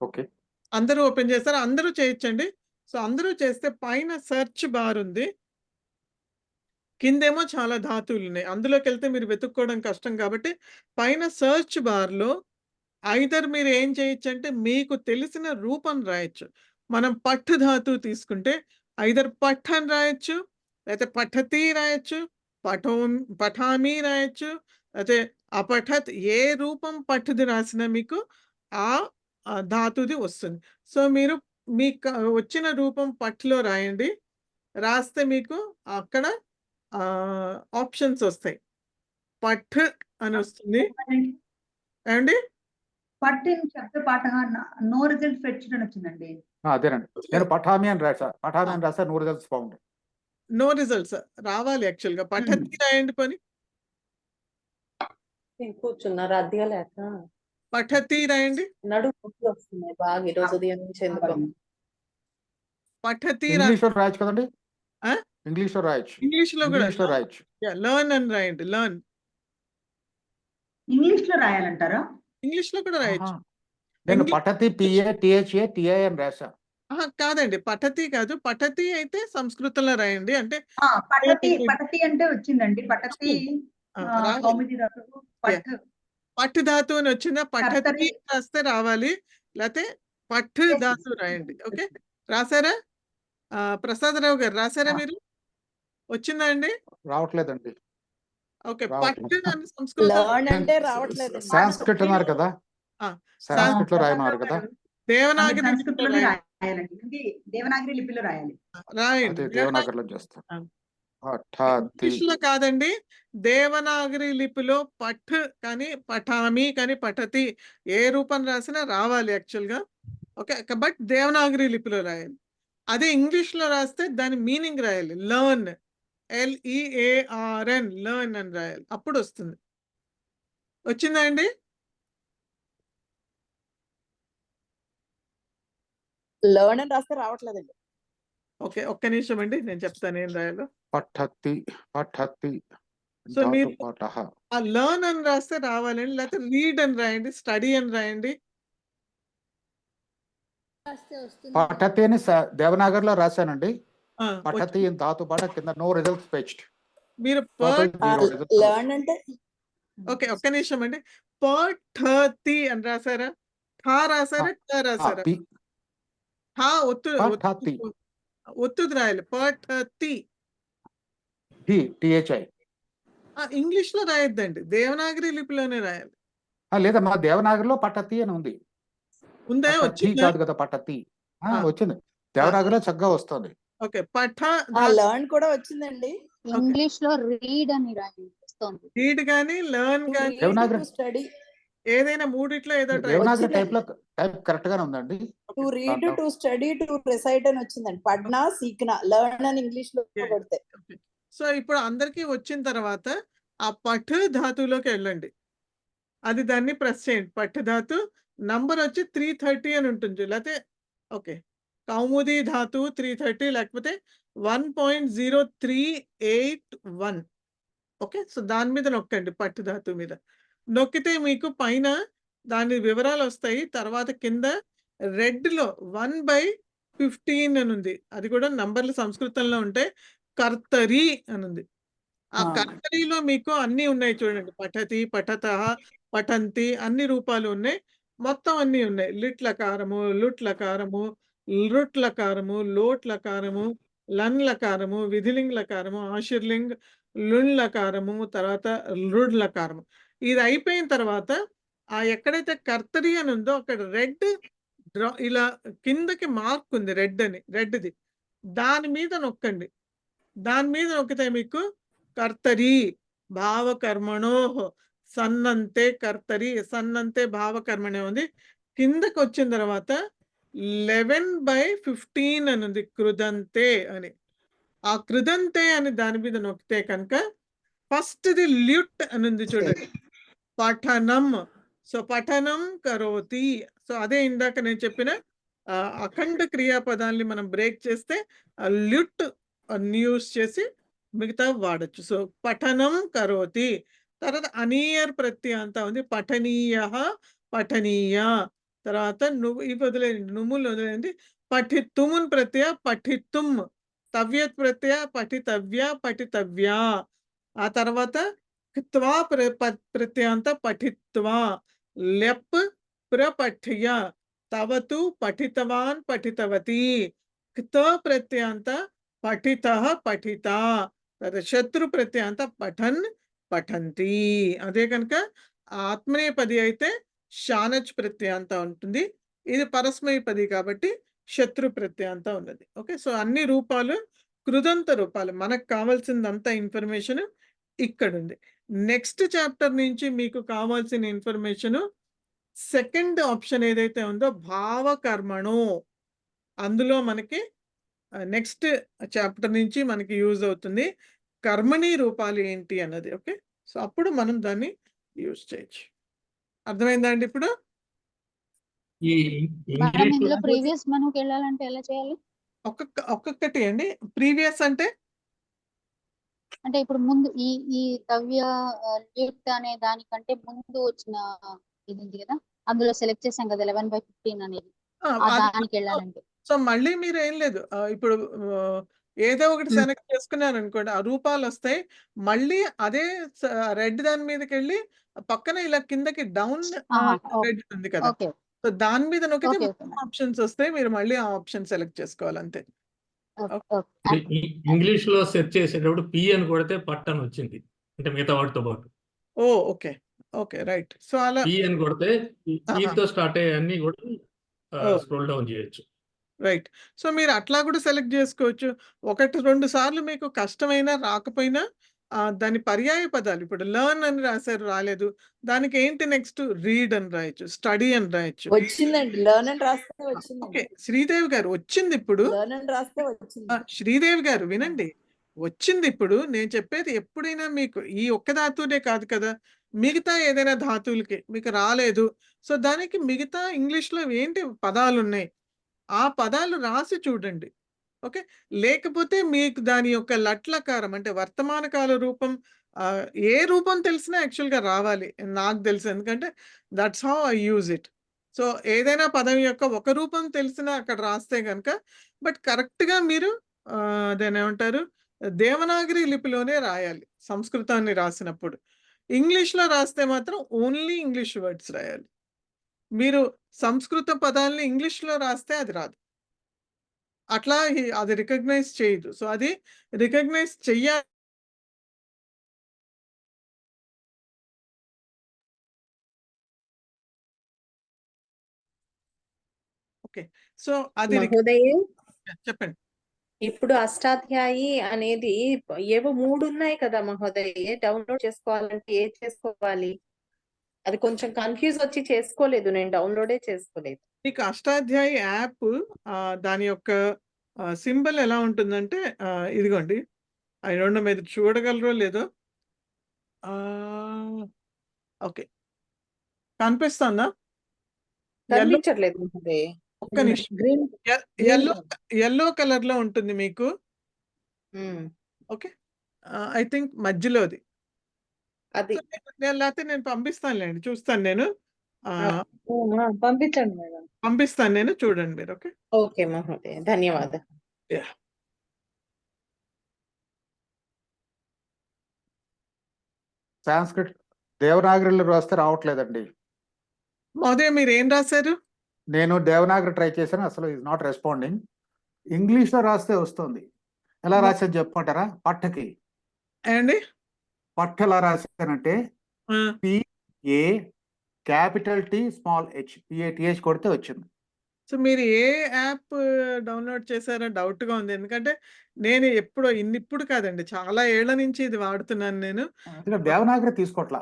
A: ఓకే.
B: అందరూ ఓపెన్ చేస్తారా? అందరూ చేయొచ్చండి. సో అందరూ చేస్తే పైన సెర్చ్ బార్ ఉంది. కిందేమో చాలా ధాతువులు ఉన్నాయి. అందులోకెళ్తే మీరు వెతుక్కోవడం కష్టం కాబట్టి పైన సెర్చ్ బార్‌లో ఐదర్ మీరు ఏం చేయొచ్చంటే మీకు తెలిసిన రూపం రాయొచ్చు. మనం పఠ్ ధాతువు తీసుకుంటే ఐదర్ పఠ్ అని రాయొచ్చు, లేతే పఠతి రాయొచ్చు, పఠామి రాయొచ్చు, లేతే అపఠత్. ఏ రూపం పఠ్‌ది రాసినా మీకు ఆ ధాతుది వస్తుంది. సో మీరు మీకు వచ్చిన రూపం పఠ్‌లో రాయండి. రాస్తే మీకు అక్కడ ఆప్షన్స్ వస్తాయి. పఠ్ అని వస్తుంది. ఏమండి?
T: పట్ ఇన్ శబ్దపాఠః నో రిజల్ట్ ఫెచ్డ్ అని వచ్చిందండి.
A: అదేనండి. నేను పఠామి అని రాసా. పఠామి అని రాసా, no results found.
B: No results రావాలి యాక్చువల్‌గా. పఠతి రాయండి పోనీ.
G: కూర్చున్నారు అద్దెగా లేక
B: పఠతి రాయండి.
G: నడుము నొప్పి వస్తున్నాయి బాగా ఈరోజు ఉదయం నుంచి ఎందుకో.
B: పఠతి
A: ఇంగ్లీష్‌లో రాయొచ్చు కదండి.
B: ఆ?
A: ఇంగ్లీష్‌లో రాయొచ్చు.
B: ఇంగ్లీష్‌లో కూడా
A: ఇంగ్లీష్‌లో రాయొచ్చు.
B: లెర్న్ అని రాయండి. లెర్న్.
T: ఇంగ్లీష్‌లో రాయాలంటారా?
B: ఇంగ్లీష్‌లో కూడా రాయొచ్చు.
A: నేను
B: ఇంగ్లీష్
A: పఠతి టిహెచ్ఏ అని రాసా.
B: కాదండి. పఠతి కాదు. పఠతి అయితే సంస్కృతంలో రాయండి. అంటే
T: పఠతి అంటే వచ్చిందండి. పఠతి
B: రావాలి.
T: కౌముది ధాతువు పఠ్.
B: పఠ్ ధాతువు అని వచ్చిందా? పఠతి
T: కర్తరి.
B: రాస్తే రావాలి. లేతే పఠ్ ధాతువు రాయండి. ఓకే. రాసారా? ప్రసాదరావు గారు రాసారా మీరు? వచ్చిందా అండి?
A: రావట్లేదండి.
B: ఓకే.
A: రావట్లేదు.
B: పఠ్ అని సంస్కృతం
C: లర్న్ అంటే రావట్లేదు.
A: సాంస్క్రిట్ అన్నారు కదా.
B: ఆ!
A: సాంస్క్రిట్‌లో రాయమన్నారు కదా.
B: దేవనాగరి లిపిలో
T: సంస్కృతంలోనే
B: రాయండి.
T: రాయాలండి. అంటే దేవనాగరి లిపిలో రాయాలి.
B: రాయండి.
A: అదే దేవనాగరిలో చేస్తా.
B: ఆ!
A: పఠతి.
B: ఇంగ్లీష్‌లో కాదండి. దేవనాగరి లిపిలో పఠ్ కానీ, పఠామి కానీ, పఠతి ఏ రూపం రాసినా రావాలి యాక్చువల్‌గా. ఓకే. బట్ దేవనాగరి లిపిలో రాయాలి. అదే ఇంగ్లీష్‌లో రాస్తే దాని మీనింగ్ రాయాలి. లెర్న్. LEARN లెర్న్ అని రాయాలి. అప్పుడొస్తుంది. వచ్చిందా అండి?
C: లర్న్ అని రాస్తే రావట్లేదండి.
B: ఓకే. ఒక్క నిమిషం అండి. నేను చెప్తాను ఏం రాయాలో.
A: పఠతి
B: సో మీరు
A: ధాతుపాఠః.
B: ఆ లెర్న్ అని రాస్తే రావాలండి. లేకపోతే రీడ్ అని రాయండి. స్టడీ అని రాయండి.
A: పఠతి అని దేవనాగరిలో రాశానండి. పఠతి
B: వచ్చి
A: ఇన్ ధాతుపాఠ కింద నో రిజల్ట్స్ ఫెచ్డ్.
B: మీరు
C: లర్న్ అంటే
B: ఓకే. ఒక్క నిమిషం అండి. పఠతి అని రాసారా? ఠ రాసారా? ట రాసారా? ఠ
A: పఠతి.
B: ఒత్తుది రాయాలి. పఠతి.
A: టిహెచ్ఐ.
B: ఇంగ్లీష్‌లో రాయొద్దండి. దేవనాగరి లిపిలోనే రాయాలి.
A: లేదమ్మా, దేవనాగరిలో పఠతి అని ఉంది.
B: ఉందా?
A: పఠతి
B: వచ్చిందా?
A: కాదు కదా, పఠతి. వచ్చింది. దేవనాగరిలో చక్కగా వస్తుంది.
B: ఓకే. పఠ
C: లర్న్ కూడా వచ్చిందండి.
R: ఇంగ్లీష్‌లో రీడ్ అని రాయండి వస్తుంది.
B: రీడ్ గాని, లెర్న్ గాని
A: దేవనాగరి
C: స్టడీ
B: ఏదైనా మూడిట్లో ఏదో ట్రై
A: దేవనాగరి టైప్ కరెక్ట్ గానే ఉందండి.
C: To read, to study, to recite అని వచ్చిందండి. పడ్నా, సీక్నా, లర్న్ అని ఇంగ్లీష్ లో కొడితే.
B: సో ఇప్పుడు అందరికీ వచ్చిన తర్వాత ఆ పఠ్ ధాతువులోకి వెళ్ళండి. అది దాన్ని ప్రెస్ చేయండి. పఠ్ ధాతు నంబర్ వచ్చి 330 అని ఉంటుంది. లేకపోతే ఓకే. కౌముది ధాతువు 330 లేకపోతే 1.0381. ఓకే. సో దాని మీద నొక్కండి. పఠ్ ధాతువు మీద నొక్కితే మీకు పైన దాని వివరాలు వస్తాయి. తర్వాత కింద రెడ్‌లో 1/15 అని ఉంది. అది కూడా నంబర్లు సంస్కృతంలో ఉంటాయి. కర్తరి అని ఉంది. ఆ కర్తరిలో మీకు అన్నీ ఉన్నాయి చూడండి. పఠతి, పఠతః, పఠంతి అన్ని రూపాలు ఉన్నాయి. మొత్తం అన్నీ ఉన్నాయి. లిట్ లకారము, లుట్ లకారము, లృట్ లకారము, లోట్ లకారము, లన్ లకారము, విధిలింగ్ లకారము, ఆశీర్లింగ్, లున్ లకారము, తర్వాత లృడ్ లకారము. ఇది అయిపోయిన తర్వాత ఎక్కడైతే కర్తరి అని ఉందో అక్కడ రెడ్ ఇలా కిందకి మార్క్ ఉంది రెడ్‌ది. దాని మీద నొక్కండి. దాని మీద నొక్కితే మీకు కర్తరి భావకర్మణోః సన్నంతే కర్తరి, సన్నంతే భావకర్మణే ఉంది. కిందకి వచ్చిన తర్వాత 11/15 అని ఉంది. కృదంతే అని. ఆ కృదంతే అని దాని మీద నొక్కితే కనుక ఫస్ట్‌ది ల్యుట్ అని ఉంది చూడండి. పఠనం. సో పఠనం కరోతి. సో అదే ఇందాక నేను చెప్పిన అఖండ క్రియాపదాల్ని మనం బ్రేక్ చేస్తే ల్యుట్ యూస్ చేసి మిగతా వాడచ్చు. సో పఠనం కరోతి. తర్వాత అనీయర్ ప్రత్యంత ఉంది. పఠనీయ, పఠనీయ. తర్వాత నువ్వు ఇవి వదిలేయండి, నువ్వులు వదిలేయండి. పఠిత్తుమున్ ప్రత్యయ పఠిత్తుం. తవ్యత్ ప్రత్యయ పఠితవ్య, పఠితవ్య. ఆ తర్వాత క్త్వా ప్రత్యాంత పఠిత్వా. లెప్ ప్రపఠ్య. తవతు పఠితవాన్, పఠితవతి. క్త ప్రత్యాంత పఠితః, పఠిత. శత్రు ప్రత్యాంత పఠన్, పఠంతి. అదే కనుక ఆత్మనేపది అయితే శానచ్ ప్రత్యాంత ఉంటుంది. ఇది పరస్మైపది కాబట్టి శత్రు ప్రత్యాంత ఉన్నది. ఓకే, సో అన్ని రూపాలు కృదంత రూపాలు. మనకు కావాల్సిందంతా ఇన్ఫర్మేషన్ ఇక్కడ ఉంది. నెక్స్ట్ చాప్టర్ నుంచి మీకు కావాల్సిన ఇన్ఫర్మేషన్ సెకండ్ ఆప్షన్ ఏదైతే ఉందో భావకర్మణు, అందులో మనకి నెక్స్ట్ చాప్టర్ నుంచి మనకి యూజ్ అవుతుంది కర్మణి రూపాలు ఏంటి అన్నది. ఓకే, సో అప్పుడు మనం దాన్ని యూజ్ చేయొచ్చు. అర్థమైందా అండి ఇప్పుడు?
F: ఈ
R: మేడం
F: ఇంగ్లీష్
R: ఇందులో ప్రీవియస్ మనకి వెళ్ళాలంటే ఎలా చేయాలి?
B: ఒక్కొక్కటి అండి. ప్రీవియస్ అంటే
R: అంటే ఇప్పుడు ముందు ఈ ఈ తవ్య లిఫ్ట్ అనే దానికంటే ముందు వచ్చిన ఇది ఉంది కదా, అందులో సెలెక్ట్ చేసాం కదా 11/15 అనేది, దానికి వెళ్ళాలంటే.
B: సో మళ్ళీ మీరు ఏం లేదు, ఇప్పుడు ఏదో ఒకటి సెలెక్ట్ చేసుకున్నారు అనుకోండి, ఆ రూపాలు వస్తాయి. మళ్ళీ అదే రెడ్ దాని మీదకి వెళ్ళి పక్కన ఇలా కిందకి డౌన్ రెడ్ ఉంది కదా, సో దాని మీద నొక్కితే ఆప్షన్స్ వస్తాయి. మీరు మళ్ళీ ఆ ఆప్షన్ సెలెక్ట్ చేసుకోవాలి అంతే.
F: ఇంగ్లీష్ లో సెర్చ్ చేసేటప్పుడు పి అని కొడితే పట్టన్ వచ్చింది, అంటే మిగతా వాటితో పాటు.
B: ఓ ఓకే ఓకే రైట్. సో అలా
F: పి అని కొడితే తో స్టార్ట్ అయ్యే అన్ని కూడా స్క్రోల్ డౌన్ చేయొచ్చు.
B: రైట్. సో మీరు అట్లా కూడా సెలెక్ట్ చేసుకోవచ్చు. 1-2 సార్లు మీకు కష్టమైనా రాకపోయినా దాని పర్యాయ పదాలు, ఇప్పుడు లెర్న్ అని రాశారు, రాలేదు, దానికి ఏంటి నెక్స్ట్ రీడ్ అని రాయొచ్చు, స్టడీ అని రాయొచ్చు.
C: వచ్చిందండి, లెర్న్ అని రాస్తే వచ్చింది.
B: ఓకే, శ్రీదేవి గారు వచ్చింది ఇప్పుడు.
C: లెర్న్ అని రాస్తే వచ్చింది.
B: శ్రీదేవి గారు వినండి, వచ్చింది ఇప్పుడు. నేను చెప్పేది ఎప్పుడైనా మీకు ఈ ఒక్క ధాతువునే కాదు కదా, మిగతా ఏదైనా ధాతువులకి మీకు రాలేదు, సో దానికి మిగతా ఇంగ్లీష్లో ఏంటి పదాలు ఉన్నాయి, ఆ పదాలు రాసి చూడండి. ఓకే, లేకపోతే మీకు దాని యొక్క లట్లకారం అంటే వర్తమాన కాల రూపం, ఏ రూపం తెలిసినా యాక్చువల్గా రావాలి, నాకు తెలుసు, ఎందుకంటే that's how I use it. So ఏదైనా పదం యొక్క ఒక రూపం తెలిసినా అక్కడ రాస్తే కనుక, బట్ కరెక్ట్గా మీరు దాన్ని ఏమంటారు, దేవనాగరి లిపిలోనే రాయాలి సంస్కృతాన్ని రాసినప్పుడు. ఇంగ్లీష్లో రాస్తే మాత్రం ఓన్లీ ఇంగ్లీష్ వర్డ్స్ రాయాలి. మీరు సంస్కృత పదాలని ఇంగ్లీష్లో రాస్తే అది రాదు, అట్లా అది రికగ్నైజ్ చేయదు. సో అది రికగ్నైజ్ చెయ్యాలి. ఓకే, సో అది
S: మహోదయం,
B: చెప్పండి.
S: ఇప్పుడు అష్టాధ్యాయి అనేది ఏవో 3 ఉన్నాయి కదా మహోదయ, డౌన్లోడ్ చేసుకోవాలంటే ఏ చేసుకోవాలి? అది కొంచెం కన్ఫ్యూజ్ వచ్చి చేసుకోలేదు, నేను డౌన్లోడే చేసుకోలేదు.
B: మీకు అష్టాధ్యాయి యాప్ దాని యొక్క సింబల్ ఎలా ఉంటుందంటే, ఇదిగోండి, ఐ డోంట్ నో మీరు చూడగలరో లేదో. ఓకే, కనిపిస్తుందా?
S: కనిపించట్లేదు మహోదయ.
B: ఒక్క నిమిషం. ఎల్లో కలర్ లో ఉంటుంది మీకు. ఓకే, ఐ థింక్ మధ్యలోది
S: అది.
B: లేకపోతే నేను పంపిస్తానులేండి, చూస్తాను నేను.
J: పంపించండి మేడం.
B: పంపిస్తాను నేను, చూడండి మీరు. ఓకే
S: ఓకే మహోదయ, ధన్యవాదాలు.
A: సాంస్క్రిట్ దేవనాగరిలో రాస్తే రావట్లేదండి.
B: మహోదయ మీరు ఏం రాశారు?
A: నేను దేవనాగరి ట్రై చేశాను, అసలు ఇస్ నాట్ రెస్పాండింగ్. ఇంగ్లీష్లో రాస్తే వస్తుంది. ఎలా రాశాను చెప్పమంటారా? పట్టకి
B: అండి,
A: పట్ట ఎలా రాశానంటే PA capital T small H PATH కొడితే వచ్చింది.
B: సో మీరు ఏ యాప్ డౌన్లోడ్ చేశారో డౌట్ గా ఉంది, ఎందుకంటే నేను ఇప్పుడు కాదండి, చాలా ఏళ్ల నుంచి ఇది వాడుతున్నాను నేను.
A: దేవనాగరి తీసుకోవట్లా,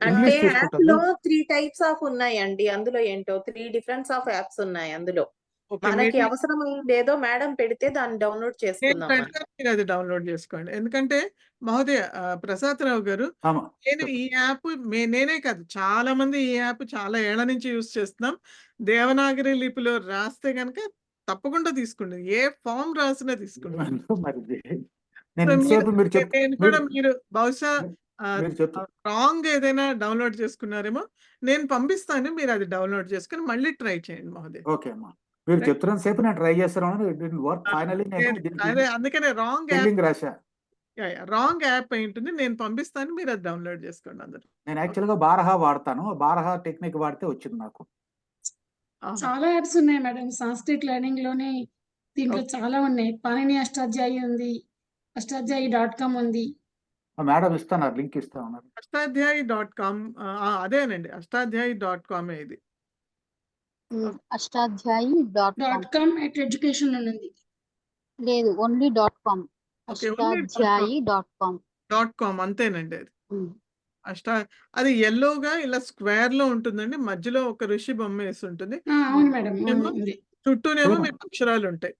S: అంటే యాప్ లో 3 టైప్స్ ఆఫ్ ఉన్నాయండి. అందులో ఏంటో 3 డిఫరెన్స్ ఆఫ్ యాప్స్ ఉన్నాయి అందులో.
B: ఓకే
S: మనకి అవసరమైంది ఏదో మేడం పెడితే దాన్ని డౌన్లోడ్
B: నేను
S: చేసుకుందాం మనం.
B: పెడతాను, మీరు అది డౌన్లోడ్ చేసుకోండి. ఎందుకంటే మహోదయ ప్రసాదరావు గారు,
A: ఆమా
B: నేను ఈ యాప్ నేనే కాదు చాలా మంది ఈ యాప్ చాలా ఏళ్ల నుంచి యూజ్ చేస్తున్నాం. దేవనాగరి లిపిలో రాస్తే గనక తప్పకుండా తీసుకోండి. ఏ ఫామ్ రాసినా తీసుకోండి.
A: మరి
B: సో
A: నేను ఇంతసేపు మీరు చెప్
B: నేను కూడా మీరు బహుశా
A: మీరు చెప్తూ
B: రాంగ్ ఏదైనా డౌన్లోడ్ చేసుకున్నారేమో. నేను పంపిస్తాను, మీరు అది డౌన్లోడ్ చేసుకొని మళ్ళీ ట్రై చేయండి మహోదయ.
A: ఓకే అమ్మా. మీరు చెప్తున్నంత సేపు నేను ట్రై చేస్తున్నాను. It didn't work. ఫైనల్లీ నేను
B: అదే అందుకనే రాంగ్ యాప్
A: స్పెల్లింగ్ రాశా.
B: రాంగ్ యాప్ అయి ఉంటుంది. నేను పంపిస్తాను, మీరు అది డౌన్లోడ్ చేసుకోండి అందరూ.
A: నేను యాక్చువల్గా బారహా వాడతాను. బారహా టెక్నిక్ వాడితే వచ్చింది నాకు.
D: చాలా యాప్స్ ఉన్నాయి మేడం. సాంస్క్రిట్ లెర్నింగ్ లోనే దీంట్లో చాలా ఉన్నాయి. పాణిని అష్టాధ్యాయి ఉంది, అష్టాధ్యాయి.com ఉంది.
A: మేడం ఇస్తున్నారు, లింక్ ఇస్తా ఉన్నారు.
B: అష్టాధ్యాయి.com అదేనండి, అష్టాధ్యాయి.com ఇది.
R: అష్టాధ్యాయి.com
D: ఎడ్యుకేషన్ ఉంది.
R: లేదు, ఓన్లీ .com.
B: ఓకే, ఓన్లీ
R: అష్టాధ్యాయి.com.
B: అంతేనండి అది. అది ఎల్లోగా ఇలా స్క్వేర్ లో ఉంటుందండి. మధ్యలో ఒక ఋషి బొమ్మ వేసి ఉంటుంది.
D: అవును మేడం.
B: చుట్టూనేమో మీకు అక్షరాలు ఉంటాయి.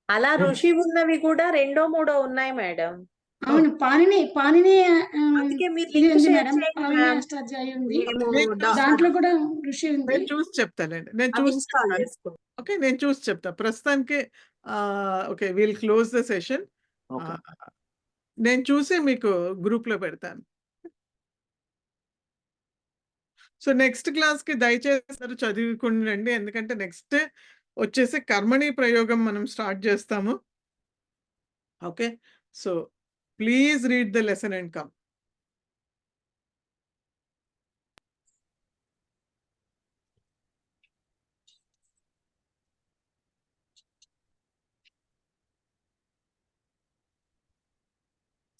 S: అలా ఋషి ఉన్నవి కూడా 2, 3 ఉన్నాయి మేడం.
D: అవును, పాణిని
S: అందుకే మీరు
D: ఇది
S: లింక్
D: ఉంది
S: షేర్
D: మేడం.
S: చేయండి
D: పాణిని
S: మ్యామ్.
D: అష్టాధ్యాయి ఉంది.
S: మేము
D: దాంట్లో కూడా ఋషి ఉంది.
B: నేను చూసి చెప్తానండి. నేను
S: అది
B: చూసి
S: ఇన్స్టాల్
B: చెప్తాను.
S: చేసుకోండి.
B: ఓకే, నేను చూసి చెప్తా. ప్రస్తుతానికి okay, will close the session. నేను చూసి మీకు గ్రూప్ లో పెడతాను. సో నెక్స్ట్ క్లాస్ కి దయచేసి చదువుకుండండి. ఎందుకంటే నెక్స్ట్ వచ్చేసి కర్మణి ప్రయోగం మనం స్టార్ట్ చేస్తాము. Okay, so please read the lesson and come.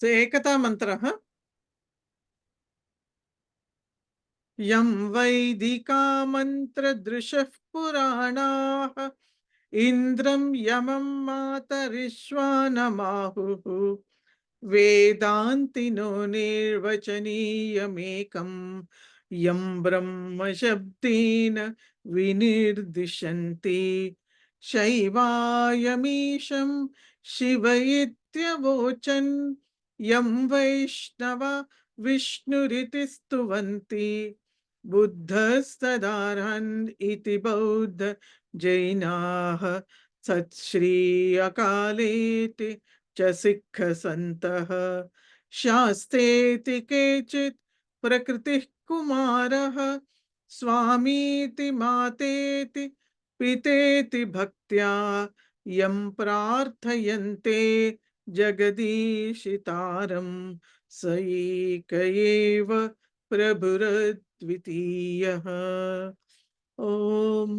B: So ఏకతా మంత్రః యం వైదికా మంత్రదృశః పురాణాః ఇంద్రం యమం మాతరిశ్వానమాహుః వేదాంతినో నిర్వచనీయమేకం యం బ్రహ్మ శబ్దేన వినిర్దిశంతి శైవాయమీశం శివ ఇత్యవోచన్ యం వైష్ణవ విష్ణురితి స్తువంతి బుద్ధస్తదార్హన్ ఇతి బౌద్ధ జైనాః సత్శ్రీ అకాలేతి చ సిక్ఖసంతః శాస్తేతి కేచిత్ ప్రకృతిః కుమారః స్వామీతి మాతేతి పితేతి భక్త్యా యం ప్రార్థయంతే జగదీశితారం స ఏక ఏవ ప్రభురద్వితీయః. ఓం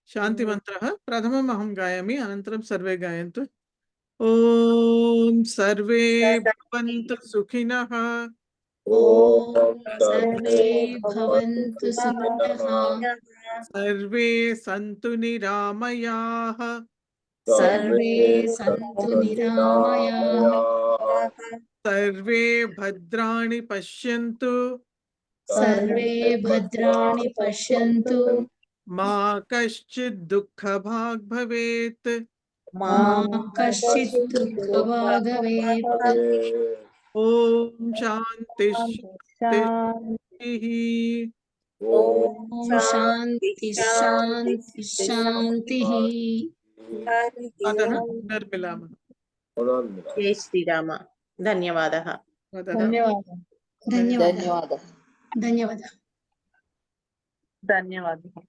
B: శాంతి మంత్రః ప్రథమం అహం గాయామి, అనంతరం సర్వే గాయంతు. ఓం సర్వే భవంతు సుఖినః.
D: సర్వే భవంతు సుఖినః.
B: సర్వే సంతు నిరామయాః.
D: సర్వే సంతు నిరామయాః.
B: సర్వే భద్రాణి పశ్యంతు.
D: సర్వే భద్రాణి పశ్యంతు.
B: మా కశ్చిద్ దుఃఖభాగ్ భవేత్.
D: మా కశ్చిత్ దుఃఖభాగ్ భవేత్.
B: ఓం శాంతి శాంతిః.
D: ఓం శాంతి శాంతి శాంతిః.
B: పునర్మిలామः.
S: జై శ్రీరామ. ధన్యవాదः.
D: ధన్యవాదాలు. ధన్యవాదాలు.
I: ధన్యవాదాలు.